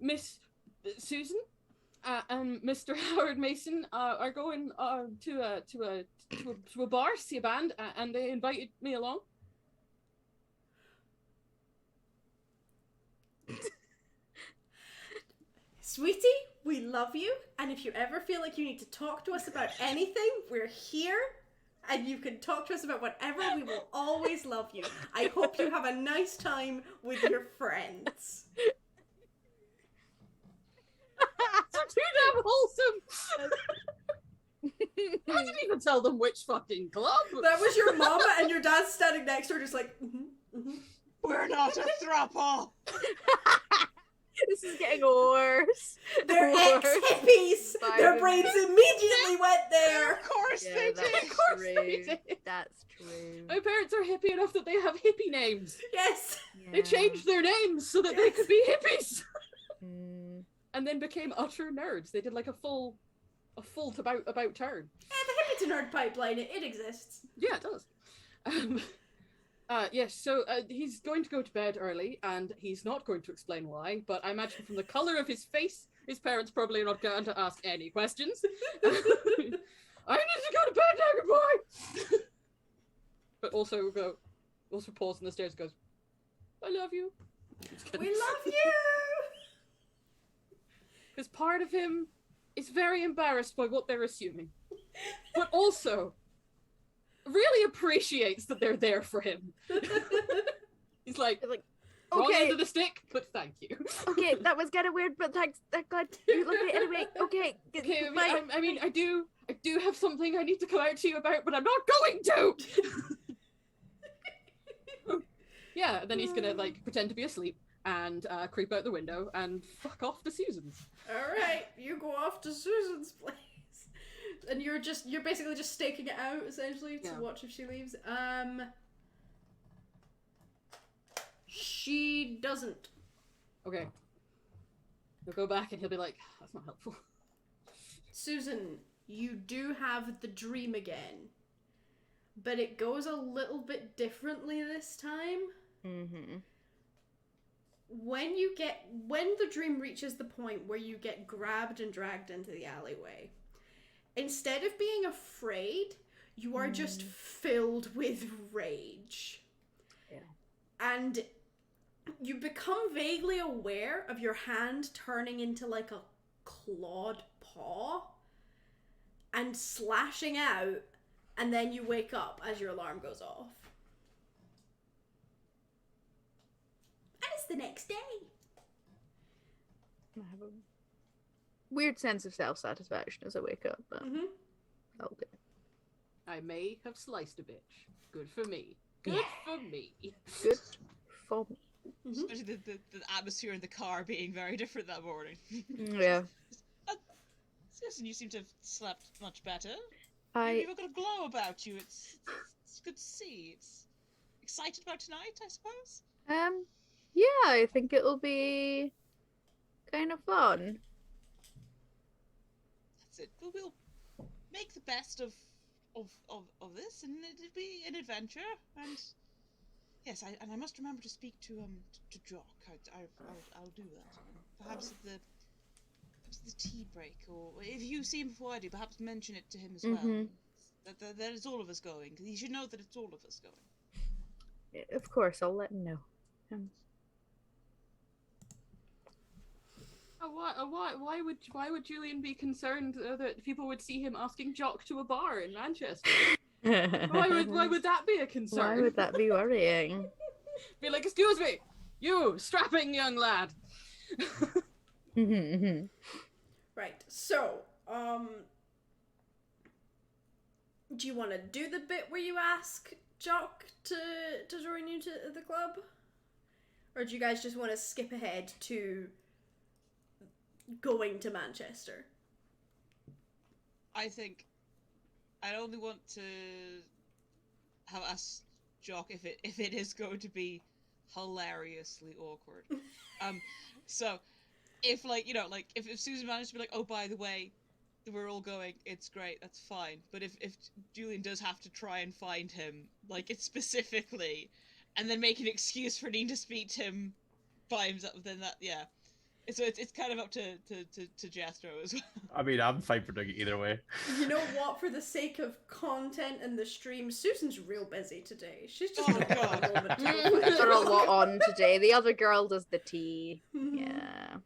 Miss Susan and Mr. Howard Mason are going to a bar, see a band, and they invited me along. Sweetie, we love you, and if you ever feel like you need to talk to us about anything, we're here, and you can talk to us about whatever. We will always love you. I hope you have a nice time with your friends. Too damn wholesome. I didn't even tell them which fucking club. That was your mama and your dad standing next to her, just like, We're not a throuple. This is getting worse. They're Worse. ex-hippies. By Their the brains minute. immediately went there. Of course Yeah, they that's did. course they true. did. That's true. My parents are hippie enough that they have hippie names. Yes. They changed their names so that they could be hippies. Mm. And then became utter nerds. They did like a full about turn. The hippie to nerd pipeline, it exists. Yeah, it does. Yes, so he's going to go to bed early, and he's not going to explain why, but I imagine from the colour of his face, his parents probably are not going to ask any questions. I need to go to bed now, goodbye! But also pause on the stairs and goes, I love you. We love you. Because part of him is very embarrassed by what they're assuming, but also really appreciates that they're there for him. He's like, It's like, wrong okay, end of the stick, but thank you. okay, that was kind of weird, but thanks. I'm glad you loved it anyway. Okay, Okay, goodbye. I mean, I do have something I need to come out to you about, but I'm not going to. Yeah, and then he's gonna like pretend to be asleep and creep out the window and fuck off to Susan's. Alright, you go off to Susan's place. And you're basically just staking it out, essentially, to Yeah. watch if she leaves. She doesn't. Okay. He'll go back and he'll be like, that's not helpful. Susan, you do have the dream again. But it goes a little bit differently this time. Mm-hmm. When the dream reaches the point where you get grabbed and dragged into the alleyway, instead of being afraid, you are just filled with rage. Yeah. And you become vaguely aware of your hand turning into like a clawed paw and slashing out, and then you wake up as your alarm goes off. And it's the next day. I have a weird sense of self-satisfaction as I wake up, but Mm-hmm. that'll do. I may have sliced a bitch. Good for me. Good Yeah. for me. Good for me. Mm-hmm. Especially the atmosphere in the car being very different that morning. Yeah. Susan, you seem to have slept much better. I You've got a glow about you. It's good to see. It's excited about tonight, I suppose. yeah, I think it'll be kind of fun. That's it. We'll make the best of this, and it'll be an adventure. And yes, I must remember to speak to Jock. I'll do that. Perhaps at the tea break, or if you see him before I do, perhaps mention it to him as well. Mhm. That it's all of us going. He should know that it's all of us going. Of course, I'll let him know. Why would Julian be concerned that people would see him asking Jock to a bar in Manchester? Why would that be a concern? Why would that be worrying? Be like, excuse me, you strapping young lad. Right. So, do you want to do the bit where you ask Jock to join you to the club? Or do you guys just want to skip ahead to going to Manchester? I think I only want to have asked Jock if it is going to be hilariously awkward. So if if Susan managed to be like, oh, by the way, we're all going, it's great, that's fine. But if Julian does have to try and find him, like, it's specifically, and then make an excuse for needing to speak to him by himself, then that, yeah. So it's kind of up to Jethro as well. I mean, I'm fine for doing it either way. You know what? For the sake of content and the stream, Susan's real busy today. She's just Oh, not got God. a moment to I've got a lot on today. The other girl does the tea. Mhm. Yeah.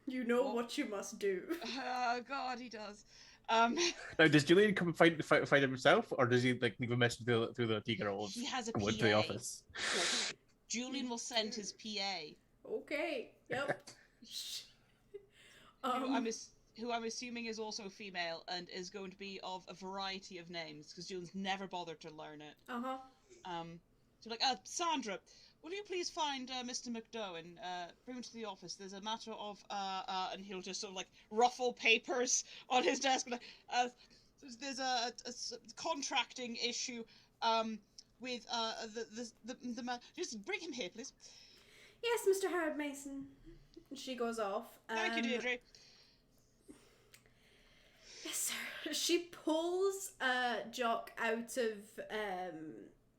You know what you must do. Oh God, he does. Now, does Julian come and find himself, or does he like leave a message through the tea girl? He has a Come PA. into the office. Julian will send his PA. Okay. Yep. Who I'm assuming is also female and is going to be of a variety of names because Julian's never bothered to learn it. So like, Sandra, will you please find Mr. McDough and bring him to the office? There's a matter of and he'll just sort of like ruffle papers on his desk. There's a contracting issue with the man. Just bring him here, please. Yes, Mr. Howard Mason. She goes off. Thank you, Deirdre. Yes, sir. She pulls Jock out of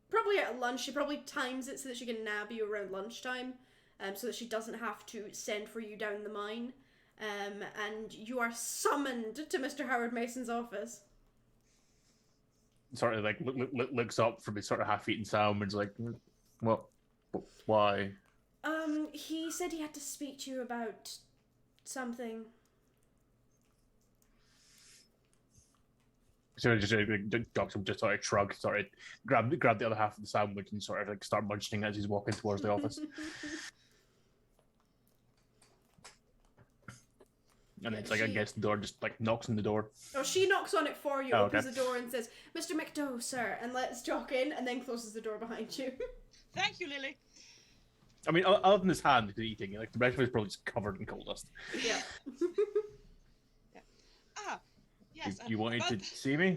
probably at lunch. She probably times it so that she can nab you around lunchtime, so that she doesn't have to send for you down the mine. And you are summoned to Mr. Howard Mason's office. Sort of like looks up from his sort of half-eaten sandwich, like, what? Why? He said he had to speak to you about something. So just sort of shrug, sort of grab the other half of the sandwich and sort of like start munching as he's walking towards the office. And it's like, I guess the door just like knocks on the door. Oh, she knocks on it for you, Oh, opens okay. the door and says, Mr. McDough, sir, and lets Jock in, and then closes the door behind you. Thank you, Lily. I mean, other than his hand he's eating, like the rest of it is probably just covered in coal dust. Yeah. Yes. You wanted to see me?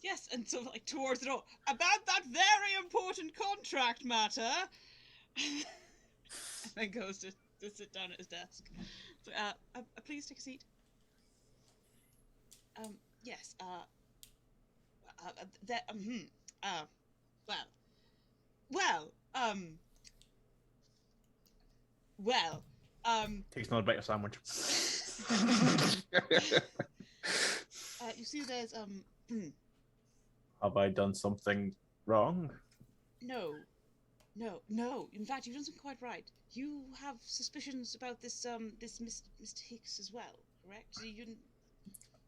Yes, and so like towards the door about that very important contract matter. And then goes to sit down at his desk. So, please take a seat. Yes. Takes another bite of sandwich. You see, there's Have I done something wrong? no. No. In fact, you've done something quite right. You have suspicions about this Mr. Hicks as well, correct?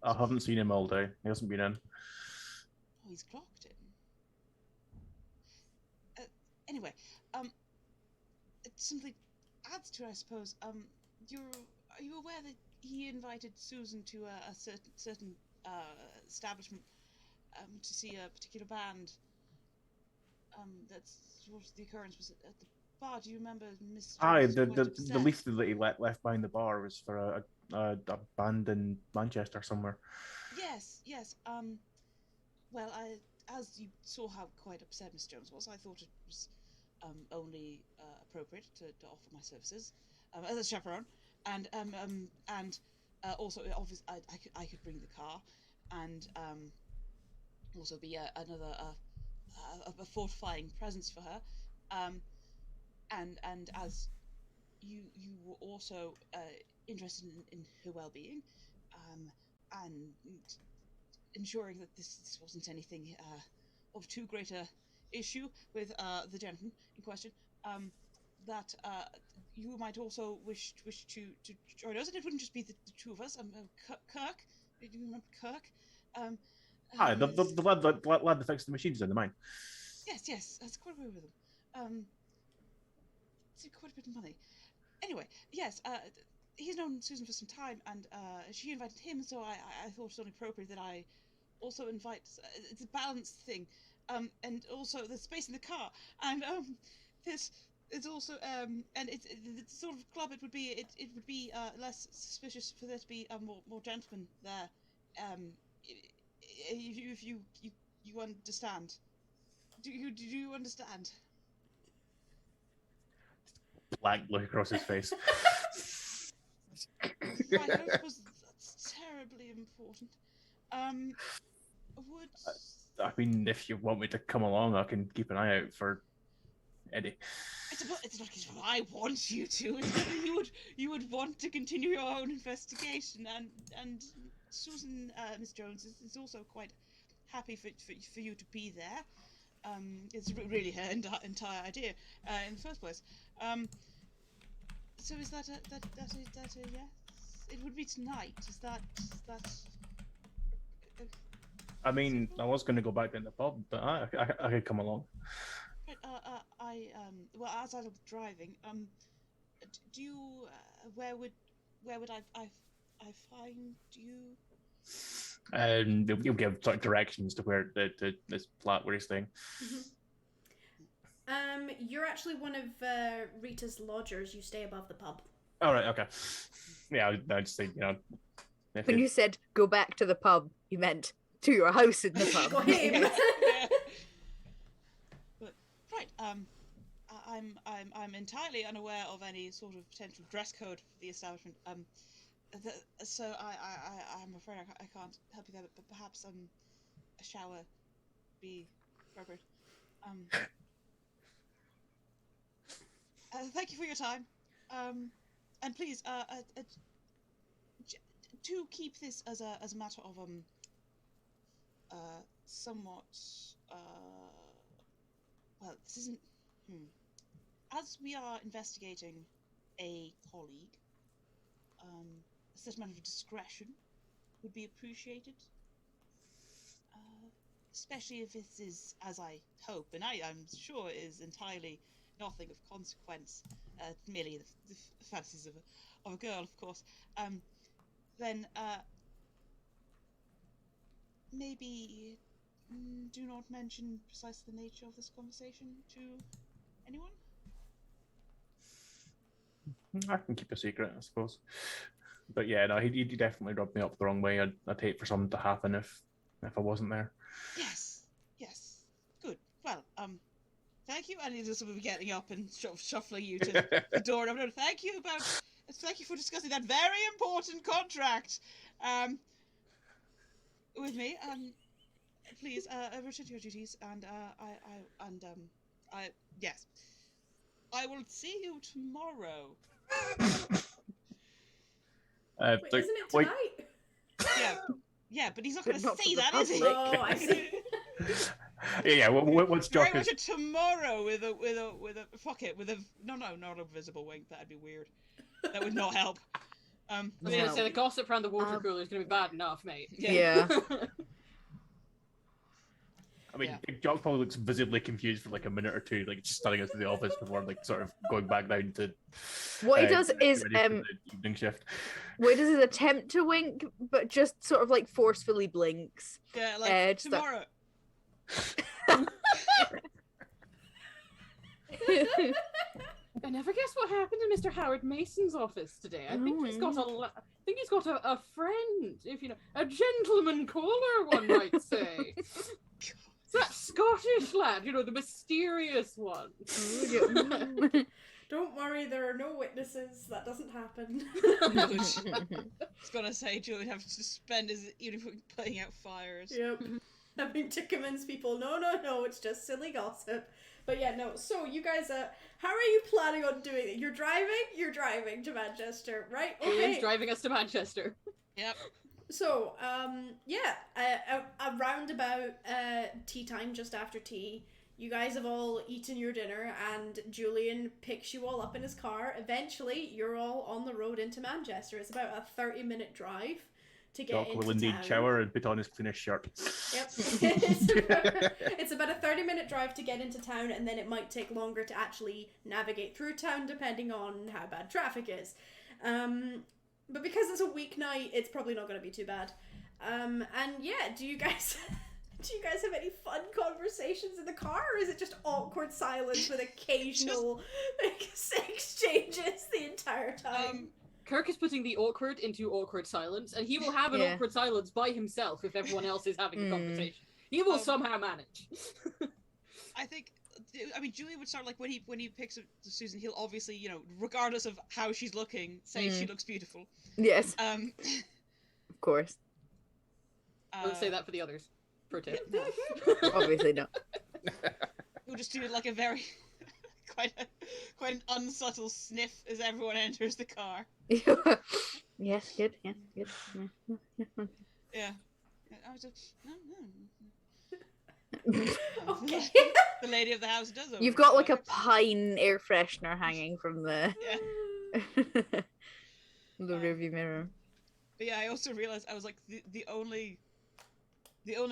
I haven't seen him all day. He hasn't been in. Oh, he's clocked in. Anyway, it simply adds to, I suppose. Are you aware that he invited Susan to a certain establishment to see a particular band? That's what the occurrence was at the bar. Do you remember Miss? Aye, Jones was quite the leaflet that he left behind the bar was for a band in Manchester somewhere. Yes. Well, as you saw how quite upset Miss Jones was, I thought it was only appropriate to offer my services as a chaperone, and also obviously I could bring the car, and also be another a fortifying presence for her, and as you were also interested in her well-being, and ensuring that this wasn't anything of too great a issue with the gentleman in question, that you might also wish to join us, and it wouldn't just be the two of us. Kirk, do you remember Kirk? Aye, the lad that fixed the machines in the mine. Yes, that's quite a way with him. It's quite a bit of money. Anyway, yes, he's known Susan for some time, and she invited him, so I thought it was only appropriate that I also invite. It's a balanced thing, and also the space in the car, and this. It's also and it's the sort of club it would be less suspicious for there to be more gentlemen there, if you understand. Do you understand? Blank look across his face. Right, I don't suppose that's terribly important. Would I mean, if you want me to come along, I can keep an eye out for Eddie. it's not because I want you to. It's whether you would want to continue your own investigation, and Susan, Miss Jones, is also quite happy for you to be there. It's really her entire idea in the first place. So is that a yes? It would be tonight. Is that? I mean, I was going to go back in the pub, but I could come along. Right, well, as I was driving, do you, where would I find you? You'll give sort of directions to where this flat where he's staying. You're actually one of Rita's lodgers. You stay above the pub. All right, okay. Yeah, I'd say, When you said go back to the pub, you meant to your house in the pub. Got him. But, right, I'm entirely unaware of any sort of potential dress code for the establishment. So I'm afraid I can't help you there. But perhaps a shower be appropriate. Thank you for your time. And please, do keep this as a matter of somewhat well, this isn't as we are investigating a colleague, a certain amount of discretion would be appreciated, especially if this is, as I hope and I'm sure is entirely nothing of consequence, merely the fantasies of a girl, of course. Then maybe do not mention precisely the nature of this conversation to anyone. I can keep a secret, I suppose. But yeah, no, he definitely rubbed me up the wrong way. I'd hate for something to happen if I wasn't there. Yes, good. Well, thank you. And he's will be getting up and shuffling you to the door. Thank you for discussing that very important contract with me. Please return to your duties, and yes, I will see you tomorrow. Wait, isn't it tonight? Yeah, but he's not going to Not say for the that, is he? Oh, I see. Yeah. What's Very Jock much is? a tomorrow with a fuck it with a no not a visible wink. That'd be weird. That would not help. I was But gonna yeah, say the gossip around the water cooler is gonna be bad enough, mate. Yeah. I mean, Yeah. Jock probably looks visibly confused for like a minute or two, like just starting us to the office before like sort of going back down to. What he does is ready for the evening shift. what he does is attempt to wink, but just sort of like forcefully blinks. yeah, like just that- tomorrow. I never guess what happened in Mr. Howard Mason's office today. I think he's got a friend, if you know, a gentleman caller, one might say. It's that Scottish lad, you know, the mysterious one. Don't worry, there are no witnesses. That doesn't happen. I was gonna say Julian have to spend his evening playing out fires. Yep. Having to convince people, no, it's just silly gossip. But yeah, no. So you guys, how are you planning on doing it? You're driving to Manchester, right? Julian's driving us to Manchester. Yep. So, around about tea time, just after tea, you guys have all eaten your dinner, and Julian picks you all up in his car. Eventually, you're all on the road into Manchester. It's about a 30-minute drive to get Jock into will indeed town. shower and put on his cleanest shirt. Yep. It's about a 30-minute drive to get into town, and then it might take longer to actually navigate through town, depending on how bad traffic is. But because it's a weeknight, it's probably not going to be too bad. And yeah, do you guys have any fun conversations in the car, or is it just awkward silence with occasional exchanges the entire time? Kirk is putting the awkward into awkward silence, and he will have an awkward silence by himself if everyone else is having a conversation. He will somehow manage. I think, I mean, Julian would start like when he picks up Susan, he'll obviously, you know, regardless of how she's looking, say she looks beautiful. Yes. Of course. Don't say that for the others. Pro tip. No. Obviously not. We'll just do like a very quite an unsubtle sniff as everyone enters the car. Yes, good. Yeah, good. Yeah. I was just no. Okay. The lady of the house does. You've got like a pine air freshener hanging from the the rearview mirror. But yeah, I also realized I was like the only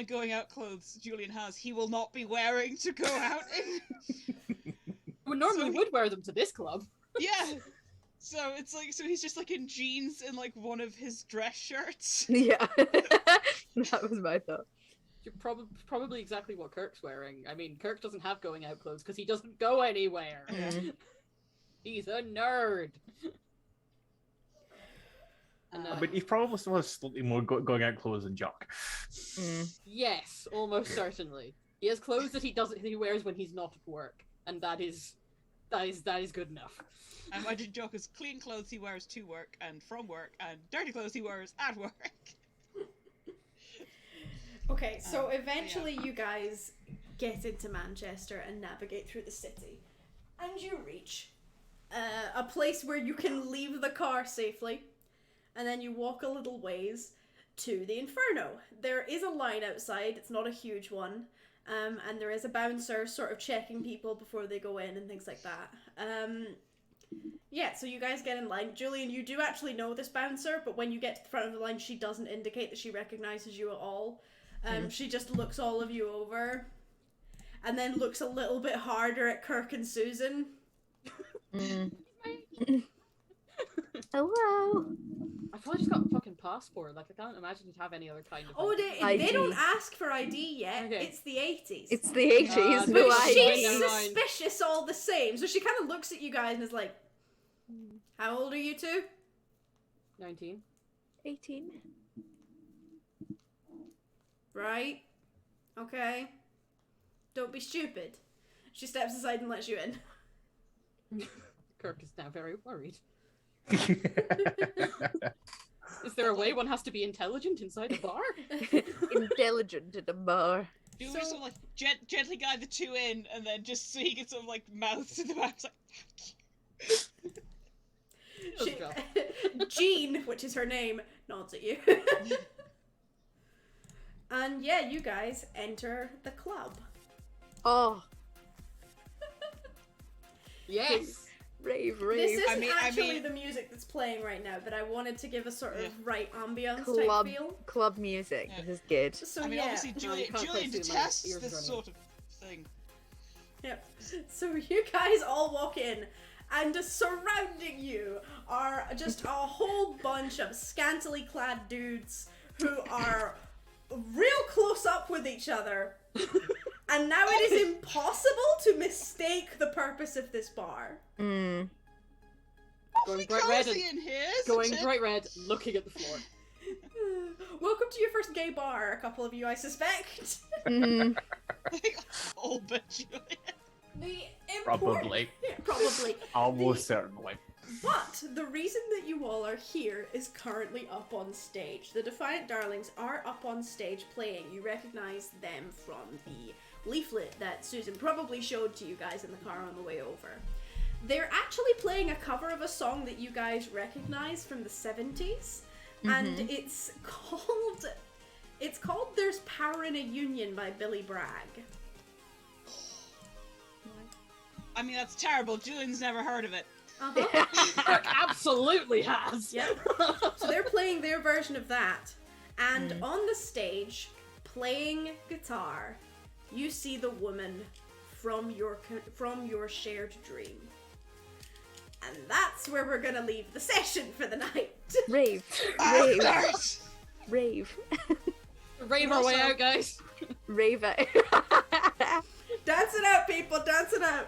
going out clothes Julian has, he will not be wearing to go out in. We normally would wear them to this club. Yeah. So it's like, so he's just like in jeans and like one of his dress shirts. Yeah. That was my thought. Probably exactly what Kirk's wearing. I mean, Kirk doesn't have going out clothes because he doesn't go anywhere. He's a nerd. But he probably still has slightly more going out clothes than Jock. Yes, almost certainly. He has clothes that he wears when he's not at work, and that is good enough. And I did Jock as clean clothes he wears to work and from work, and dirty clothes he wears at work. Okay, so eventually you guys get into Manchester and navigate through the city. And you reach a place where you can leave the car safely. And then you walk a little ways to the Inferno. There is a line outside, it's not a huge one. And there is a bouncer sort of checking people before they go in and things like that. Yeah, so you guys get in line. Julian, you do actually know this bouncer, but when you get to the front of the line, she doesn't indicate that she recognizes you at all. She just looks all of you over, and then looks a little bit harder at Kirk and Susan. Hello. I thought I just got a fucking passport. Like, I can't imagine you'd have any other kind of. Oh, they don't ask for ID yet. Okay. It's the 80s. It's the 80s. no But ID. she's Never mind. suspicious all the same. So she kind of looks at you guys and is like, how old are you two? 19. 18. Right. Okay. Don't be stupid. She steps aside and lets you in. Kirk is now very worried. Is there a way one has to be intelligent inside a bar? Intelligent at a bar. Do we sort of like gently guide the two in, and then just so he gets sort of like mouth to the back, like, Jean, which is her name, nods at you. And yeah, you guys enter the club. Oh, Yes. rave. This isn't I mean- actually the music that's playing right now, but I wanted to give a sort of Yeah. right ambience Club, type feel. club music. Yeah. This is good. So I mean, yeah, obviously, you Julian, can't Julian quite see my detests ears this running. sort of thing. yep. So you guys all walk in, and surrounding you are just a whole bunch of scantily clad dudes who are real close up with each other. And now it is impossible to mistake the purpose of this bar. Mm. Awfully bright red cozy and in here, isn't Going it? bright red, looking at the floor. Welcome to your first gay bar, a couple of you, I suspect. Mm. All but Julian. The Probably. Probably. Almost certainly. But the reason that you all are here is currently up on stage. The Defiant Darlings are up on stage playing. You recognize them from the leaflet that Susan probably showed to you guys in the car on the way over. They're actually playing a cover of a song that you guys recognize from the 70s. And it's called There's Power in a Union by Billy Bragg. I mean, that's terrible. Julian's never heard of it. Uh-huh. Mark absolutely has. Yep. So they're playing their version of that. And on the stage, playing guitar, you see the woman from your shared dream. And that's where we're gonna leave the session for the night. Rave. Bastards! Rave. Rave our way out, guys. Rave it. Dance it out, people, dance it out.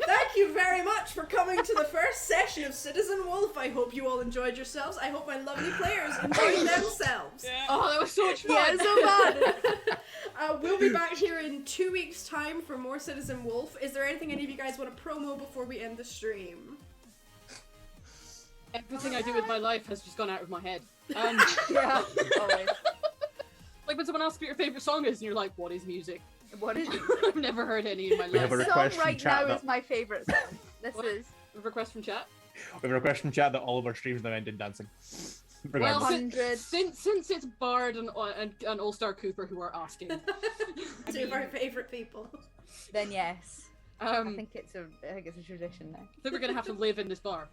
Thank you very much for coming to the first session of Citizen Wolf. I hope you all enjoyed yourselves. I hope my lovely players enjoyed themselves. Yeah. Oh, that was so much fun. Yeah, it's so bad. We'll be back here in 2 weeks' time for more Citizen Wolf. Is there anything any of you guys want to promo before we end the stream? Everything I do with my life has just gone out of my head. Yeah, always. Like when someone asks what your favorite song is, and you're like, "What is music?" What is I've never heard any in my We have a life. This song request from right chat now that- is my favourite song. This What? is Request from chat. We have a request from chat that all of our streams now ended dancing. Well, Regardless. since it's Bard and All Star Cooper who are asking, Two of our favourite people. then yes. I I think it's a tradition now. think we're gonna have to live in this bar.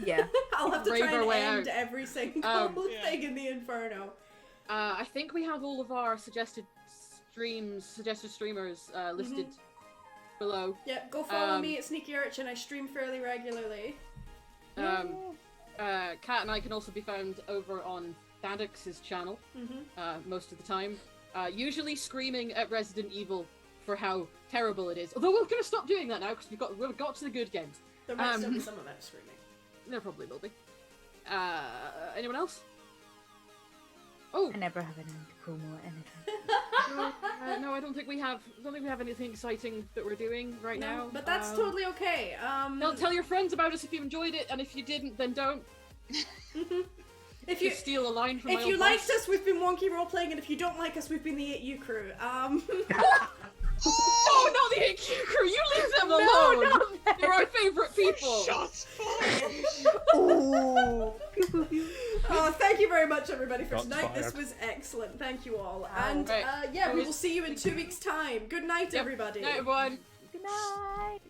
Yeah. I'll have to Rave try our and way end out. every single Yeah. thing in the Inferno. I think we have all of our suggested streamers listed below. Yep, go follow Um, me at Sneaky Urchin. I stream fairly regularly. Kat and I can also be found over on Thadix's channel most of the time. Usually screaming at Resident Evil for how terrible it is. Although we're going to stop doing that now because we've got to the good games. There might still be some of that screaming. There probably will be. Anyone else? Oh I never have anything to promo or anything. no, I don't think we have. Anything exciting that we're doing right now. But that's totally okay. Tell your friends about us if you enjoyed it, and if you didn't, then don't. If you Just steal a line from my if old you boss. liked us, we've been wonky role playing, and if you don't like us, we've been the 8U crew. Oh no, the AQ crew! You leave them alone. They're our favorite people. Shots fired! Ooh. Oh, thank you very much, everybody, for Shots tonight. This fired. was excellent. Thank you all. Wow. And Right. yeah, we will see you in 2 weeks' time. Good night, Yep. everybody. Night, everyone. Good night.